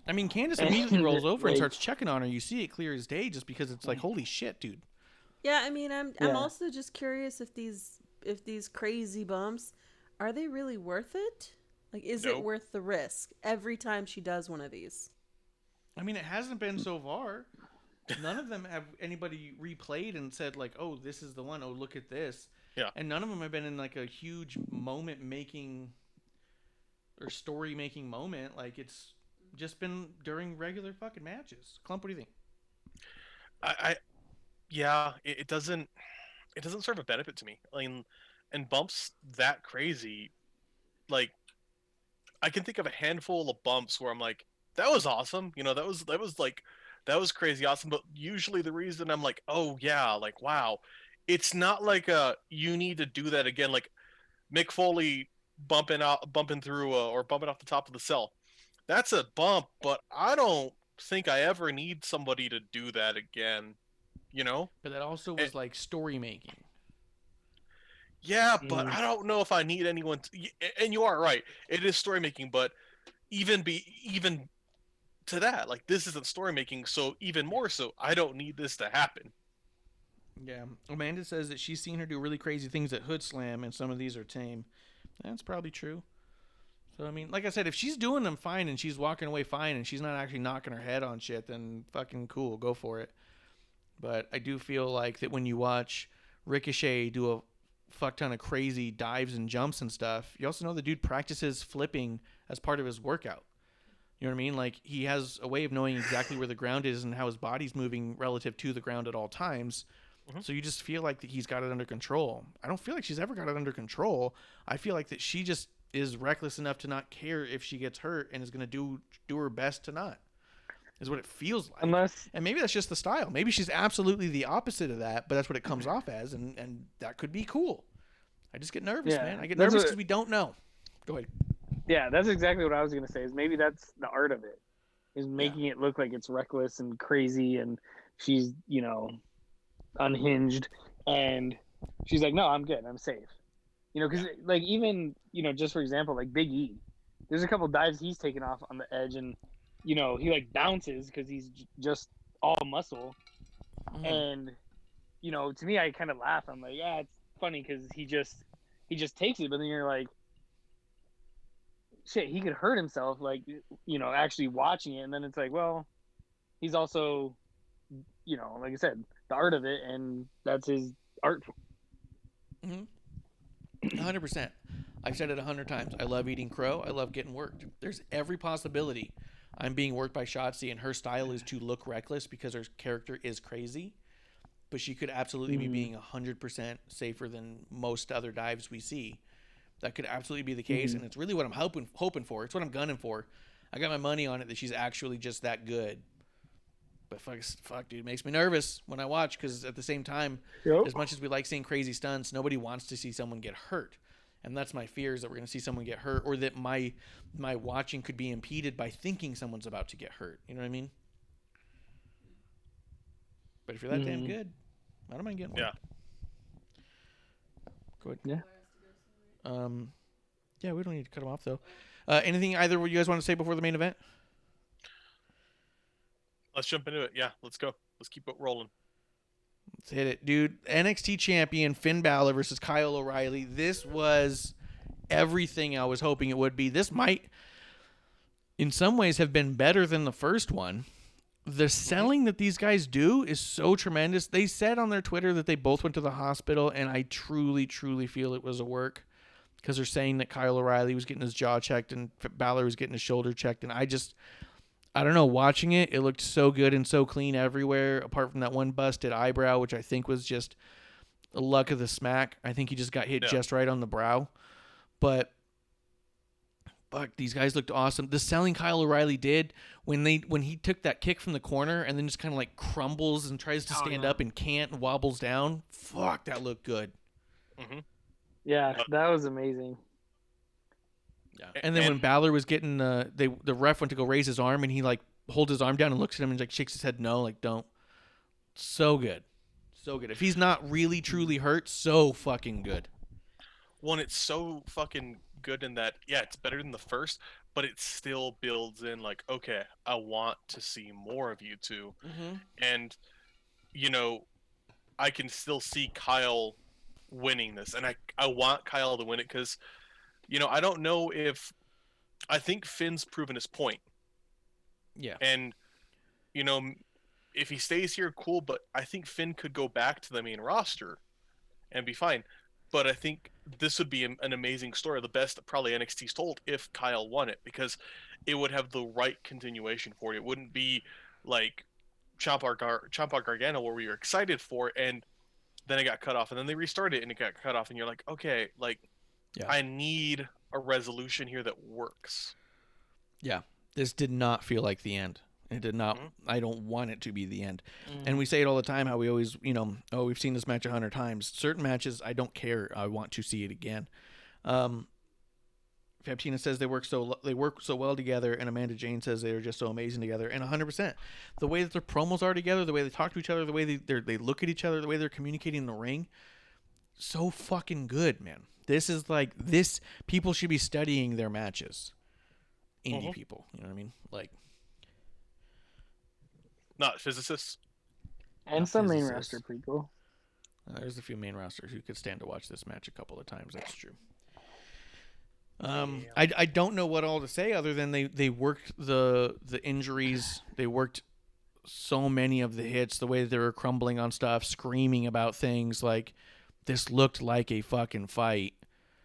S4: I mean, Candice immediately rolls over and starts checking on her. You see it clear as day just because it's like, holy shit, dude.
S7: Yeah, I mean, I'm also just curious if these crazy bumps, are they really worth it? Like, is it worth the risk every time she does one of these?
S4: I mean, it hasn't been so far. None of them have anybody replayed and said, like, oh, this is the one. Oh, look at this.
S5: Yeah.
S4: And none of them have been in, like, a huge moment-making or story-making moment. Like, it's just been during regular fucking matches. Clump, what do you think?
S5: It doesn't serve a benefit to me. I mean, and bumps that crazy, like, I can think of a handful of bumps where I'm like, that was awesome. You know, that was crazy awesome. But usually the reason I'm like, oh yeah, like, wow, it's not like you need to do that again. Like Mick Foley bumping through or bumping off the top of the cell. That's a bump, but I don't think I ever need somebody to do that again, you know?
S4: But that also was like story making.
S5: Yeah, but I don't know if I need anyone and you are right. It is story making, but even to that, like, this isn't story making, so even more so, I don't need this to happen.
S4: Yeah. Amanda says that she's seen her do really crazy things at Hood Slam, and some of these are tame. That's probably true. So, I mean, like I said, if she's doing them fine and she's walking away fine and she's not actually knocking her head on shit, then fucking cool, go for it. But I do feel like that when you watch Ricochet do a fuck ton of crazy dives and jumps and stuff, you also know the dude practices flipping as part of his workout. You know what I mean? Like, he has a way of knowing exactly where the ground is and how his body's moving relative to the ground at all times. Mm-hmm. So you just feel like that he's got it under control. I don't feel like she's ever got it under control. I feel like that she just is reckless enough to not care if she gets hurt and is going to do her best to not. Is what it feels like. And maybe that's just the style. Maybe she's absolutely the opposite of that, but that's what it comes off as, and that could be cool. I just get nervous, man. I get nervous because we don't know. Go ahead.
S6: Yeah, that's exactly what I was going to say. Is maybe that's the art of it, is making it look like it's reckless and crazy, and she's, you know, unhinged, and she's like, no, I'm good, I'm safe. You know, because like even, you know, just for example, like Big E, there's a couple dives he's taken off on the edge, and you know, he like bounces because he's just all muscle, and you know, to me, I kind of laugh. I'm like, yeah, it's funny because he just takes it, but then you're like, shit, he could hurt himself, like, you know, actually watching it, and then it's like, well, he's also, you know, like I said, the art of it, and that's his art.
S4: 100%. I've said it 100 times. I love eating crow. I love getting worked. There's every possibility I'm being worked by Shotzi, and her style is to look reckless because her character is crazy, but she could absolutely be being 100% safer than most other dives we see. That could absolutely be the case, and it's really what I'm hoping for. It's what I'm gunning for. I got my money on it that she's actually just that good. But fuck, dude, it makes me nervous when I watch, because at the same time, as much as we like seeing crazy stunts, nobody wants to see someone get hurt. And that's my fear, is that we're going to see someone get hurt, or that my watching could be impeded by thinking someone's about to get hurt. You know what I mean? But if you're that damn good, I don't mind getting one.
S5: Yeah.
S4: Go ahead.
S6: Yeah.
S4: Yeah, we don't need to cut them off, though. Anything either you guys want to say before the main event?
S5: Let's jump into it. Yeah, let's go. Let's keep it rolling.
S4: Let's hit it, dude. NXT champion Finn Balor versus Kyle O'Reilly. This was everything I was hoping it would be. This might, in some ways, have been better than the first one. The selling that these guys do is so tremendous. They said on their Twitter that they both went to the hospital, and I truly, truly feel it was a work, because they're saying that Kyle O'Reilly was getting his jaw checked and Balor was getting his shoulder checked, and I don't know, watching it, it looked so good and so clean everywhere, apart from that one busted eyebrow, which I think was just the luck of the smack. I think he just got hit just right on the brow. But fuck, these guys looked awesome. The selling Kyle O'Reilly did when he took that kick from the corner and then just kind of like crumbles and tries to stand up and can't and wobbles down. Fuck, that looked good.
S6: Yeah, that was amazing.
S4: Yeah. And then when Balor was getting the ref went to go raise his arm, and he like holds his arm down and looks at him and like shakes his head no, like don't. So good. So good. If he's not really truly hurt, so fucking good.
S5: One, it's so fucking good in that, yeah, it's better than the first, but it still builds in like, okay, I want to see more of you two. And, you know, I can still see Kyle winning this, and I want Kyle to win it because, you know, I don't know if, I think Finn's proven his point.
S4: Yeah.
S5: And, you know, if he stays here, cool, but I think Finn could go back to the main roster and be fine. But I think this would be an amazing story, the best probably NXT's told, if Kyle won it, because it would have the right continuation for it. It wouldn't be like Ciampa Gargano, where we were excited for, and then it got cut off, and then they restarted it and it got cut off, and you're like, okay, like, I need a resolution here that works.
S4: Yeah, this did not feel like the end. It did not. I don't want it to be the end. And we say it all the time, how we always, you know, oh, we've seen this match 100 times. Certain matches, I don't care. I want to see it again. Fabtina says they work so well together, and Amanda Jane says they are just so amazing together. And 100%, the way that their promos are together, the way they talk to each other, the way they look at each other, the way they're communicating in the ring, so fucking good, man. This is like this. People should be studying their matches. Indie people, you know what I mean? Like,
S5: not physicists.
S6: And some main roster people.
S4: There's a few main rosters who could stand to watch this match a couple of times. That's true. I don't know what all to say other than they worked the injuries. They worked so many of the hits, the way that they were crumbling on stuff, screaming about things. Like, this looked like a fucking fight.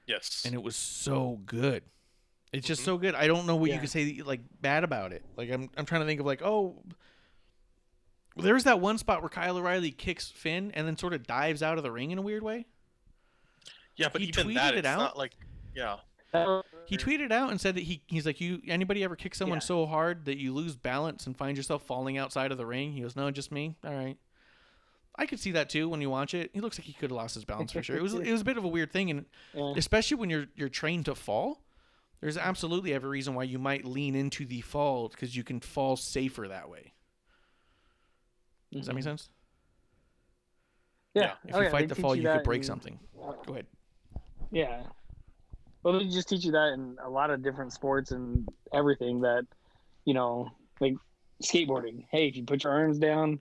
S5: Yes.
S4: And it was so good. It's just so good. I don't know what you
S6: Yeah.
S4: could say like bad about it. Like, I'm trying to think of like, oh, there's that one spot where Kyle O'Reilly kicks Finn and then sort of dives out of the ring in a weird way.
S5: Yeah, but
S4: He
S5: even
S4: tweeted
S5: that,
S4: it
S5: it's
S4: out.
S5: not like, yeah.
S4: He tweeted out and said that he's like, anybody ever kick someone
S6: Yeah.
S4: so hard that you lose balance and find yourself falling outside of the ring? He goes, no, just me. All right. I could see that too when you watch it. He looks like he could have lost his balance for sure. It was a bit of a weird thing, and especially when you're trained to fall, there's absolutely every reason why you might lean into the fall because you can fall safer that way. Does that make sense?
S6: Yeah.
S4: If
S6: Oh,
S4: you
S6: yeah,
S4: fight
S6: they
S4: the fall,
S6: teach
S4: you could
S6: that
S4: break
S6: in-
S4: something. Go ahead.
S6: Yeah. Well, they just teach you that in a lot of different sports and everything that, like skateboarding. Hey, if you put your arms down,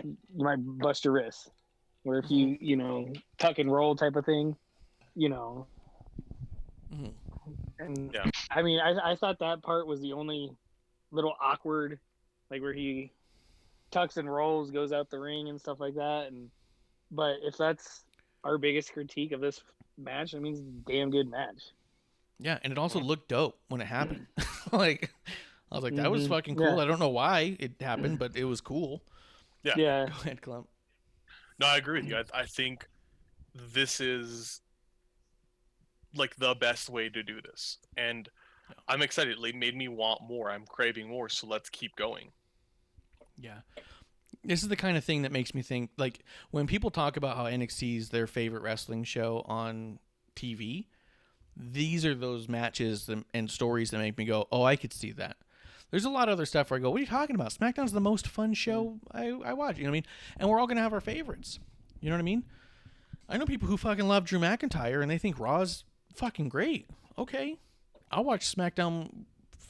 S6: you might bust your wrist. Or if you, tuck and roll type of thing,
S4: Mhm.
S6: And
S5: Yeah.
S6: I mean, I thought that part was the only little awkward, like where he tucks and rolls, goes out the ring and stuff like that. But if that's our biggest critique of this match, I mean, it's a damn good match.
S4: Yeah, and it also looked dope when it happened. Like, I was like, that was fucking cool.
S6: Yeah.
S4: I don't know why it happened, but it was cool.
S5: Yeah.
S6: Yeah.
S4: Go ahead, Clump.
S5: No, I agree with you. I think this is like the best way to do this, and I'm excited. It made me want more. I'm craving more, so let's keep going.
S4: Yeah. This is the kind of thing that makes me think, like, when people talk about how NXT is their favorite wrestling show on TV, these are those matches and stories that make me go, oh, I could see that. There's a lot of other stuff where I go, what are you talking about? SmackDown's the most fun show I watch. You know what I mean? And we're all going to have our favorites. You know what I mean? I know people who fucking love Drew McIntyre and they think Raw's fucking great. Okay. I'll watch SmackDown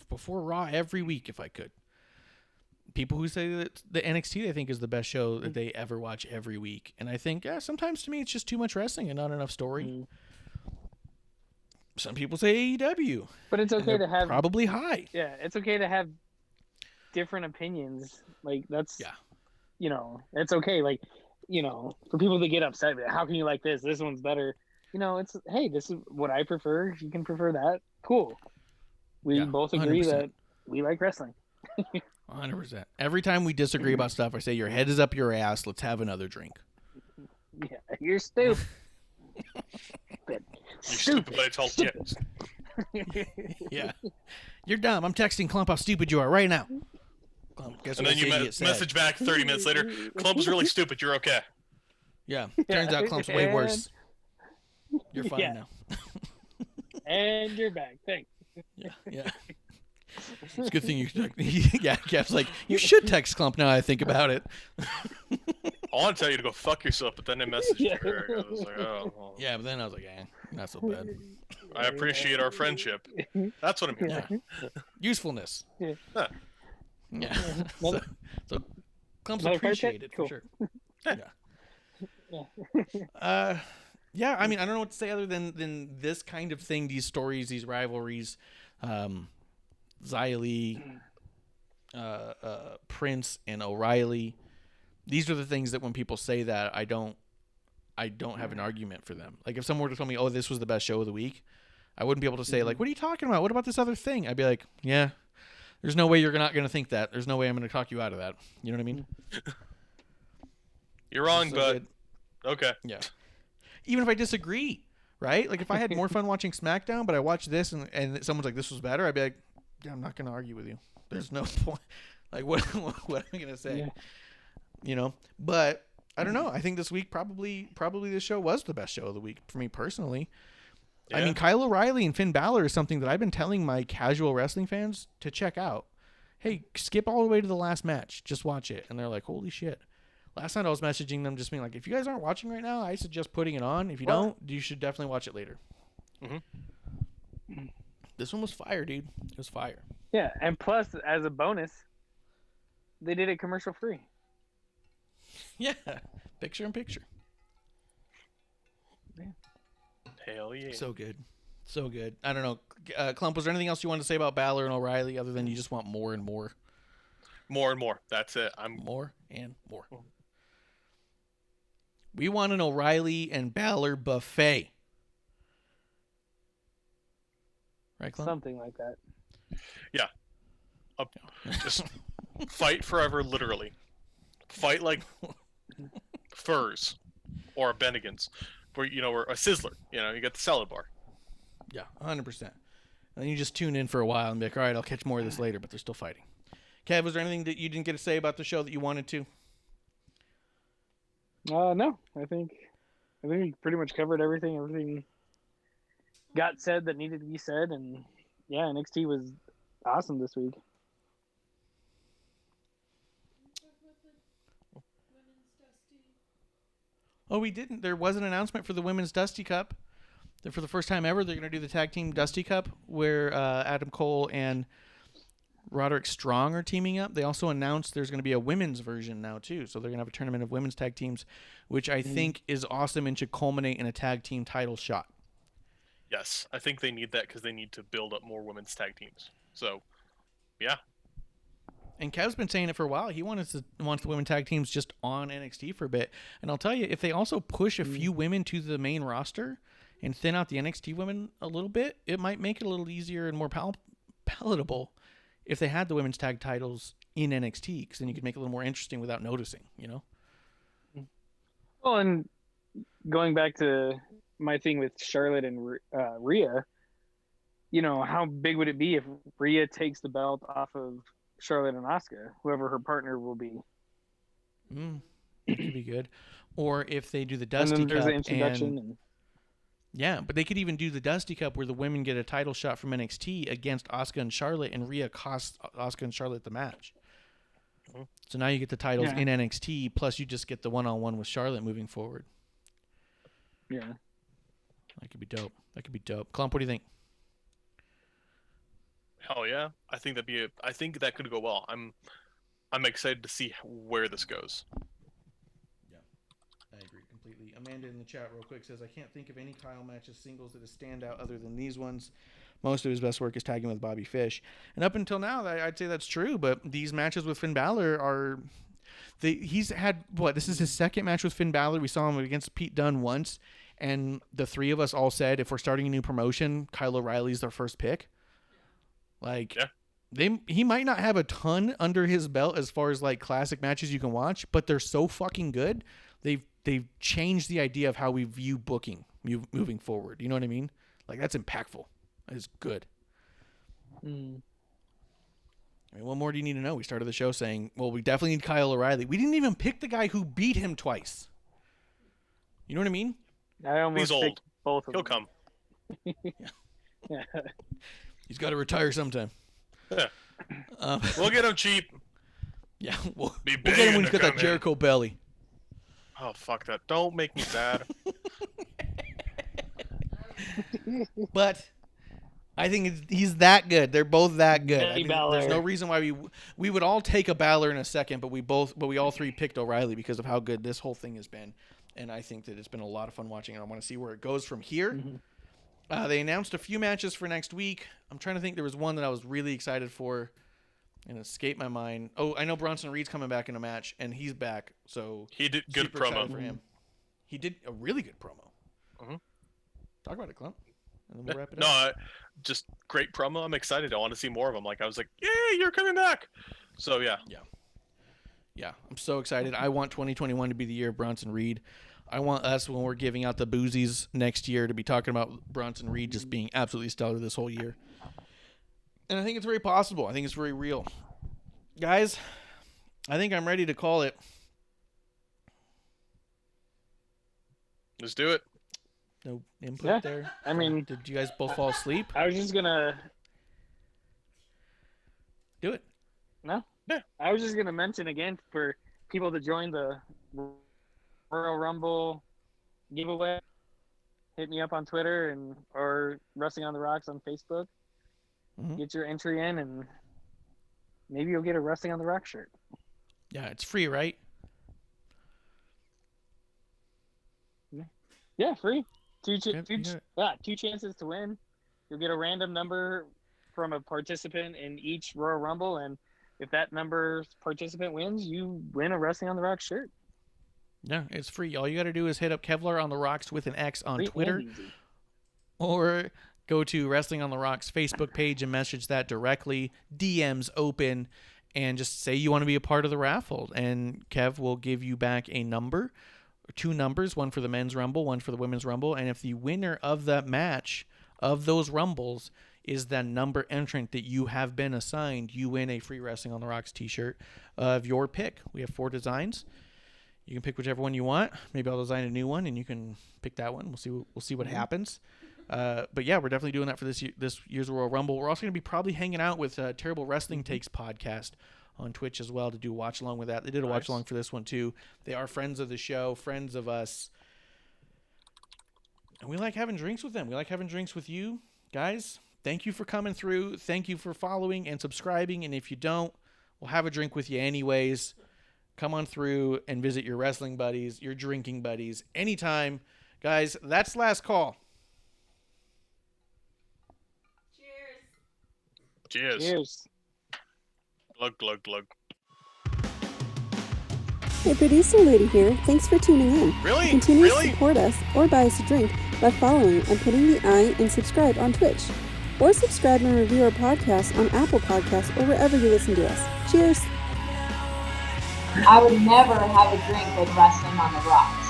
S4: before Raw every week if I could. People who say that the NXT they think is the best show that they ever watch every week. And I think, sometimes to me it's just too much wrestling and not enough story. Some people say AEW.
S6: But it's
S4: and
S6: okay
S4: they're
S6: to have
S4: probably high.
S6: Yeah, it's okay to have different opinions. Like that's it's okay. Like, for people to get upset, how can you like this? This one's better. It's hey, this is what I prefer. If you can prefer that, cool. We both agree
S4: 100%.
S6: that we like wrestling.
S4: 100%. Every time we disagree about stuff, I say your head is up your ass. Let's have another drink.
S6: Yeah, you're stupid.
S5: You're stupid, but it's all kids.
S4: Yeah. You're dumb. I'm texting Clump how stupid you are right now. Clump, guess
S5: And
S4: what
S5: then you
S4: this idiot said?
S5: message back 30 minutes later. Clump is really stupid. You're okay.
S4: Yeah. Turns out Clump's way worse. You're fine
S6: Yeah.
S4: now.
S6: And you're back. Thanks.
S4: Yeah. Yeah. It's a good thing you. Yeah. Kev's like, you should text Clump now I think about it.
S5: I want to tell you to go fuck yourself, but then I messaged her. I was like, oh, well,
S4: Yeah, but then I was like, not so bad.
S5: I appreciate our friendship. That's what I mean.
S4: Yeah. Usefulness.
S6: Yeah.
S5: Huh.
S4: Yeah.
S6: Another-
S4: so Clump's
S6: another card
S4: appreciated
S6: check?
S4: for
S6: Cool.
S4: sure.
S6: Yeah.
S4: Yeah, I mean, I don't know what to say other than this kind of thing, these stories, these rivalries, Xia Li, Prince and O'Reilly. These are the things that when people say that, I don't have an argument for them. Like if someone were to tell me, oh, this was the best show of the week, I wouldn't be able to say like, what are you talking about? What about this other thing? I'd be like, yeah, there's no way you're not going to think that. There's no way I'm going to talk you out of that. You know what I mean?
S5: You're wrong,
S4: So
S5: but
S4: good.
S5: okay.
S4: Yeah. Even if I disagree, right? Like if I had more fun watching SmackDown, but I watched this and someone's like, this was better, I'd be like, yeah, I'm not going to argue with you. There's no point. Like what am I going to say?
S6: Yeah.
S4: You know? But I don't know. I think this week probably this show was the best show of the week for me personally.
S5: Yeah.
S4: I mean, Kyle O'Reilly and Finn Balor is something that I've been telling my casual wrestling fans to check out. Hey, skip all the way to the last match. Just watch it. And they're like, holy shit. Last night I was messaging them just being like, if you guys aren't watching right now, I suggest putting it on. If you don't, you should definitely watch it later.
S5: Mm-hmm.
S4: This one was fire, dude. It was fire.
S6: Yeah, and plus, as a bonus, they did it commercial free.
S4: Yeah. Picture in picture.
S5: Hell yeah.
S4: So good. So good. I don't know. Clump, was there anything else you wanted to say about Balor and O'Reilly other than you just want more and more?
S5: More and more. That's it.
S4: More and more. We want an O'Reilly and Balor buffet. Right, Clump?
S6: Something like that.
S5: Yeah. Just fight forever, literally. Fight like furs or Bennigan's, or a Sizzler. You get the salad bar.
S4: Yeah, 100%. And then you just tune in for a while and be like, all right, I'll catch more of this later, but they're still fighting. Kev, was there anything that you didn't get to say about the show that you wanted to?
S6: No, I think we pretty much covered everything. Everything got said that needed to be said, and yeah, NXT was awesome this week.
S4: Oh, we didn't. There was an announcement for the Women's Dusty Cup. For the first time ever, they're going to do the Tag Team Dusty Cup, where Adam Cole and Roderick Strong are teaming up. They also announced there's going to be a women's version now, too. So they're going to have a tournament of women's tag teams, which I think is awesome and should culminate in a tag team title shot.
S5: Yes, I think they need that because they need to build up more women's tag teams. So, yeah.
S4: And Kev's been saying it for a while. He wants the women tag teams just on NXT for a bit. And I'll tell you, if they also push a few women to the main roster and thin out the NXT women a little bit, it might make it a little easier and more palatable if they had the women's tag titles in NXT, because then you could make it a little more interesting without noticing,
S6: Well, and going back to my thing with Charlotte and Rhea, how big would it be if Rhea takes the belt off of Charlotte and Asuka, whoever her partner will be?
S4: That could be good. Or if they do the
S6: And
S4: Dusty
S6: then there's
S4: Cup
S6: the introduction.
S4: yeah, but they could even do the Dusty Cup where the women get a title shot from NXT against Asuka and Charlotte, and Rhea costs Asuka and Charlotte the match. So now you get the titles in NXT, plus you just get the one-on-one with Charlotte moving forward.
S6: Yeah.
S4: That could be dope. Clump, what do you think?
S5: Hell yeah. I think that could go well. I'm excited to see where this goes.
S4: Yeah, I agree completely. Amanda in the chat real quick says, I can't think of any Kyle matches singles that stand out other than these ones. Most of his best work is tagging with Bobby Fish. And up until now, I'd say that's true, but these matches with Finn Balor are... he's had, this is his second match with Finn Balor. We saw him against Pete Dunne once, and the three of us all said, if we're starting a new promotion, Kyle O'Reilly's their first pick. He might not have a ton under his belt as far as classic matches you can watch, but they're so fucking good. They've changed the idea of how we view booking moving forward. You know what I mean? That's impactful. It's good. I mean, what more do you need to know? We started the show saying, well, we definitely need Kyle O'Reilly. We didn't even pick the guy who beat him twice. You know what I mean?
S6: I almost
S5: He's old.
S6: picked both of
S5: He'll
S6: them.
S5: come.
S6: Yeah.
S4: He's got to retire sometime.
S5: Yeah. We'll get him cheap.
S4: Yeah, we'll
S5: Be
S4: get him when he's
S5: begging to
S4: got that
S5: come in.
S4: Jericho belly.
S5: Oh, fuck that. Don't make me sad.
S4: But I think he's that good. They're both that good.
S6: Hey,
S4: I mean,
S6: Balor.
S4: there's no reason why we would all take a Balor in a second, but we all three picked O'Reilly because of how good this whole thing has been, and I think that it's been a lot of fun watching, and I want to see where it goes from here. They announced a few matches for next week. I'm trying to think. There was one that I was really excited for, and it escaped my mind. Oh, I know Bronson Reed's coming back in a match, and he's back, so
S5: He did good
S4: super excited
S5: promo.
S4: for him. He did a really good promo.
S5: Mhm.
S4: Talk about it, Clump, and then we'll wrap it
S5: No,
S4: up.
S5: just great promo. I'm excited. I want to see more of him. I was like, yay, you're coming back. So, yeah.
S4: Yeah, I'm so excited. I want 2021 to be the year of Bronson Reed. I want us, when we're giving out the boozies next year, to be talking about Bronson Reed just being absolutely stellar this whole year. And I think it's very possible. I think it's very real. Guys, I think I'm ready to call it.
S5: Let's do it.
S4: No input
S6: Yeah,
S4: there.
S6: I mean-
S4: Did you guys both fall asleep?
S6: I was just gonna
S4: Do it.
S6: I was just gonna mention again for people to join the Royal Rumble giveaway. Hit me up on Twitter or Wrestling on the Rocks on Facebook.
S4: Mhm.
S6: Get your entry in, and maybe you'll get a Wrestling on the Rock shirt.
S4: Yeah, it's free, right?
S6: Yeah, free. Two
S4: Yep, you got it.
S6: chances to win. You'll get a random number from a participant in each Royal Rumble, and if that number participant wins, you win a Wrestling on the Rocks shirt.
S4: Yeah, it's free. All you got to do is hit up Kevlar on the Rocks with an X on
S6: Free
S4: Twitter,
S6: and easy.
S4: or go to Wrestling on the Rocks Facebook page and message that directly. DMs open, and just say you want to be a part of the raffle, and Kev will give you back a number, 2 numbers, one for the men's rumble, one for the women's rumble, and if the winner of that match of those rumbles is the number entrant that you have been assigned, you win a free Wrestling on the Rocks t-shirt of your pick. We have 4 designs. You can pick whichever one you want. Maybe I'll design a new one, and you can pick that one. We'll see what happens. But yeah, we're definitely doing that for this year's Royal Rumble. We're also going to be probably hanging out with Terrible Wrestling Takes podcast on Twitch as well to do watch along with that. They did a watch along for this one too. They are friends of the show, friends of us, and we like having drinks with them. We like having drinks with you guys. Thank you for coming through. Thank you for following and subscribing. And if you don't, we'll have a drink with you anyways. Come on through and visit your wrestling buddies, your drinking buddies, anytime. Guys, that's last call.
S5: Cheers.
S6: Cheers.
S5: Glug, glug, glug.
S8: Hey, producer lady here. Thanks for tuning in.
S5: Really?
S8: Continue
S5: Really?
S8: to support us or buy us a drink by following and putting the I in subscribe on Twitch. Or subscribe and review our podcast on Apple Podcasts or wherever you listen to us. Cheers!
S3: I would never have a drink with Wrestling on the Rocks.